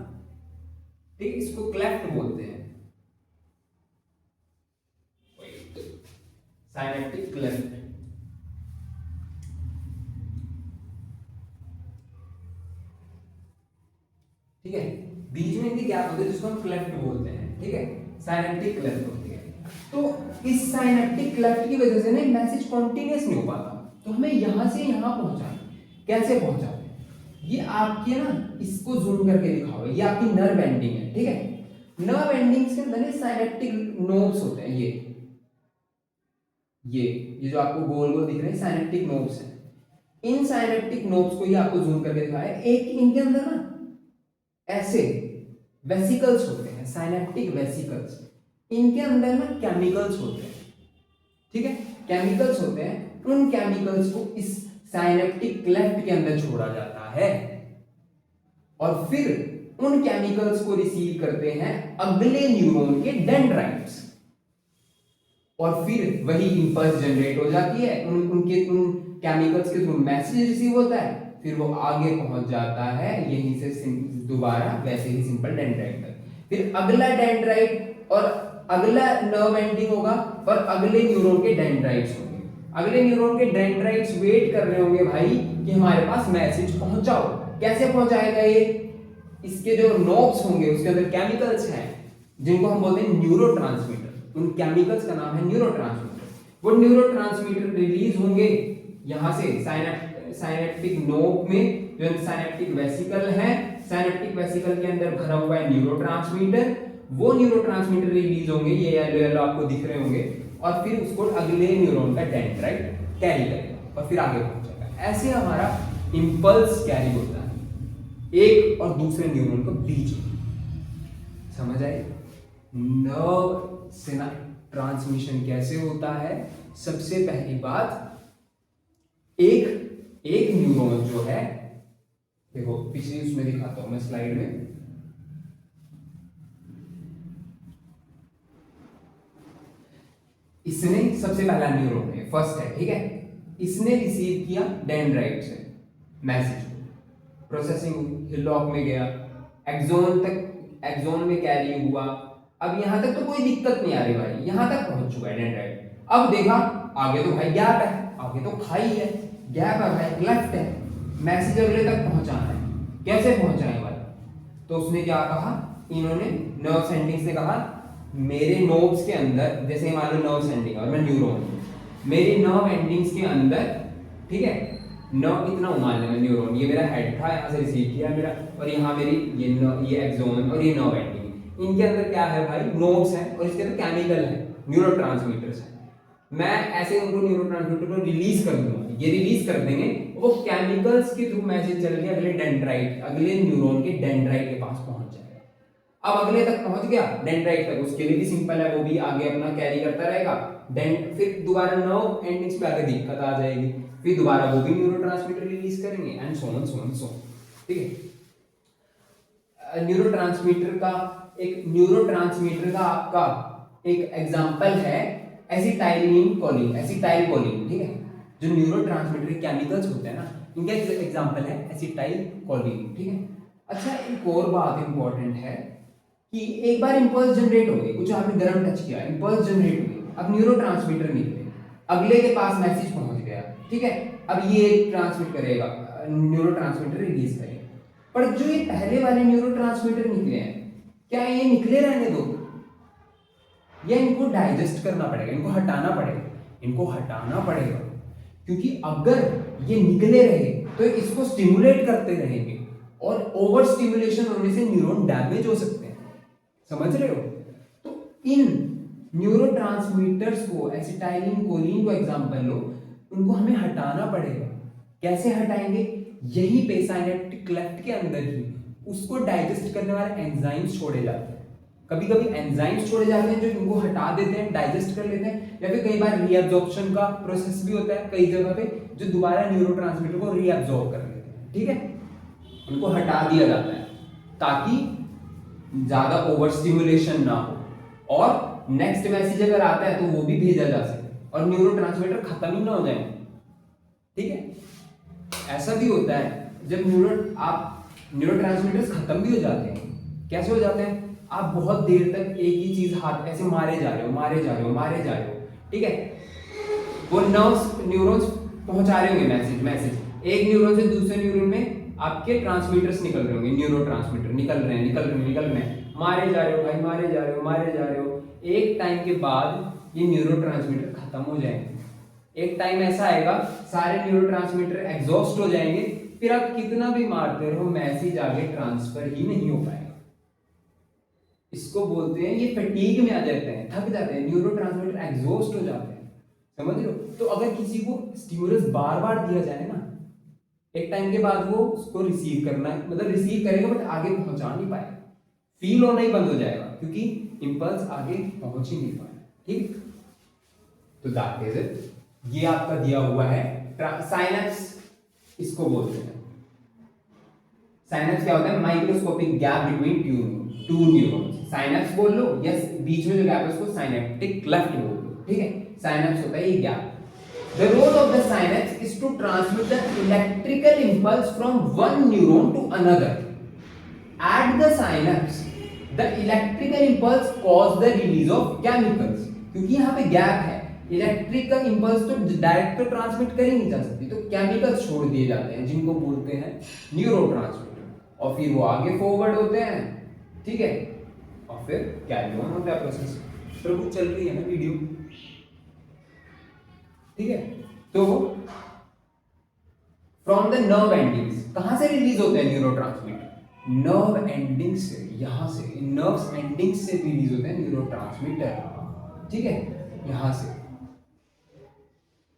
ठीक, इसको क्लेफ्ट बोलते हैं, साइनेप्टिक क्लेफ्ट, ठीक है। बीच में इनके गैप होते हैं जिसको हम क्लेफ्ट बोलते हैं, ठीक है, साइनेप्टिक क्लेफ्ट होती है। तो इस साइनेप्टिक क्लेफ्ट की वजह से ना मैसेज कॉन्टिन्यूस नहीं हो पाता, तो हमें यहां से यहां पहुंचाना, कैसे पहुंचाते हैं, ये आपके ना, इसको जूम करके दिखाओ, ये आपकी नर्व एंडिंग है, ठीक है। नर्व एंडिंग्स के अंदर साइनेप्टिक नोड्स होते हैं, ये जो आपको गोल गोल दिख रहे हैं साइनेप्टिक नोड्स हैं। इन साइनेप्टिक नोब्स को ही आपको जूम करके दिखाया है। एक इनके अंदर ना ऐसे वेसिकल्स होते हैं, साइनेप्टिक वेसिकल्स। इनके अंदर ना केमिकल्स होते हैं, ठीक है, केमिकल्स होते हैं। उन केमिकल्स को इस साइनेप्टिक क्लेफ्ट के अंदर छोड़ा जाता है और फिर उन केमिकल्स को रिसीव करते हैं अगले न्यूरॉन के डेंड्राइट्स और फिर वही इंपल्स जनरेट हो जाती है। उन केमिकल्स के थ्रू मैसेज रिसीव होता है, फिर वो आगे पहुंच जाता है यहीं से दोबारा वैसे ही सिंपल डेंड्राइट तक। फिर अगला डेंड्राइट और अगला नर्व एंडिंग होगा और अगले न्यूरॉन के डेंड्राइट्स होंगे। अगले न्यूरॉन के डेंड्राइट्स वेट कर रहे होंगे भाई कि हमारे पास मैसेज पहुंचाओ। कैसे पहुंचाएगा ये? इसके जो नोब्स होंगे उसके अंदर केमिकल्स हैं जिनको हम बोलते हैं न्यूरोट्रांसमीटर। उन केमिकल्स का नाम है न्यूरोट्रांसमीटर। वो न्यूरोट्रांसमीटर रिलीज होंगे यहां से साइनेप्टिक नोब में, जो साइनेप्टिक वेसिकल है, साइनेप्टिक वेसिकल के अंदर भरा हुआ है न्यूरोट्रांसमीटर। वो न्यूरोट्रांसमीटर रिलीज होंगे, ये येलो येलो आपको दिख रहे होंगे, और फिर उसको अगले न्यूरॉन का डेंड्राइट कैरी करेगा और फिर आगे पहुंचेगा। ऐसे हमारा इंपल्स कैरी होता है एक और दूसरे न्यूरॉन के बीच में। समझ आए? नर्व से ट्रांसमिशन कैसे होता है? सबसे पहली बात, एक न्यूरॉन जो है, देखो पिछली उसमें दिखाता हूं मैं स्लाइड में, इसने सबसे पहला न्यूरॉन है, फर्स्ट है, ठीक है, इसने रिसीव किया डेंड्राइट से मैसेज, प्रोसेसिंग हुई, हिल्लॉक में गया, एक्सोन तक, एक्सोन में कैरी हुआ। अब यहां तक तो कोई दिक्कत नहीं आ रही भाई, यहां तक पहुंच चुका है डेंड्राइट। अब देखा आगे तो भाई गैप है, आगे तो खाई है, गैप है भाई, लेफ्ट है, मैसेज अगले तक पहुंचाना है, कैसे पहुंचाए भाई? तो उसने क्या कहा, इन्होंने नर्व सेंडिंग्स ने कहा मेरे नोब्स के अंदर, जैसे मान लो नर्व सेंडिंग और मैं न्यूरॉन, मेरी नर्व एंडिंग्स के अंदर, ठीक है, नर्व इतना मान लेना न्यूरॉन, ये मेरा हेड था, यहाँ से रिसीव किया मेरा, और यहाँ मेरी ये एक्सोन और ये नर्व एंडिंग, इनके अंदर क्या है भाई, नोब्स है और इसके अंदर केमिकल है, न्यूरोट्रांसमीटर्स है। मैं ऐसे उनको न्यूरोट्रांसमीटर को रिलीज कर दूंगा, ये रिलीज कर देंगे, वो केमिकल्स के थ्रू मैसेज चल के अगले डेंड्राइट, अगले न्यूरॉन के डेंड्राइट के पास पहुंच जाएगा। अब अगले तक पहुंच गया डेंड्राइट तक, उसके लिए भी सिंपल है, वो भी आगे अपना कैरी करता रहेगा, फिर दोबारा नर्व एंडिंग्स पे आगे दिक्कत आ जाएगी, फिर दोबारा वो भी न्यूरोट्रांसमीटर रिलीज करेंगे and so on so on so, ठीक है। न्यूरोट्रांसमीटर का आपका एक एग्जांपल है एसिटाइलिन कोलिन, एसिटाइल कोलिन, ठीक है, जो न्यूरोट्रांसमीटर केमिकल्स होते हैं ना, इनका एग्जांपल है एसिटाइल कोलिन, ठीक है। अच्छा, एक और बात इंपॉर्टेंट है कि एक बार इंपल्स जनरेट हो गई, कुछ आपने गर्म टच किया, इंपल्स जनरेट हुई, अब न्यूरोट्रांसमीटर निकले, अगले के पास मैसेज पहुंच गया, ठीक है, अब ये ट्रांसमिट करेगा, न्यूरोट्रांसमीटर रिलीज करेगा। पर जो ये पहले वाले न्यूरोट्रांसमीटर निकले हैं, क्या ये निकले रहने दो, या इनको डाइजेस्ट करना पड़ेगा, इनको हटाना पड़ेगा? इनको हटाना पड़ेगा, क्योंकि अगर ये निकले रहे तो इसको स्टिमुलेट करते रहेंगे और ओवर स्टिमुलेशन होने से न्यूरॉन डैमेज हो सकते हैं। समझ रहे हो? तो इन न्यूरोट्रांसमीटर्स को, एसिटाइलिन कोलिन को एग्जांपल लो, उनको हमें हटाना पड़ेगा। कैसे हटाएंगे? यही पे साइनेप्टिक क्लेफ्ट के अंदर ही उसको डाइजेस्ट करने वाले एंजाइम्स छोड़े जाते हैं। कभी कभी एंजाइम्स छोड़े जाते हैं जो इनको हटा देते हैं, डाइजेस्ट कर लेते हैं, या फिर कई बार रीअब्जॉर्प्शन का प्रोसेस भी होता है कई जगह पे, जो दोबारा न्यूरोट्रांसमीटर को रीअब्जॉर्ब कर लेते हैं, ठीक है, उनको हटा दिया जाता है ताकि ज्यादा ओवर स्टिमुलेशन ना हो और नेक्स्ट मैसेज अगर आता है तो वो भी भेजा जा सके और न्यूरोट्रांसमीटर खत्म ही ना हो जाए, ठीक है। ऐसा भी होता है जब न्यूरोट्रांसमीटर्स खत्म भी हो जाते हैं। कैसे हो जाते हैं? आप बहुत देर तक एक ही चीज हाथ ऐसे मारे जा रहे हो, ठीक है, वो न्यूरॉन्स पहुंचा रहे होंगे मैसेज, एक न्यूरॉन से दूसरे न्यूरॉन में आपके ट्रांसमीटर्स निकल रहे होंगे, न्यूरोट्रांसमीटर निकल रहे हैं, मारे जा रहे हो, एक टाइम के बाद ये न्यूरोट्रांसमीटर खत्म हो जाएंगे। एक टाइम ऐसा आएगा सारे न्यूरोट्रांसमीटर एग्जॉस्ट हो जाएंगे, फिर आप कितना भी मारते रहो मैसेज आगे ट्रांसफर ही नहीं हो पाएगा। इसको बोलते हैं, ये फटीग में आ जाते हैं, थक जाते हैं, न्यूरोट्रांसमीटर एग्जॉस्ट हो जाते हैं। समझ रहे हो? तो अगर किसी को स्टिमुलस बार बार दिया जाए ना, एक टाइम के बाद वो उसको रिसीव करना है, मतलब रिसीव करेगा बट आगे पहुंचा नहीं पाएगा, फील होना ही बंद हो जाएगा क्योंकि इंपल्स आगे पहुंच ही नहीं पाएगा। ठीक, तो दैट इज इट। ये आपका दिया हुआ है साइनेप्स, इसको बोलते हैं। साइनेप्स क्या होता है? Microscopic gap between two neurons. Synapse बोल लो या बीच में जो गैप है उसको साइनेप्टिक क्लेफ्ट बोल लो। ठीक है, साइनेप्स होता है ये gap. The role of the synapse is to transmit the electrical impulse from one neuron to another. At the synapse, the electrical impulse cause the release of chemicals. क्योंकि यहाँ पे gap है, इलेक्ट्रिकल इंपल्स तो direct तो transmit कर ही नहीं जा सकती, तो केमिकल्स छोड़ दिए जाते हैं जिनको बोलते हैं न्यूरोट्रांसमीटर, और फिर वो आगे फॉरवर्ड होते हैं। ठीक है, और फिर कैरी ऑन होता है प्रोसेस। प्रभु चल रही है ना वीडियो? ठीक है, तो फ्रॉम द नर्व एंडिंग्स कहां से रिलीज होते हैं न्यूरोट्रांसमीटर? नर्व एंडिंग से, यहां से इन नर्व्स एंडिंग्स से रिलीज होते हैं न्यूरोट्रांसमीटर। ठीक है, यहां से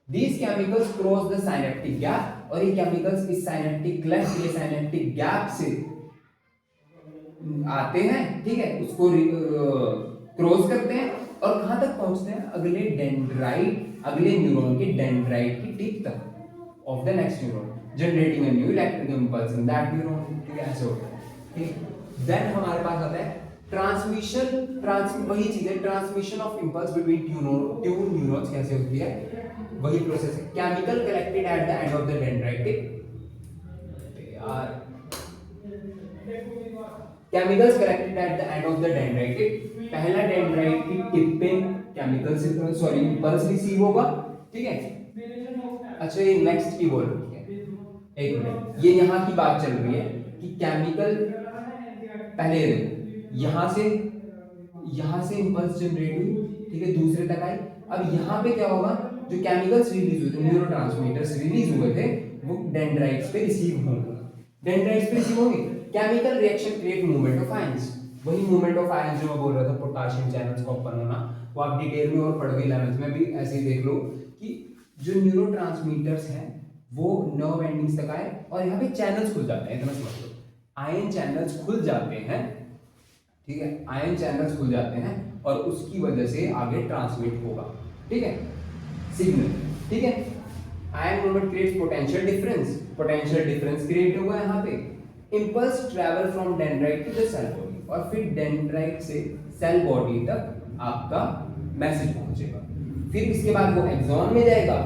these chemicals cross the synaptic gap, और ये केमिकल्स इस साइनेप्टिक क्लेफ्ट, ये साइनेप्टिक गैप से आते हैं। ठीक है, उसको क्रॉस करते हैं और कहां तक पहुंचते हैं? अगले डेंड्राइट, अगले न्यूरॉन के डेंड्राइट की टिप तक of the next neuron, generating a new electrical impulse in that neuron. ठीक है, ऐसे होता है। ठीक, देन हमारे पास आता है ट्रांसमिशन, वही चीज है, transmission of impulse between two neurons कैसे होती है? वही प्रोसेस है, chemical collected at the end of the dendritic यार, chemicals collected at the end of the dendritic, पहला डेंड्राइट की टिप पे केमिकल से सॉरी इंपल्स रिसीव होगा। ठीक है, अच्छा ये नेक्स्ट की बोल रही है, एक मिनट, ये यहाँ की बात चल रही है कि केमिकल पहले यहाँ से इंपल्स जनरेट हुई। ठीक है, दूसरे तक आई। अब यहाँ पे क्या होगा? जो केमिकल्स रिलीज हुए थे, न्यूरोट्रांसमीटर्स रिलीज हुए थे, वो डेंड्राइट्स पे रिसीव होंगे। डेंड्राइट्स पे रिसीव होंगे, chemical reaction create movement of ions. वही मूवमेंट ऑफ आयंस जो मैं बोल रहा था, पोटेशियम चैनल्स का ओपन होना, वो आप डिटेल में और पढ़ोगे 11th में भी। ऐसे ही देख लो कि जो न्यूरोट्रांसमीटर्स हैं वो नर्व एंडिंग्स तक आए और यहाँ पे चैनल्स खुल जाते हैं, इतना समझ लो, आयन चैनल्स खुल जाते हैं। ठीक है, आयन चैनल्स खुल जाते हैं और उसकी वजह से आगे ट्रांसमिट होगा। ठीक है, सिग्नल। ठीक है, ion movement creates potential difference create होगा यहाँ पे। Impulse travel from dendrite to the cell body, और फिर डेंड्राइट से सेल बॉडी तक आपका मैसेज पहुंचेगा। फिर इसके बाद वो एक्सॉन में जाएगा,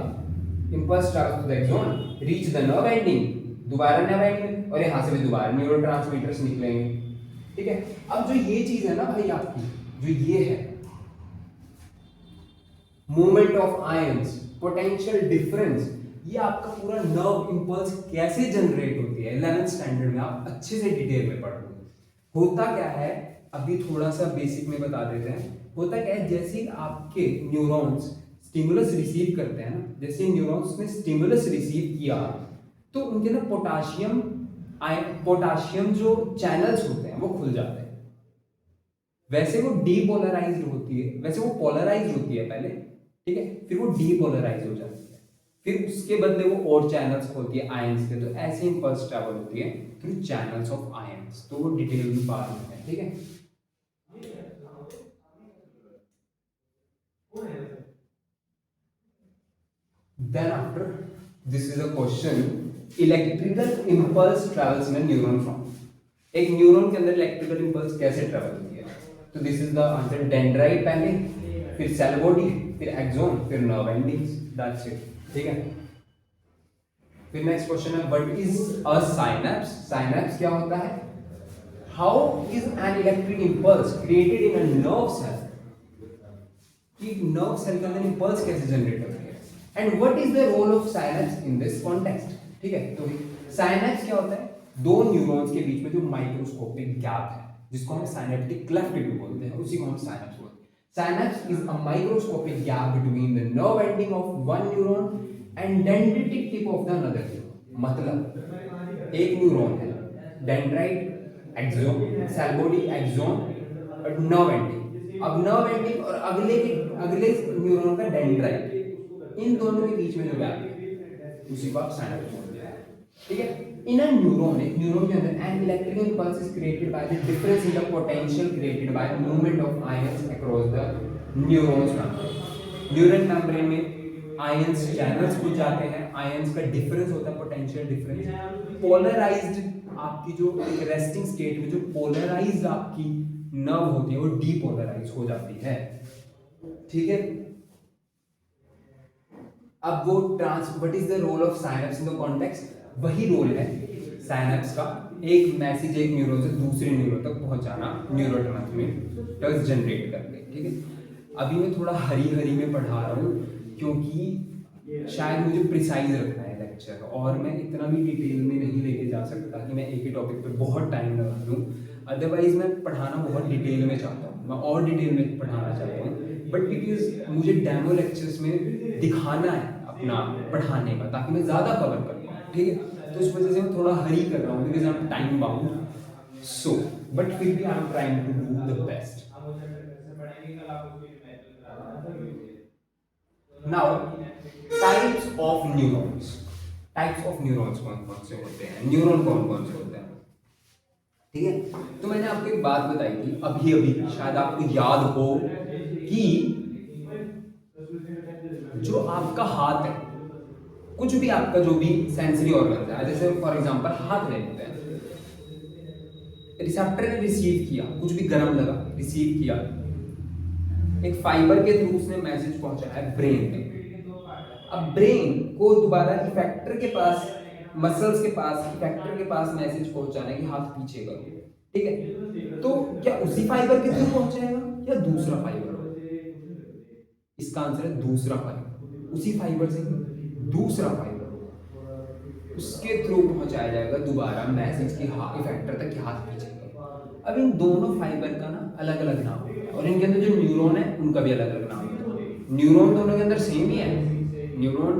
impulse travels to the axon, reach the nerve ending, दोबारा नर्व एंडिंग, और यहाँ से भी दोबारा न्यूरोट्रांसमीटर्स निकलेंगे। ठीक है, अब जो ये चीज है ना भाई आपकी, जो ये है movement of ions, potential difference, ये आपका पूरा नर्व इंपल्स कैसे जनरेट होती है 11th स्टैंडर्ड में आप अच्छे से डिटेल में पढ़ोगे। होता क्या है, अभी थोड़ा सा बेसिक में बता देते हैं। होता क्या है, जैसे आपके न्यूरॉन्स स्टिमुलस रिसीव करते हैं ना, जैसे न्यूरॉन्स ने स्टिमुलस रिसीव किया तो उनके ना पोटाशियम जो चैनल्स होते हैं वो खुल जाते हैं। वैसे वो डीपोलराइज्ड होती है, वैसे वो पोलराइज्ड होती है पहले। ठीक है, फिर वो डीपोलराइज हो जाती है, फिर उसके बदले वो और चैनल्स खोलती है आयंस के। तो ऐसे इंपल्स ट्रैवल होती है थ्रू चैनल्स ऑफ आयंस। तो वो डिटेल में बात है। ठीक है, then after this is a question, electrical impulse travels in a neuron from, एक न्यूरॉन के अंदर इलेक्ट्रिकल इंपल्स कैसे ट्रैवल होती है? तो this is the answer, dendrite पहले, फिर सेल बॉडी, फिर एक्सॉन, फिर नर्व एंडिंग्स, दैट्स इट। ठीक है, फिर नेक्स्ट क्वेश्चन है, what is a synapse? Synapse क्या होता है? How is an electric impulse created in a nerve cell? कि नर्व सेल के अंदर इंपल्स कैसे जनरेट होती है? And what is the role of synapse in this context? ठीक है, तो साइनेप्स क्या होता है? दो न्यूरॉन्स के बीच में जो माइक्रोस्कोपिक गैप है, जिसको हम साइनेप्टिक क्लेफ्ट भी बोलते हैं, उसी को हम साइनेप्स बोलते हैं। Synapse is a microscopic gap between the nerve ending of one neuron and dendritic tip of the another neuron. मतलब एक न्यूरॉन है, dendrite, axon, cell body, axon और नर्व एंडिंग। अब नर्व एंडिंग और अगले न्यूरॉन का डेंड्राइट, इन दोनों के बीच में जो गैप है उसी को आप साइनेप्स बोलते हैं। ठीक है। इन अ न्यूरॉन, एक न्यूरॉन के अंदर an electrical impulse is created by the difference in the potential created by movement of ions across the neurons membrane. Neural membrane में आयंस चैनल्स खुल जाते हैं, आयंस का डिफरेंस होता है, पोटेंशियल डिफरेंस। पोलराइज्ड आपकी जो एक रेस्टिंग स्टेट में जो पोलराइज्ड आपकी नर्व होती है वो डीपोलराइज हो जाती है, ठीक है। अब वो what is the role of synapse in the context, वही रोल है साइनेप्स का, एक मैसेज एक न्यूरॉन से दूसरे न्यूरॉन तक पहुंचाना न्यूरोट्रांसमीटर्स जनरेट करके, ठीक है। अभी मैं थोड़ा हरी हरी में पढ़ा रहा हूँ क्योंकि शायद मुझे प्रिसाइज रखना है लेक्चर, और मैं इतना भी डिटेल में नहीं लेके जा सकता कि मैं एक ही टॉपिक पे बहुत टाइम लगा दूँ। अदरवाइज मैं पढ़ाना बहुत डिटेल में चाहता हूँ, मैं और डिटेल में पढ़ाना चाहता हूँ, बट बिकॉज मुझे डेमो लेक्चर्स में दिखाना है अपना पढ़ाने का, ताकि मैं ज़्यादा कवर कर पाऊँ, ठीक है। तो इस वजह से मैं थोड़ा हरी कर रहा हूँ because I am time bound, so but फिर भी I am trying to do the best. Now types of neurons, types of neurons कौन कौन से होते हैं, न्यूरॉन कौन कौन से होते हैं, ठीक है। तो मैंने आपको एक बात बताई थी अभी अभी, शायद आपको याद हो कि जो आपका हाथ है, कुछ भी आपका जो भी सेंसरी ऑर्गन है, जैसे फॉर एग्जांपल हाथ ले लेते हैं, रिसेप्टर ने रिसीव किया, कुछ भी गर्म लगा, रिसीव किया, एक फाइबर के थ्रू उसने मैसेज पहुंचाया है ब्रेन में। अब ब्रेन को दोबारा इफेक्टर के पास, मसल्स के पास, इफेक्टर के पास मैसेज पहुंचाना है कि हाथ पीछे करो, ठीक है। तो क्या उसी फाइबर के थ्रू पहुंचाएगा या दूसरा फाइबर? इसका आंसर है दूसरा फाइबर। उसी फाइबर से दूसरा फाइबर, उसके थ्रू पहुंचाया जाएगा दोबारा मैसेज की इफेक्टर तक कि हाथ पीछे करो। अब इन दोनों फाइबर का ना अलग अलग नाम होता है, और इनके अंदर जो न्यूरॉन है उनका भी अलग अलग नाम होता है। न्यूरॉन दोनों के अंदर सेम ही है, न्यूरॉन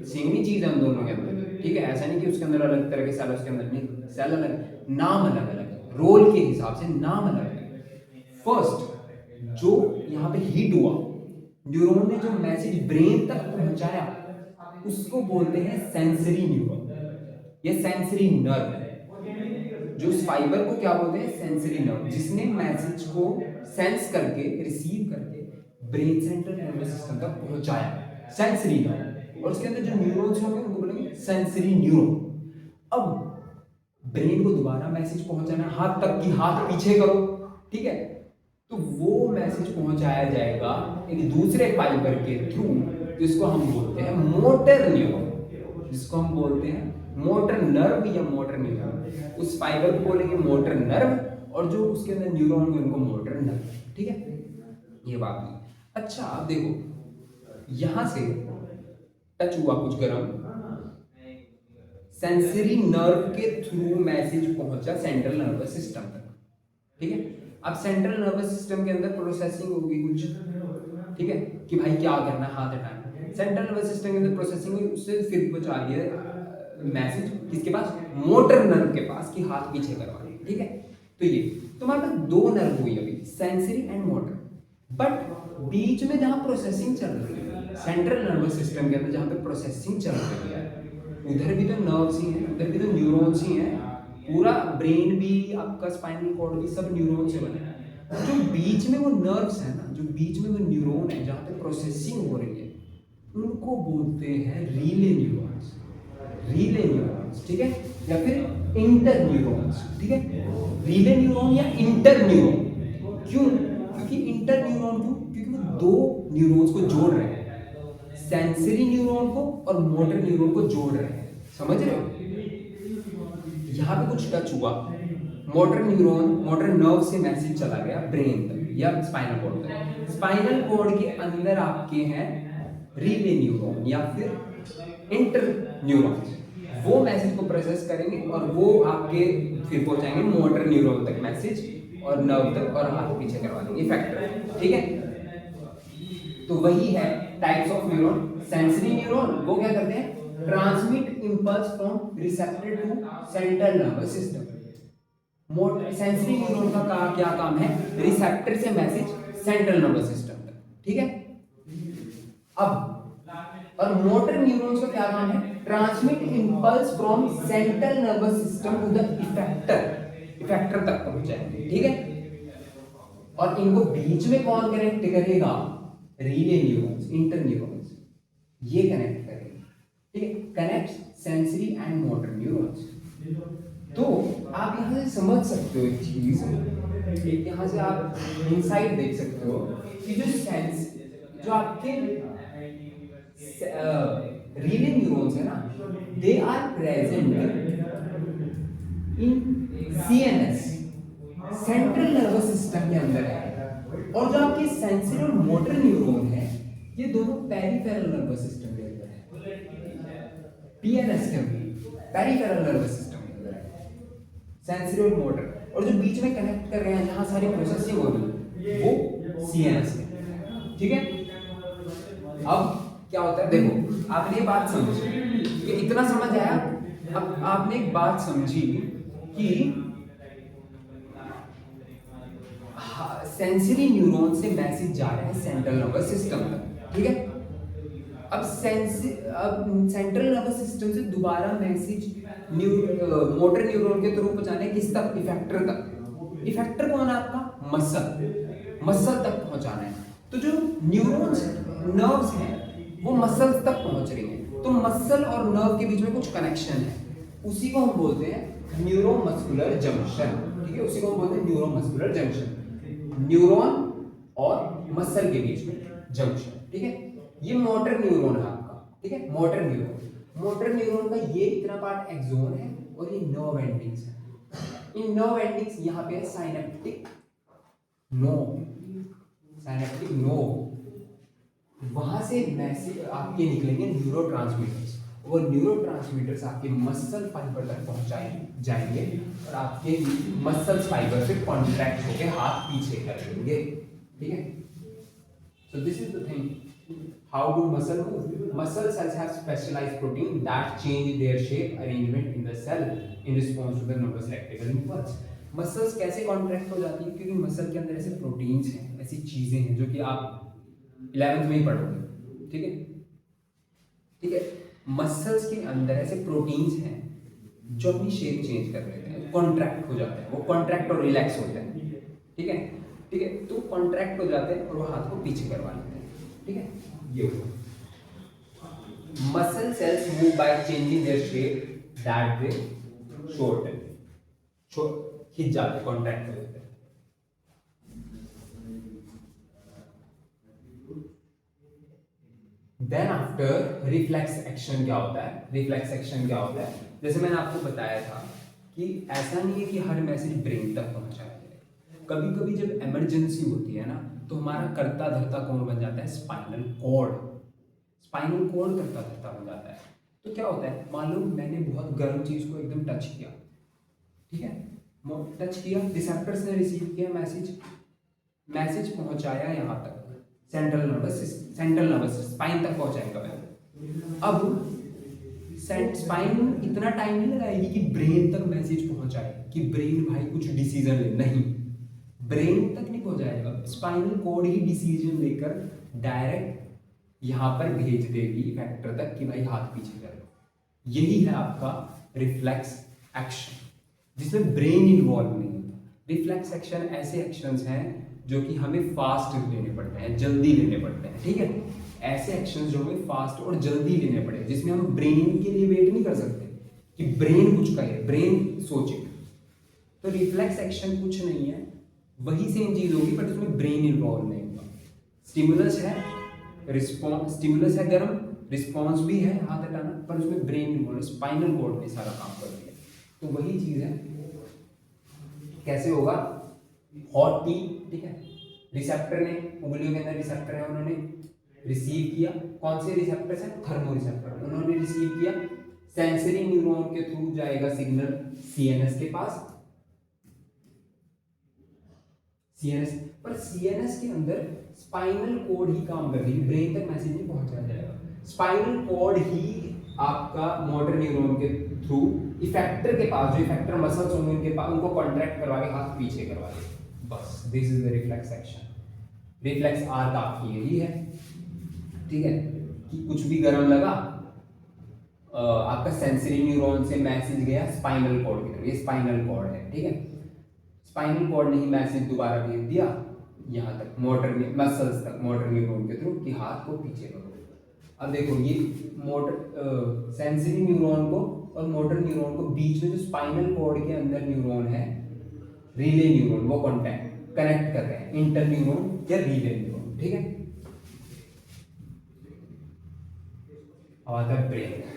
सेम ही चीज है उन दोनों के अंदर, ठीक है। ऐसा नहीं कि उसके अंदर अलग तरह के सेल, उसके अंदर नहीं, सेल अलग, नाम अलग अलग है, रोल के हिसाब से नाम अलग है। फर्स्ट जो यहाँ पे हिट हुआ, न्यूरॉन ने जो मैसेज ब्रेन तक पहुंचाया, उसको बोलते हैं सेंसरी न्यूरॉन या सेंसरी नर्व। जो उस फाइबर को क्या बोलते हैं, सेंसरी नर्व, जिसने मैसेज को सेंस करके, रिसीव करके ब्रेन सेंट्रल नर्वस सिस्टम तक पहुंचाया, सेंसरी नर्व। और उसके अंदर जो न्यूरॉन्स होंगे उनको बोलेंगे सेंसरी न्यूरॉन। अब ब्रेन को दोबारा मैसेज पहुंचाना हाथ तक कि हाथ पीछे करो, ठीक है। तो वो मैसेज पहुंचाया जाएगा एक दूसरे फाइबर के थ्रू, जिसको हम बोलते हैं मोटर न्यूरॉन, जिसको हम बोलते हैं मोटर नर्व या मोटर न्यूरॉन। उस फाइबर को बोलेंगे मोटर नर्व, और जो उसके अंदर न्यूरॉन होंगे उनको मोटर नर्व, ठीक है। ये बात नहीं। अच्छा आप देखो, यहां से टच हुआ कुछ गर्म, सेंसरी नर्व के थ्रू मैसेज पहुंचा सेंट्रल नर्वस सिस्टम तक, ठीक है। अब सेंट्रल नर्वस सिस्टम के अंदर प्रोसेसिंग होगी कुछ, ठीक है, कि भाई क्या करना है, हाथ हटाना। सेंट्रल नर्वस सिस्टम के अंदर प्रोसेसिंग हुई, उससे फिर पहुंचा दिया मैसेज किसके पास, मोटर नर्व के पास कि हाथ पीछे करवाना, ठीक है। तो ये तुम्हारे पास दो नर्व हुई अभी, सेंसरी एंड मोटर, बट बीच में जहां प्रोसेसिंग चल रही है सेंट्रल नर्वस सिस्टम के अंदर, जहां पे प्रोसेसिंग चल रही है, उधर भी तो नर्व्स ही हैं, उधर भी तो न्यूरॉन्स ही हैं, पूरा ब्रेन भी आपका, स्पाइनल कॉर्ड भी सब न्यूरॉन से बना है। जो बीच में वो नर्व्स है ना, जो बीच में वो न्यूरॉन है जहाँ पे प्रोसेसिंग हो रही है, उनको बोलते हैं रीले न्यूरॉन्स, रीले न्यूरॉन्स, ठीक है, या फिर इंटर न्यूरॉन्स, ठीक है। रीले न्यूरॉन या इंटर न्यूरॉन, क्यों? क्योंकि इंटर न्यूरॉन क्यों? क्योंकि वो दो न्यूरॉन्स को जोड़ रहे हैं, सेंसरी न्यूरॉन को और मोटर न्यूरॉन को जोड़ रहे हैं, समझ रहे हो। यहाँ पे कुछ टच हुआ, मोटर न्यूरॉन, मोटर नर्व से मैसेज चला गया ब्रेन तक या स्पाइनल कॉर्ड तक। स्पाइनल कॉर्ड के अंदर आपके हैं रीले न्यूरॉन या फिर इंटर न्यूरॉन्स, वो मैसेज को प्रोसेस करेंगे और वो आपके फिर पहुंचाएंगे मोटर न्यूरॉन तक मैसेज, और नर्व तक, और हाथ पीछे करवा देंगे इफेक्टर, ठीक है। तो वही है types of neuron. Sensory neuron वो क्या करते हैं, transmit impulse from receptor to central nervous system. Sensory neuron का क्या काम है, रिसेप्टर से मैसेज सेंट्रल नर्वस सिस्टम तक, ठीक है। अब
और मोटर न्यूरॉन्स का क्या काम है? Transmit impulse from central nervous system to the effector तक पहुंचाएंगे, ठीक है। और इनको बीच में कौन कनेक्ट करेगा? रिले न्यूरॉन्स, इंटर न्यूरॉन्स, ये कनेक्ट करेंगे, ठीक है। Connect sensory and motor neurons. तो आप यहां से समझ सकते हो एक चीज, एक यहां से आप इनसाइट देख सकते हो कि जो सेंस, जो आपके रिले न्यूरॉन्स है ना, they are present in CNS, central nervous system के अंदर है। और जो आपके सेंसरी और मोटर न्यूरॉन है, ये दोनों पेरिफेरल नर्वस सिस्टम के अंदर है, पीएनएस के अंदर, पेरिफेरल नर्वस सिस्टम के अंदर है सेंसरी और मोटर। और जो बीच में कनेक्ट कर रहे हैं, जहां सारी प्रोसेसिंग हो रही है, वो सीएनएस के, ठीक है। अब क्या होता है, देखो आपने ये बात समझी कि इतना समझ आया। अब आपने एक बात समझी कि सेंसरी न्यूरॉन से मैसेज जा रहा है सेंट्रल नर्वस सिस्टम तक, ठीक है। अब सेंट्रल नर्वस सिस्टम से दोबारा मैसेज मोटर न्यूरॉन के थ्रू पहुंचाने किस तक? इफेक्टर तक। इफेक्टर कौन है आपका? मसल तक पहुंचाना है। तो जो न्यूरॉन्स, नर्व्स हैं, वो मसल तक पहुंच रही हैं। तो मसल और नर्व के बीच में कुछ कनेक्शन है, उसी को हम बोलते हैं न्यूरोमस्कुलर जंक्शन, ठीक है। उसी को हम बोलते हैं न्यूरोमस्कुलर जंक्शन, न्यूरॉन और मसल के बीच में जंक्शन, ठीक है। ये मोटर न्यूरॉन है आपका, ठीक है। मोटर न्यूरॉन का ये इतना पार्ट एक्सोन है और ये नर्व एंडिंग्स है। इन नर्व एंडिंग्स यहाँ पे साइनेप्टिक नोड, वहां से मैसेज आपके निकलेंगे न्यूरोट्रांसमीटर्स। वो न्यूरोट्रांसमीटर्स आपके मसल फाइबर तक पहुंचाए जाएंगे और आपके मसल फाइबर से कॉन्ट्रैक्ट होकर हाथ पीछे कर देंगे, ठीक है। So this is the thing, how do muscle move? Muscle cells have specialized protein that change their shape arrangement in the cell in response to the nervous electrical impulse। Muscles कैसे contract हो जाती है? क्योंकि muscle के अंदर ऐसे proteins हैं, ऐसी चीजें हैं जो कि आप 11th में ही पढ़ोगे, ठीक है, ठीक है। मसल्स के अंदर ऐसे प्रोटीन्स हैं जो अपनी शेप चेंज कर लेते हैं, कॉन्ट्रैक्ट हो जाते हैं, वो कॉन्ट्रैक्ट और रिलैक्स होते हैं, ठीक है, ठीक है। तो कॉन्ट्रैक्ट हो जाते हैं और वो हाथ को पीछे करवा लेते हैं, ठीक है। ये muscle cells move by changing their shape that they shorten, खिंच जाते, कॉन्ट्रैक्ट हो जाते हैं। देन आफ्टर रिफ्लेक्स एक्शन क्या होता है? रिफ्लेक्स एक्शन क्या होता है? जैसे मैंने आपको बताया था कि ऐसा नहीं है कि हर मैसेज ब्रेन तक पहुंचाया जाए। कभी कभी जब इमरजेंसी होती है ना, तो हमारा करता धरता कौन बन जाता है? Spinal cord. स्पाइनल कॉर्ड करता धरता बन जाता है। तो क्या होता है, मान लो मैंने बहुत गर्म चीज को एकदम टच किया, ठीक है, टच किया, रिसेप्टर्स ने रिसीव किया मैसेज पहुंचाया यहाँ तक, सेंट्रल नर्वस स्पाइन तक पहुंचाएगा पहले। अब स्पाइन इतना टाइम नहीं लगाएगी कि ब्रेन तक मैसेज पहुंचाए कि ब्रेन भाई कुछ डिसीजन ले, नहीं, ब्रेन तक नहीं पहुंचाएगा। स्पाइनल कोड ही डिसीजन लेकर डायरेक्ट यहां पर भेज देगी इफेक्टर तक कि भाई हाथ पीछे कर लो। यही है आपका रिफ्लेक्स एक्शन, जिसमें ब्रेन इन्वॉल्व नहीं होता। रिफ्लेक्स एक्शन ऐसे एक्शंस हैं जो कि हमें फास्ट लेने पड़ते हैं, जल्दी लेने पड़ते हैं, ठीक है। ऐसे एक्शंस जो हमें फास्ट और जल्दी लेने पड़े, जिसमें हम ब्रेन के लिए वेट नहीं कर सकते कि ब्रेन कुछ कहे, ब्रेन सोचे। तो रिफ्लेक्स एक्शन कुछ नहीं है, वही सेम चीज होगी बट उसमें ब्रेन इन्वॉल्व नहीं होगा। स्टिमुलस है, रिस्पॉन्स, स्टिमुलस है गर्म, रिस्पॉन्स भी है हाथ हटाना, पर उसमें ब्रेन इन्वॉल्व, स्पाइनल कॉर्ड ने सारा काम कर दिया। तो वही चीज है, कैसे होगा? हॉट टी, ठीक है, रिसेप्टर ने, उंगलियों के अंदर रिसेप्टर है, उन्होंने रिसीव किया। कौन से रिसेप्टर्स हैं? थर्मो रिसेप्टर, उन्होंने रिसीव किया। सेंसरी न्यूरॉन के थ्रू जाएगा सिग्नल सीएनएस के पास, सीएनएस, पर सीएनएस के अंदर स्पाइनल कोड ही काम कर रही है, ब्रेन तक मैसेज नहीं पहुंचाया जाएगा। स्पाइनल कोड ही आपका मोटर न्यूरॉन के थ्रू इफेक्टर के पास, जो इफेक्टर मसल्स होंगे उनके पास, उनको कॉन्ट्रैक्ट करवा के हाथ पीछे करवा दे, बस। This is the reflex action. Reflex arc आपकी यही है, ठीक है। कि कुछ भी गर्म लगा, आपका सेंसरी न्यूरॉन से मैसेज गया स्पाइनल कॉर्ड की तरफ, ये स्पाइनल कॉर्ड है, ठीक है। स्पाइनल कॉर्ड ने ही मैसेज दोबारा भेज दिया यहाँ तक मोटर मसल्स तक, मोटर न्यूरॉन के थ्रू कि हाथ को पीछे करो। अब देखो ये मोटर सेंसरी न्यूरॉन को और मोटर न्यूरॉन को बीच में जो स्पाइनल कॉर्ड के अंदर न्यूरॉन है, रिले न्यूरॉन, वो कनेक्ट कर रहे हैं, इंटर न्यूरॉन या रिले न्यूरॉन, ठीक है। अब आता है ब्रेन।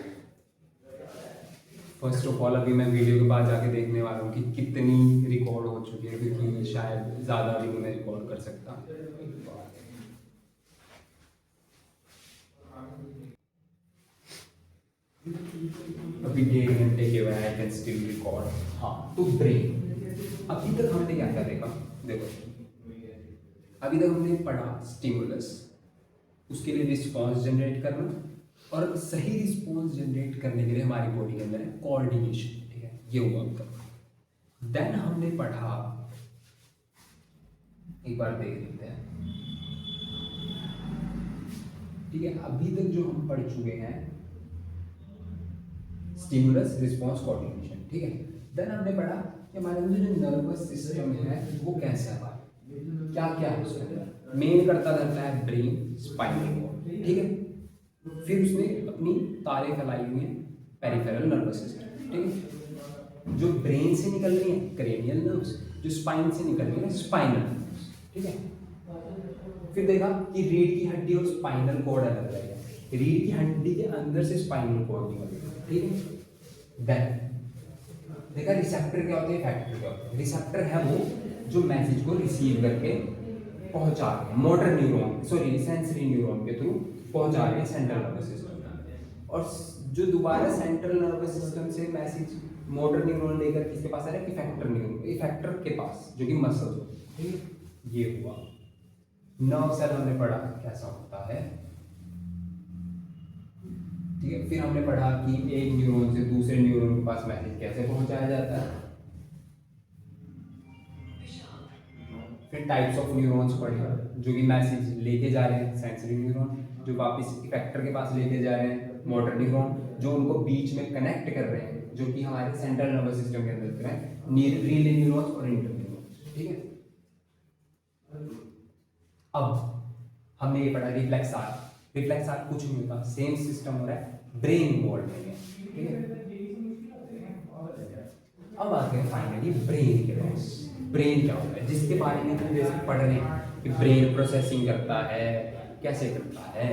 फर्स्ट ऑफ ऑल अभी मैं वीडियो के बाद जाके देखने वाला हूँ कि कितनी रिकॉर्ड हो चुकी है, क्योंकि शायद ज़्यादा भी मैं रिकॉर्ड कर सकता। अभी 1.5 घंटे के बाद आई कैन स्टिल रिकॉर्ड। हाँ, तो ब्रेन अभी तक हमने क्या क्या देखा, देखो अभी तक हमने पढ़ा स्टिमुलस, उसके लिए रिस्पॉन्स जनरेट करना, और सही रिस्पॉन्स जनरेट करने के लिए हमारी बॉडी के अंदर है कोऑर्डिनेशन, ठीक है, ये हुआ अब तक। देन हमने पढ़ा, एक बार देख लेते हैं, ठीक है, अभी तक जो हम पढ़ चुके हैं स्टिमुलस, रिस्पॉन्स, कोऑर्डिनेशन, ठीक है। देन हमने पढ़ा कि हमारे अंदर जो नर्वस सिस्टम है वो कैसा है, क्या क्या है उसमें। मेन करता रहता है ब्रेन, स्पाइनल कॉर्ड, ठीक है। फिर उसने अपनी तारे फैलाई हुई हैं पेरिफेरल नर्वस सिस्टम, ठीक है। जो ब्रेन से निकल रही है क्रेनियल नर्व्स, जो स्पाइन से निकल रही है स्पाइनल नर्व्स, ठीक है। फिर देखा कि रीढ़ की हड्डी और स्पाइनल कॉर्ड अलग अलग है, रीढ़ की हड्डी के अंदर से स्पाइनल कॉर्ड निकल रही है, ठीक है। देन देखा रिसेप्टर क्या होते हैं, इफेक्टर क्या होते हैं। रिसेप्टर है वो जो मैसेज को रिसीव करके पहुंचा रहे हैं motor neuron, sorry sensory neuron के थ्रू पहुंचा रहे हैं सेंट्रल नर्वस सिस्टम में, और जो दोबारा सेंट्रल नर्वस सिस्टम से मैसेज मोटर न्यूरॉन लेकर किसके पास आ रहा है, इफेक्टर न्यूरॉन, इफेक्टर के पास, जो कि मसल होती है, ठीक है। ये हुआ नर्व सेल, हमने पढ़ा कैसा होता है, ठीक है। फिर हमने पढ़ा कि एक न्यूरॉन से दूसरे न्यूरॉन के पास मैसेज कैसे पहुंचाया जाता है। फिर टाइप्स ऑफ न्यूरॉन्स पढ़े जो कि मैसेज लेके जा रहे हैं, सेंसरी न्यूरॉन जो वापस इफेक्टर के पास लेके जा रहे हैं, मोटर न्यूरॉन जो उनको बीच में कनेक्ट कर रहे हैं, जो कि हमारे सेंट्रल नर्वस सिस्टम के अंदर है, रीले न्यूरॉन्स और इंटर न्यूरॉन्स, ठीक है। अब हमने ये पढ़ा रिफ्लेक्स आर्ट। रिफ्लेक्स आर्ट कुछ नहीं होता, सेम सिस्टम हो रहा है, ब्रेन इन्वॉल्व नहीं है, ठीक है। अब आते हैं फाइनली ब्रेन के पास। ब्रेन क्या होता है, जिसके बारे में हम जैसे पढ़ रहे हैं कि ब्रेन प्रोसेसिंग करता है, कैसे करता है,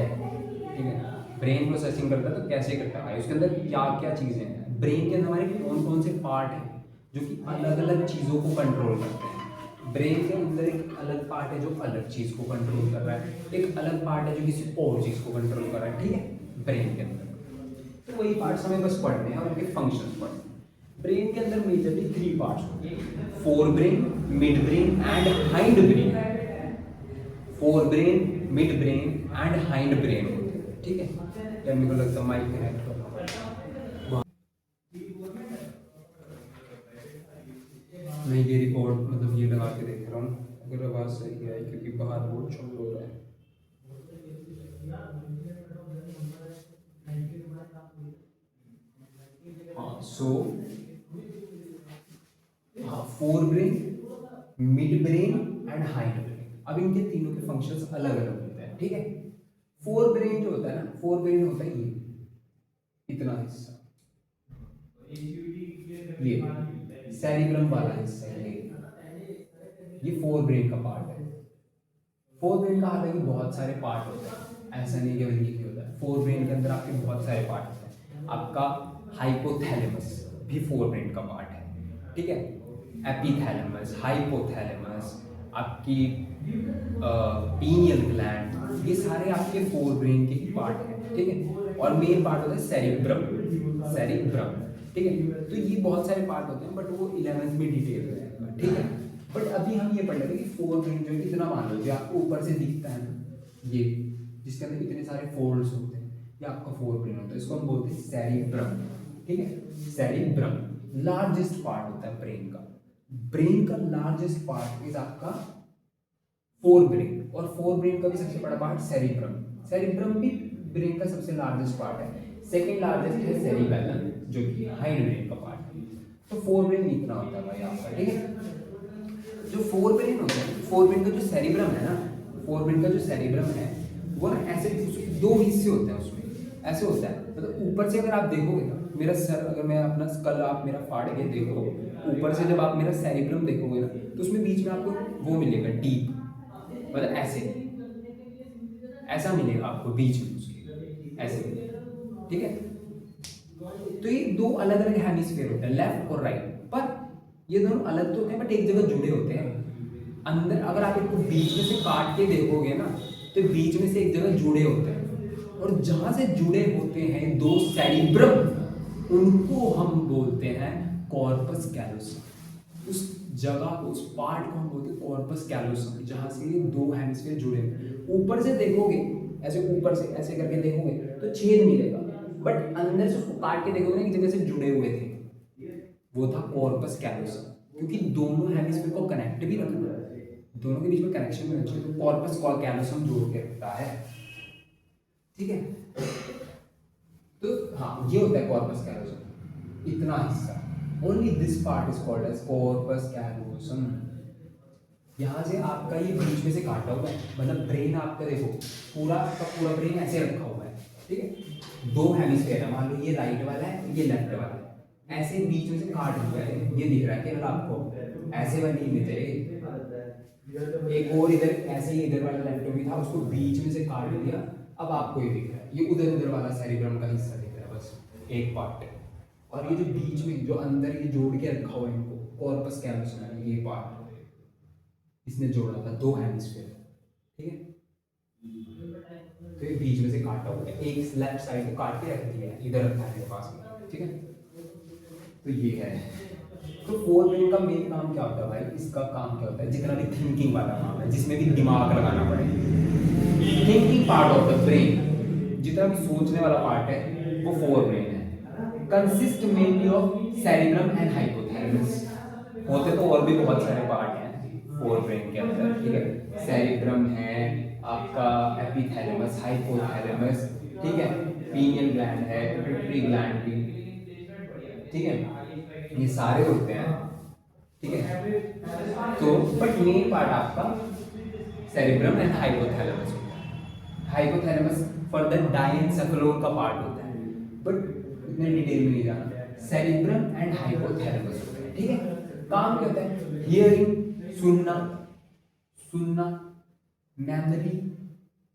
ठीक है। ब्रेन प्रोसेसिंग करता है तो कैसे करता है, उसके अंदर क्या क्या चीज़ें हैं, ब्रेन के अंदर हमारे कौन कौन से पार्ट हैं जो कि अलग अलग चीज़ों को कंट्रोल करते हैं। ब्रेन के अंदर एक अलग पार्ट है जो अलग चीज़ को कंट्रोल कर रहा है, एक अलग पार्ट है जो किसी और चीज़ को कंट्रोल कर रहा है, ठीक है, ब्रेन के अंदर। तो वही पार्ट्स हमें बस पढ़ने हैं और उनके फंक्शंस पढ़ने हैं। ब्रेन के अंदर मेजरली 3 पार्ट्स होते हैं, fore brain, mid brain and hind brain. Fore brain, mid brain and hind brain होते हैं, ठीक है। यार मेरे को लगता है माइक कनेक्ट करना पड़ेगा। मैं ये रिकॉर्ड मतलब ये लगा के देख रहा हूँ अगर आवाज़ सही है, क्योंकि बाहर बहुत शोर हो रहा है। हाँ, so fore brain, mid brain and hind brain. अब इनके तीनों के फंक्शंस अलग अलग होते हैं, ठीक है। फोर ब्रेन जो होता है ना, फोर ब्रेन होता है ये इतना हिस्सा, ये सेरिब्रम वाला हिस्सा है, ये फोर ब्रेन का पार्ट है। फोर ब्रेन का हालांकि बहुत सारे पार्ट होते हैं, ऐसा नहीं कि वही एक ही होता है। फोर ब्रेन के अंदर आपके बहुत सारे पार्ट होते हैं। आपका हाइपोथैलेमस भी फोर ब्रेन का पार्ट है, ठीक है। एपिथैलेमस, हाइपोथैलेमस, आपकी पीनियल ग्लैंड, ये सारे आपके फोर ब्रेन के ही पार्ट हैं, ठीक है। और मेन पार्ट होता है सेरिब्रम, सेरिब्रम, ठीक है। तो ये बहुत सारे पार्ट होते हैं, बट वो 11th में डिटेल में आएगा, ठीक है। बट अभी हम ये पढ़ रहे हैं कि फोर ब्रेन जो इतना मान लो जो आपको ऊपर से दिखता है ना, ये जिसके अंदर इतने सारे फोल्ड्स होते हैं, ये आपका फोर ब्रेन होता है, इसको हम बोलते हैं सेरिब्रम, ठीक है। सेरिब्रम लार्जेस्ट पार्ट होता है ब्रेन का। ब्रेन का लार्जेस्ट पार्ट इज आपका फोर ब्रेन, और फोर ब्रेन का भी सबसे बड़ा पार्ट सेरिब्रम। सेरिब्रम भी ब्रेन का सबसे लार्जेस्ट पार्ट है। सेकंड लार्जेस्ट है सेरिबेलम, जो कि हाइंड ब्रेन का पार्ट है। तो फोर ब्रेन इतना होता है भाई आपका, ठीक है। जो फोर ब्रेन होता है, फोर ब्रेन का जो सेरिब्रम है ना, फोर ब्रेन का जो सेरिब्रम है वो ना ऐसे दो हिस्से होते हैं उसमें, ऐसे होता है। मतलब ऊपर से अगर आप देखोगे ना, मेरा सर अगर मैं अपना स्कल आप मेरा फाड़ के देखो, ऊपर से जब आप मेरा सेरिब्रम देखोगे ना, तो उसमें बीच में आपको वो मिलेगा डीप, मतलब ऐसे ऐसा मिलेगा आपको बीच में उसके ऐसे, ठीक है। तो ये दो अलग अलग हेमिस्फीयर होते हैं, लेफ्ट और राइट, पर ये दोनों अलग तो होते हैं बट एक जगह जुड़े होते हैं। अंदर अगर आप इनको बीच में से काट के देखोगे ना, तो बीच में से एक जगह जुड़े होते हैं, और जहां से जुड़े होते हैं दो सेरिब्रम, उनको हम बोलते हैं कॉर्पस कैलोसम। उस जगह को, उस पार्ट को हम बोलते हैं कॉर्पस कैलोसम, जहां से ये दो हेमिस्फीयर जुड़े हैं। ऊपर से देखोगे, ऐसे ऊपर से ऐसे करके देखोगे तो छेद मिलेगा, बट अंदर से उसको काट के देखोगे ना, एक जगह से जुड़े हुए थे, वो था कॉर्पस कैलोसम। क्योंकि दोनों हेमिस्फीयर को कनेक्ट भी रखना है, दोनों के बीच में कनेक्शन भी होना चाहिए, तो कॉर्पस कैलोसम जोड़ के रखता है, ठीक है। तो हाँ, ये होता है कॉर्पस कैलोसम, इतना हिस्सा। Only this part is called as corpus callosum. यहाँ से आपका ये बीच में से काटा हुआ है, मतलब ब्रेन आपका देखो पूरा का पूरा ब्रेन ऐसे रखा हुआ है, ठीक है। दो हेमिस्फीयर है, मान लो ये राइट वाला है, ये लेफ्ट वाला है, ऐसे बीच में से काट हुआ है, ये दिख रहा है केवल आपको, ऐसे वाली इमेज है। एक और इधर ऐसे ही इधर वाला लेफ्ट भी था, उसको बीच में से काट दिया, अब आपको ये दिख रहा है, ये उधर उधर वाला सेरिब्रम का हिस्सा दिख रहा है, बस एक पार्ट। और ये जो बीच में जो अंदर ये जोड़ के रखा हुआ है इनको, कॉर्पस कैलोसम, ये पार्ट इसने जोड़ा था दो हेमिस्फीयर, ठीक है। तो ये बीच में से काटा हुआ है, एक लेफ्ट साइड को काट के रख दिया है, इधर रखा है मेरे पास में, ठीक है। तो ये है। तो फोर ब्रेन का मेन काम क्या होता है भाई, इसका काम क्या होता है, जितना भी थिंकिंग वाला काम है, जिसमें भी दिमाग लगाना पड़े, thinking part of the brain, जितना भी सोचने वाला पार्ट है वो फोर ब्रेन है। Consist mainly of cerebrum and hypothalamus. होते तो और भी बहुत सारे पार्ट हैं फोर ब्रेन के अंदर, ठीक है। सेरिब्रम है आपका, एपिथैलेमस, हाइपोथैलेमस, ठीक है, पीनियल ग्लैंड है, पिट्यूटरी ग्लैंड भी, ठीक है, ये सारे होते हैं, ठीक है। तो बट मेन पार्ट आपका सेरिब्रम एंड हाइपोथैलेमस होता है। हाइपोथैलेमस फॉर द डायेंसेफलोन का पार्ट होता है, बट इतने डिटेल में नहीं जाना। सेरिब्रम एंड हाइपोथैलेमस होता है, ठीक है। काम क्या होता है, हियरिंग, सुनना, सुनना, मेमोरी,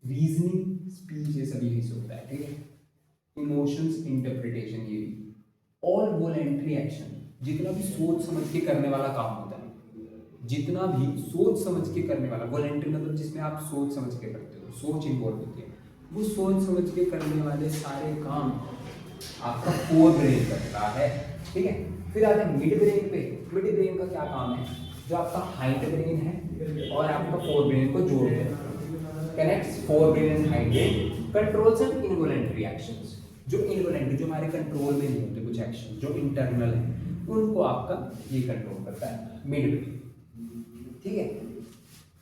रीजनिंग, स्पीच, ये सभी यही से होता है, ठीक है। इमोशंस, इंटरप्रिटेशन, ये भी। ऑल वॉलेंट्री एक्शन, जितना भी सोच समझ के करने वाला काम होता है, जितना भी सोच समझ के करने वाला, वॉलेंट्री मतलब जिसमें आप सोच समझ के करते हो, सोच इन्वॉल्व होती है, वो सोच समझ के करने वाले सारे काम आपका फोर ब्रेन करता है, ठीक है। फिर आता है मिड ब्रेन पे। मिड ब्रेन का क्या काम है, जो आपका हाइट ब्रेन है और आपका फोर ब्रेन को जोड़ते हैं, connects fore brain and height brain, controls and involuntary actions. जो इनवॉलेंट्री, जो हमारे कंट्रोल में नहीं होते कुछ एक्शन, जो इंटरनल है, उनको आपका ये कंट्रोल करता है मिड ब्रेन, ठीक है।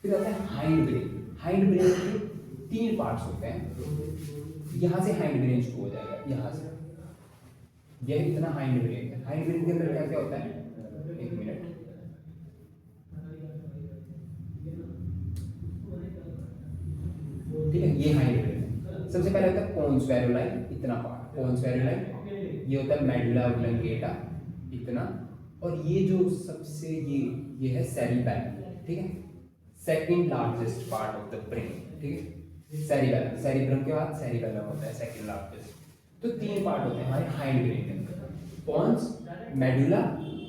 फिर आता है हाइंड ब्रेन। हाइंड ब्रेन के तीन पार्ट्स होते हैं, यहाँ से हाइंड ब्रेन शुरू हो जाएगा, यहाँ से यह इतना हाइंड ब्रेन है। हाइंड ब्रेन के अंदर क्या क्या होता है, एक मिनट, ठीक है, ये हाइंड ब्रेन है। सबसे पहले होता है पोन्स वेरुलाइन, इतना पार्ट पोन्स वेरुलाइन, ये होता है मेडुला ऑब्लंगेटा, इतना, और ये जो सबसे ये है सेरिबैलम, ठीक है, second largest part of the brain, ठीक है। सेरिबैलम, सेरिब्रम के बाद सेरिबैलम होता है सेकंड लार्जेस्ट। तो तीन पार्ट होते हैं हमारे हाइंड ब्रेन के अंदर, पोन्स, मेडुला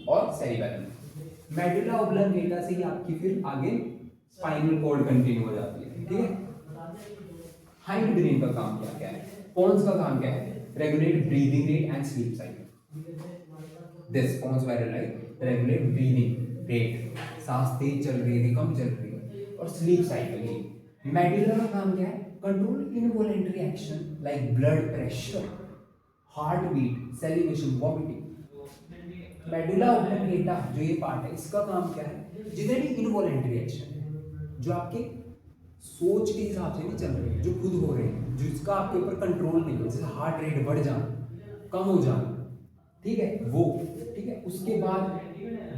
और सेरिबैलम। मेडुला ऑब्लंगेटा से ही आपकी फिर आगे स्पाइनल कॉर्ड कंटिन्यू हो जाती है, ठीक है। हाइंड ब्रेन का काम क्या क्या है, पोन्स का काम क्या है, regulate breathing rate and sleep cycle. This pons वेरुलाइन रेगुलेट ब्रीदिंग रेट, सांस तेज चल रही है, कम चल रही है, और स्लीप साइकिल। मेडुला का काम क्या है, control involuntary action like blood pressure, heart beat, salivation, vomiting. Medulla oblongata जो ये पार्ट है, इसका काम क्या है, जितने भी इनवॉलेंट्री एक्शन जो आपके सोच के हिसाब से नहीं चल रहे, जो खुद हो रहे हैं, जिसका आपके ऊपर कंट्रोल नहीं है, जैसे हार्ट रेट बढ़ जाना, कम हो जाना, ठीक है वो, ठीक है। उसके बाद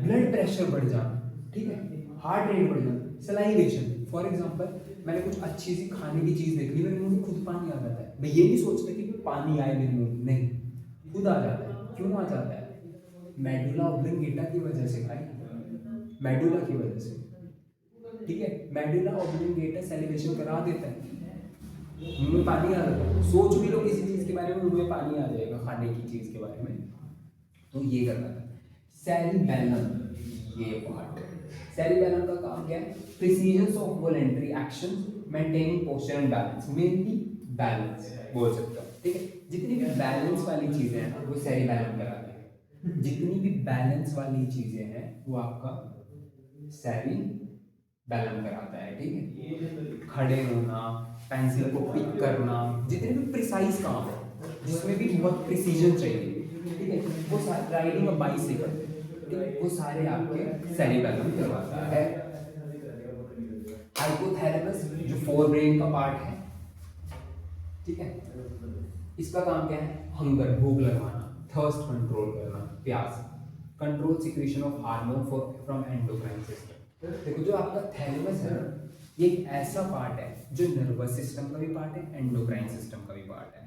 ब्लड प्रेशर बढ़ जाना, ठीक है, हार्ट रेट बढ़ जाना, सलाइवेशन। फॉर एग्जांपल मैंने कुछ अच्छी सी खाने की चीज़ देख ली, मेरे मुंह में खुद पानी आ जाता है। मैं ये नहीं सोचता कि पानी आए मेरे मुंह में, नहीं, खुद आ जाता है। क्यों आ जाता है? मेडुला ऑब्लिंगेटा की वजह से भाई, मेडुला की वजह से, ठीक है। मेडुला ऑब्लिंगेटा सैलिवेशन करा देता है, मुंह में पानी आ जाता है। सोच भी लो किसी चीज़ के बारे में, मुंह में पानी आ जाएगा खाने की चीज़ के बारे में। तो ये करना था सेरिबेलम, ये पार्ट। सेरिबेलम का काम क्या है? Precision of voluntary action, maintaining posture and balance, mainly balance बोल सकते हो, ठीक है। जितनी भी बैलेंस वाली चीज़ें हैं वो सेरिबेलम कराते हैं। जितनी भी बैलेंस वाली चीज़ें हैं वो आपका सेरिबेलम कराता है, ठीक है। खड़े होना, पेंसिल को पिक करना, जितने भी प्रिसाइज काम है जिसमें भी बहुत प्रिसीजन चाहिए, ठीक है, वो सारे, राइडिंग अ बाइसिकल, ठीक है, वो सारे आपके सेरिबेलम करवाता है। हाइपोथैलेमस जो फोर ब्रेन का पार्ट है, ठीक है, इसका काम क्या है? हंगर, भूख लगवाना, थर्स्ट कंट्रोल करना, प्यास, control secretion of hormone from endocrine system. देखो जो आपका थैलेमस है ना, ये एक ऐसा पार्ट है जो नर्वस सिस्टम का भी पार्ट है, एंडोक्राइन सिस्टम का भी पार्ट है।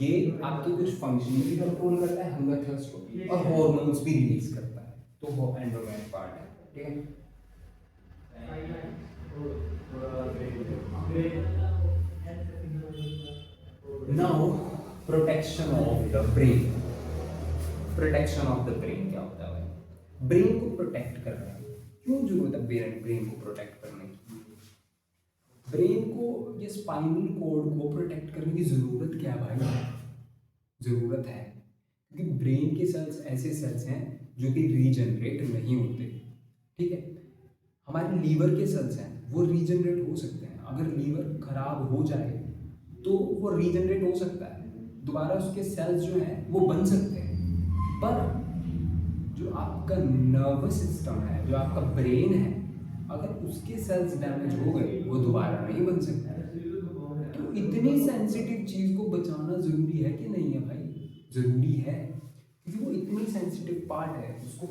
ये आपकी कुछ फंक्शनिंग भी कंट्रोल करता है, हंगर थर्स्ट को, और हार्मोन्स भी रिलीज करता है, तो वो एंडोक्राइन पार्ट है, ठीक है। Now protection of the brain. Protection of the brain क्या होता है भाई? ब्रेन को प्रोटेक्ट करना है। क्यों जरूरत है ब्रेन को प्रोटेक्ट करने की? ब्रेन को, ये स्पाइनल कॉर्ड को प्रोटेक्ट करने की ज़रूरत क्या है भाई? ज़रूरत है क्योंकि ब्रेन के सेल्स ऐसे सेल्स हैं जो कि रीजनरेट नहीं होते, ठीक है। हमारे लीवर के सेल्स हैं वो रीजनरेट हो सकते हैं, अगर लीवर खराब हो जाए तो वो रीजनरेट हो सकता है, दोबारा उसके सेल्स जो हैं वो बन सकते हैं। पर जो आपका नर्वस सिस्टम है, जो आपका ब्रेन है, अगर उसके सेल्स डैमेज हो गए वो दोबारा नहीं बन सकता है। तो इतनी सेंसिटिव चीज़ को बचाना ज़रूरी है कि नहीं है भाई? ज़रूरी है, क्योंकि वो इतनी सेंसिटिव पार्ट है, उसको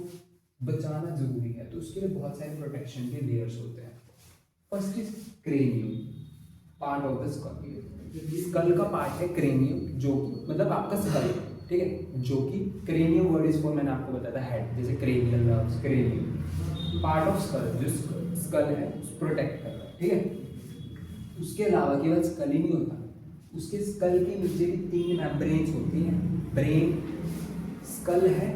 बचाना ज़रूरी है। तो उसके लिए बहुत सारे प्रोटेक्शन के लेयर्स होते हैं। First is cranium, part of the skull. Skull का पार्ट है क्रेनियम, जो मतलब आपका स्कल, ठीक है, जो कि क्रेनियम वर्ड इज फॉर, मैंने आपको बताया था हेड, जैसे cranial nerves, cranium part of skull, जो स्कल है प्रोटेक्ट कर रहा है, ठीक है। उसके अलावा केवल स्कल ही नहीं होता, उसके स्कल के नीचे भी 3 मेम्ब्रेन्स होती हैं। ब्रेन, स्कल है,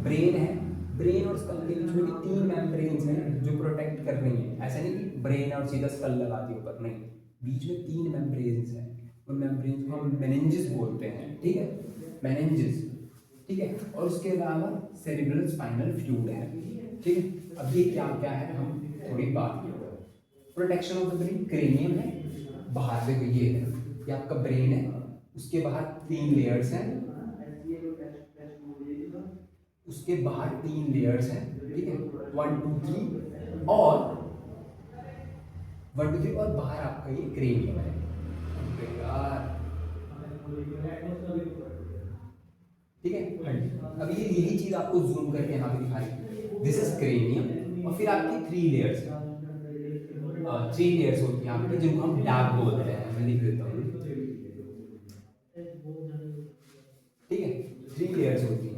ब्रेन है, ब्रेन और स्कल के बीच में भी 3 मेम्ब्रेन्स हैं जो प्रोटेक्ट कर रही हैं। ऐसा नहीं कि ब्रेन और सीधा स्कल लगा दी ऊपर, नहीं, बीच में 3 मेम्ब्रेन्स हैं। उन मेम्ब्रेन्स को हम मेनिंजेस बोलते हैं, ठीक है, मेनिंजेस, ठीक है। और उसके अलावा सेरिब्रल स्पाइनल फ्लूइड है, ठीक है। अब ये क्या क्या है हम थोड़ी बात करते हैं। Protection of the brain, cranium है, बाहर देखो ये है, ये आपका ब्रेन है, उसके बाहर 3 लेयर्स हैं, उसके बाहर 3 लेयर्स हैं, ठीक है, 1 2 3 और 1 2 3 और बाहर आपका ये क्रेनियम है। यार ठीक है, अब ये यही चीज आपको जूम करके यहाँ पे दिखाई, दिस इज क्रेनियम, और फिर आपकी 3 लेयर्स हैं, 3 लेयर्स होती हैं आपकी, जिनको हम डैग बोलते हैं। मैं लिख देता हूँ, ठीक है, 3 लेयर्स होती हैं,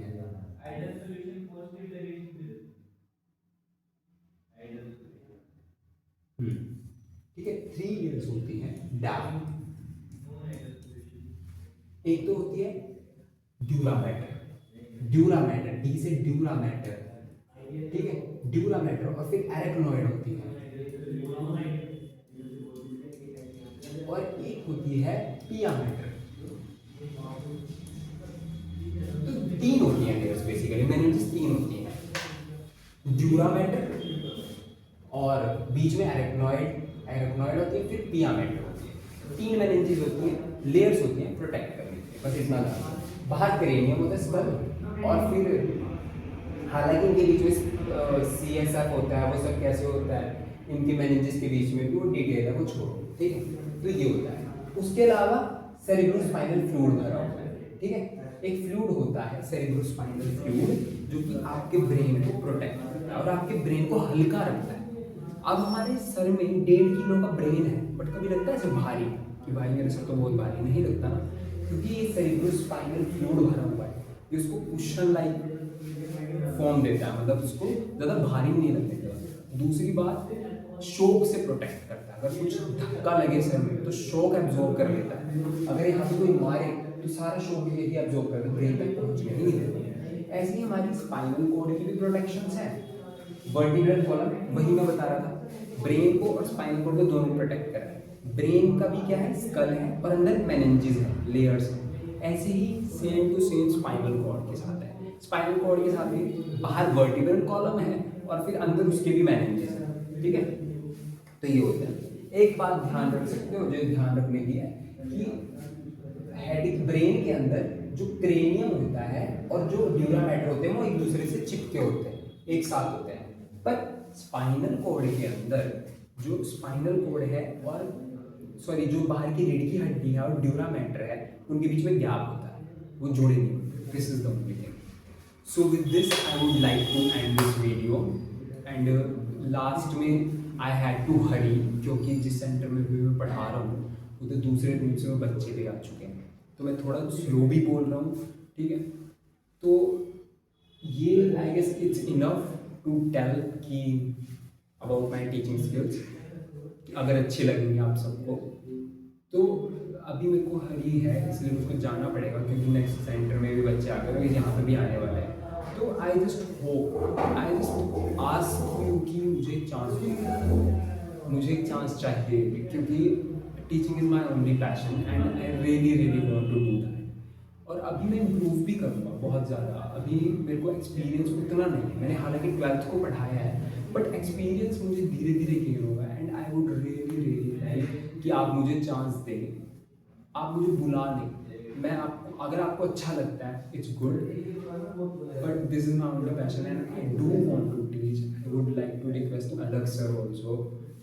ठीक है, 3 लेयर्स होती हैं डैग। एक तो होती है ड्यूरामेटर, डी से ड्यूरामेटर, ठीक है, ड्यूरामेटर, और फिर एरेक्नोइड होती है, और एक होती है पियामेटर। तो 3 होती हैं लेयर्स बेसिकली, मेनिंजेस 3 होती हैं, ड्यूरामेटर और बीच में एरेक्नोइड होती है, फिर पियामेटर होती है। 3 मेनिंजेस होती हैं, लेयर्स होती हैं प्रोटेक्ट करने के लिए, बस इतना जाना। बाहर क्रेनियम होता है, स्कल, और फिर हालांकि इनके बीच में CSF होता है, वो सब कैसे होता है, इनके मेनिंजेस के बीच में भी वो डिटेल है वो छोड़ो, ठीक है। तो ये होता है। उसके अलावा सेरेब्रोस्पाइनल फ्लूइड भरा होता है, ठीक है। एक फ्लूइड होता है सेरेब्रोस्पाइनल फ्लूइड जो कि आपके ब्रेन को प्रोटेक्ट करता है और आपके ब्रेन को हल्का रखता है। अब हमारे सर में 1.5 किलो का ब्रेन है, बट कभी लगता है ऐसे भारी कि भाई मेरे सर तो बहुत भारी नहीं लगता ना, क्योंकि ये सेरेब्रोस्पाइनल फ्लूइड भरा हुआ है, ये उसको कुशन लाइक फॉर्म देता है, मतलब उसको ज़्यादा भारी नहीं लगने देता। दूसरी बात, शॉक से प्रोटेक्ट करता है। अगर कुछ धक्का लगे सर में तो शॉक एब्जॉर्ब कर लेता है। अगर यहाँ पे कोई मारे तो सारा शॉक यही एब्जॉर्ब करके ब्रेन तक पहुँचने नहीं देता। ऐसे ही हमारी स्पाइनल कॉर्ड की भी प्रोटेक्शंस हैं। वर्टिब्रल कॉलम वही मैं बता रहा था, ब्रेन को और स्पाइनल कॉर्ड को दोनों प्रोटेक्ट कर रहा है। ब्रेन का भी क्या है, स्कल है और अंदर मेनिंजेस है, लेयर्स हैं। ऐसे ही same to same spinal cord के साथ है। स्पाइनल कॉर्ड के साथ भी बाहर वर्टिब्रल कॉलम है और फिर अंदर उसके भी मेनिंजेस हैं, ठीक है। तो ये होता है। एक बात ध्यान रख सकते हो, जो ध्यान रखने की है कि हेड ब्रेन के अंदर जो क्रेनियम होता है और जो ड्यूरा मैटर होते हैं वो एक दूसरे से चिपके होते हैं, एक साथ होते हैं। पर स्पाइनल कॉर्ड के अंदर जो स्पाइनल कॉर्ड है और सॉरी जो बाहर की रीढ़ की हड्डी है और ड्यूरा मैटर है, उनके बीच में गैप होता है, वो जुड़े नहीं होते। This is the only thing. So with this, I would like to end this video and last में I had to hurry क्योंकि जिस सेंटर में भी मैं पढ़ा रहा हूँ उधर दूसरे रूम से वो बच्चे भी आ चुके हैं, तो मैं थोड़ा स्लो भी बोल रहा हूँ, ठीक है। तो ये I guess it's enough to tell कि अबाउट माई टीचिंग स्किल्स, अगर अच्छे लगेंगे आप सबको। तो अभी मेरे को हरी है इसलिए मुझको जाना पड़ेगा क्योंकि नेक्स्ट सेंटर में भी बच्चे आ गए, यहाँ पे भी आने वाले हैं। तो आई जस्ट आस्क यू कि मुझे एक चांस दो, मुझे एक चांस चाहिए क्योंकि teaching is my only passion and I really want to do that. और अभी मैं इम्प्रूव भी करूँगा बहुत ज़्यादा। अभी मेरे को एक्सपीरियंस उतना नहीं है, मैंने हालांकि 12th को पढ़ाया है, बट एक्सपीरियंस मुझे धीरे धीरे गेन होगा and I would really like कि आप मुझे चांस दें, आप मुझे बुला लें। मैं आपको, अगर आपको अच्छा लगता है it's good, but this is my only passion and I do want to teach. I would like to request Alakh sir also,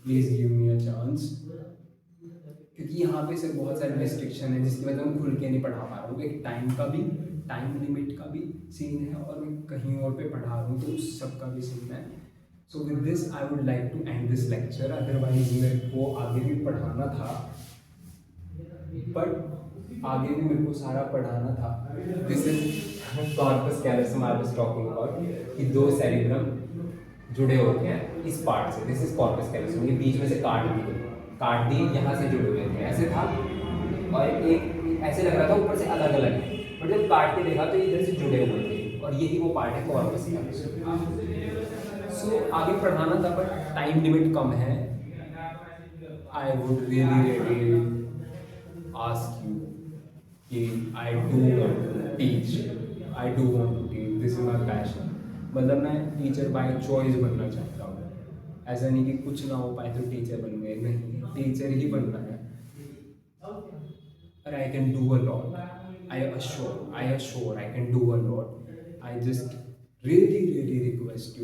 please give me a chance, क्योंकि यहाँ पे सर बहुत सारे रिस्ट्रिक्शन है जिसकी वजह से मैं खुल के नहीं पढ़ा पा रहा हूँ। एक टाइम का भी, टाइम लिमिट का भी सीन है और मैं कहीं और पे पढ़ा रहा हूँ तो उस सब का भी सीन है। So with this I would like to end this lecture. Otherwise मेरे को आगे भी पढ़ाना था, बट आगे भी मेरे को सारा पढ़ाना था। This is corpus callosum I was talking about कि दो सेरिब्रम जुड़े होते हैं इस पार्ट से। दिस इज कॉर्पस कैलोसम, ये बीच में से काट दिए यहाँ से जुड़े हुए थे, ऐसे था और एक ऐसे लग रहा था ऊपर से अलग अलग है, बट जब काट के देखा तो इधर से जुड़े हुए थे और यही वो पार्ट है कॉर्पस कैलोसम। सो आगे पढ़ाना था बट टाइम लिमिट कम है। I would really ask you कि I do want to teach, I do want to teach, this is my passion। मतलब मैं टीचर बाय चॉइस बनना चाहता हूँ, ऐसा नहीं कि कुछ ना हो पाए तो टीचर बन गए, नहीं, टीचर ही बनना है। और I can do a lot, I assure I can do a lot। I just really request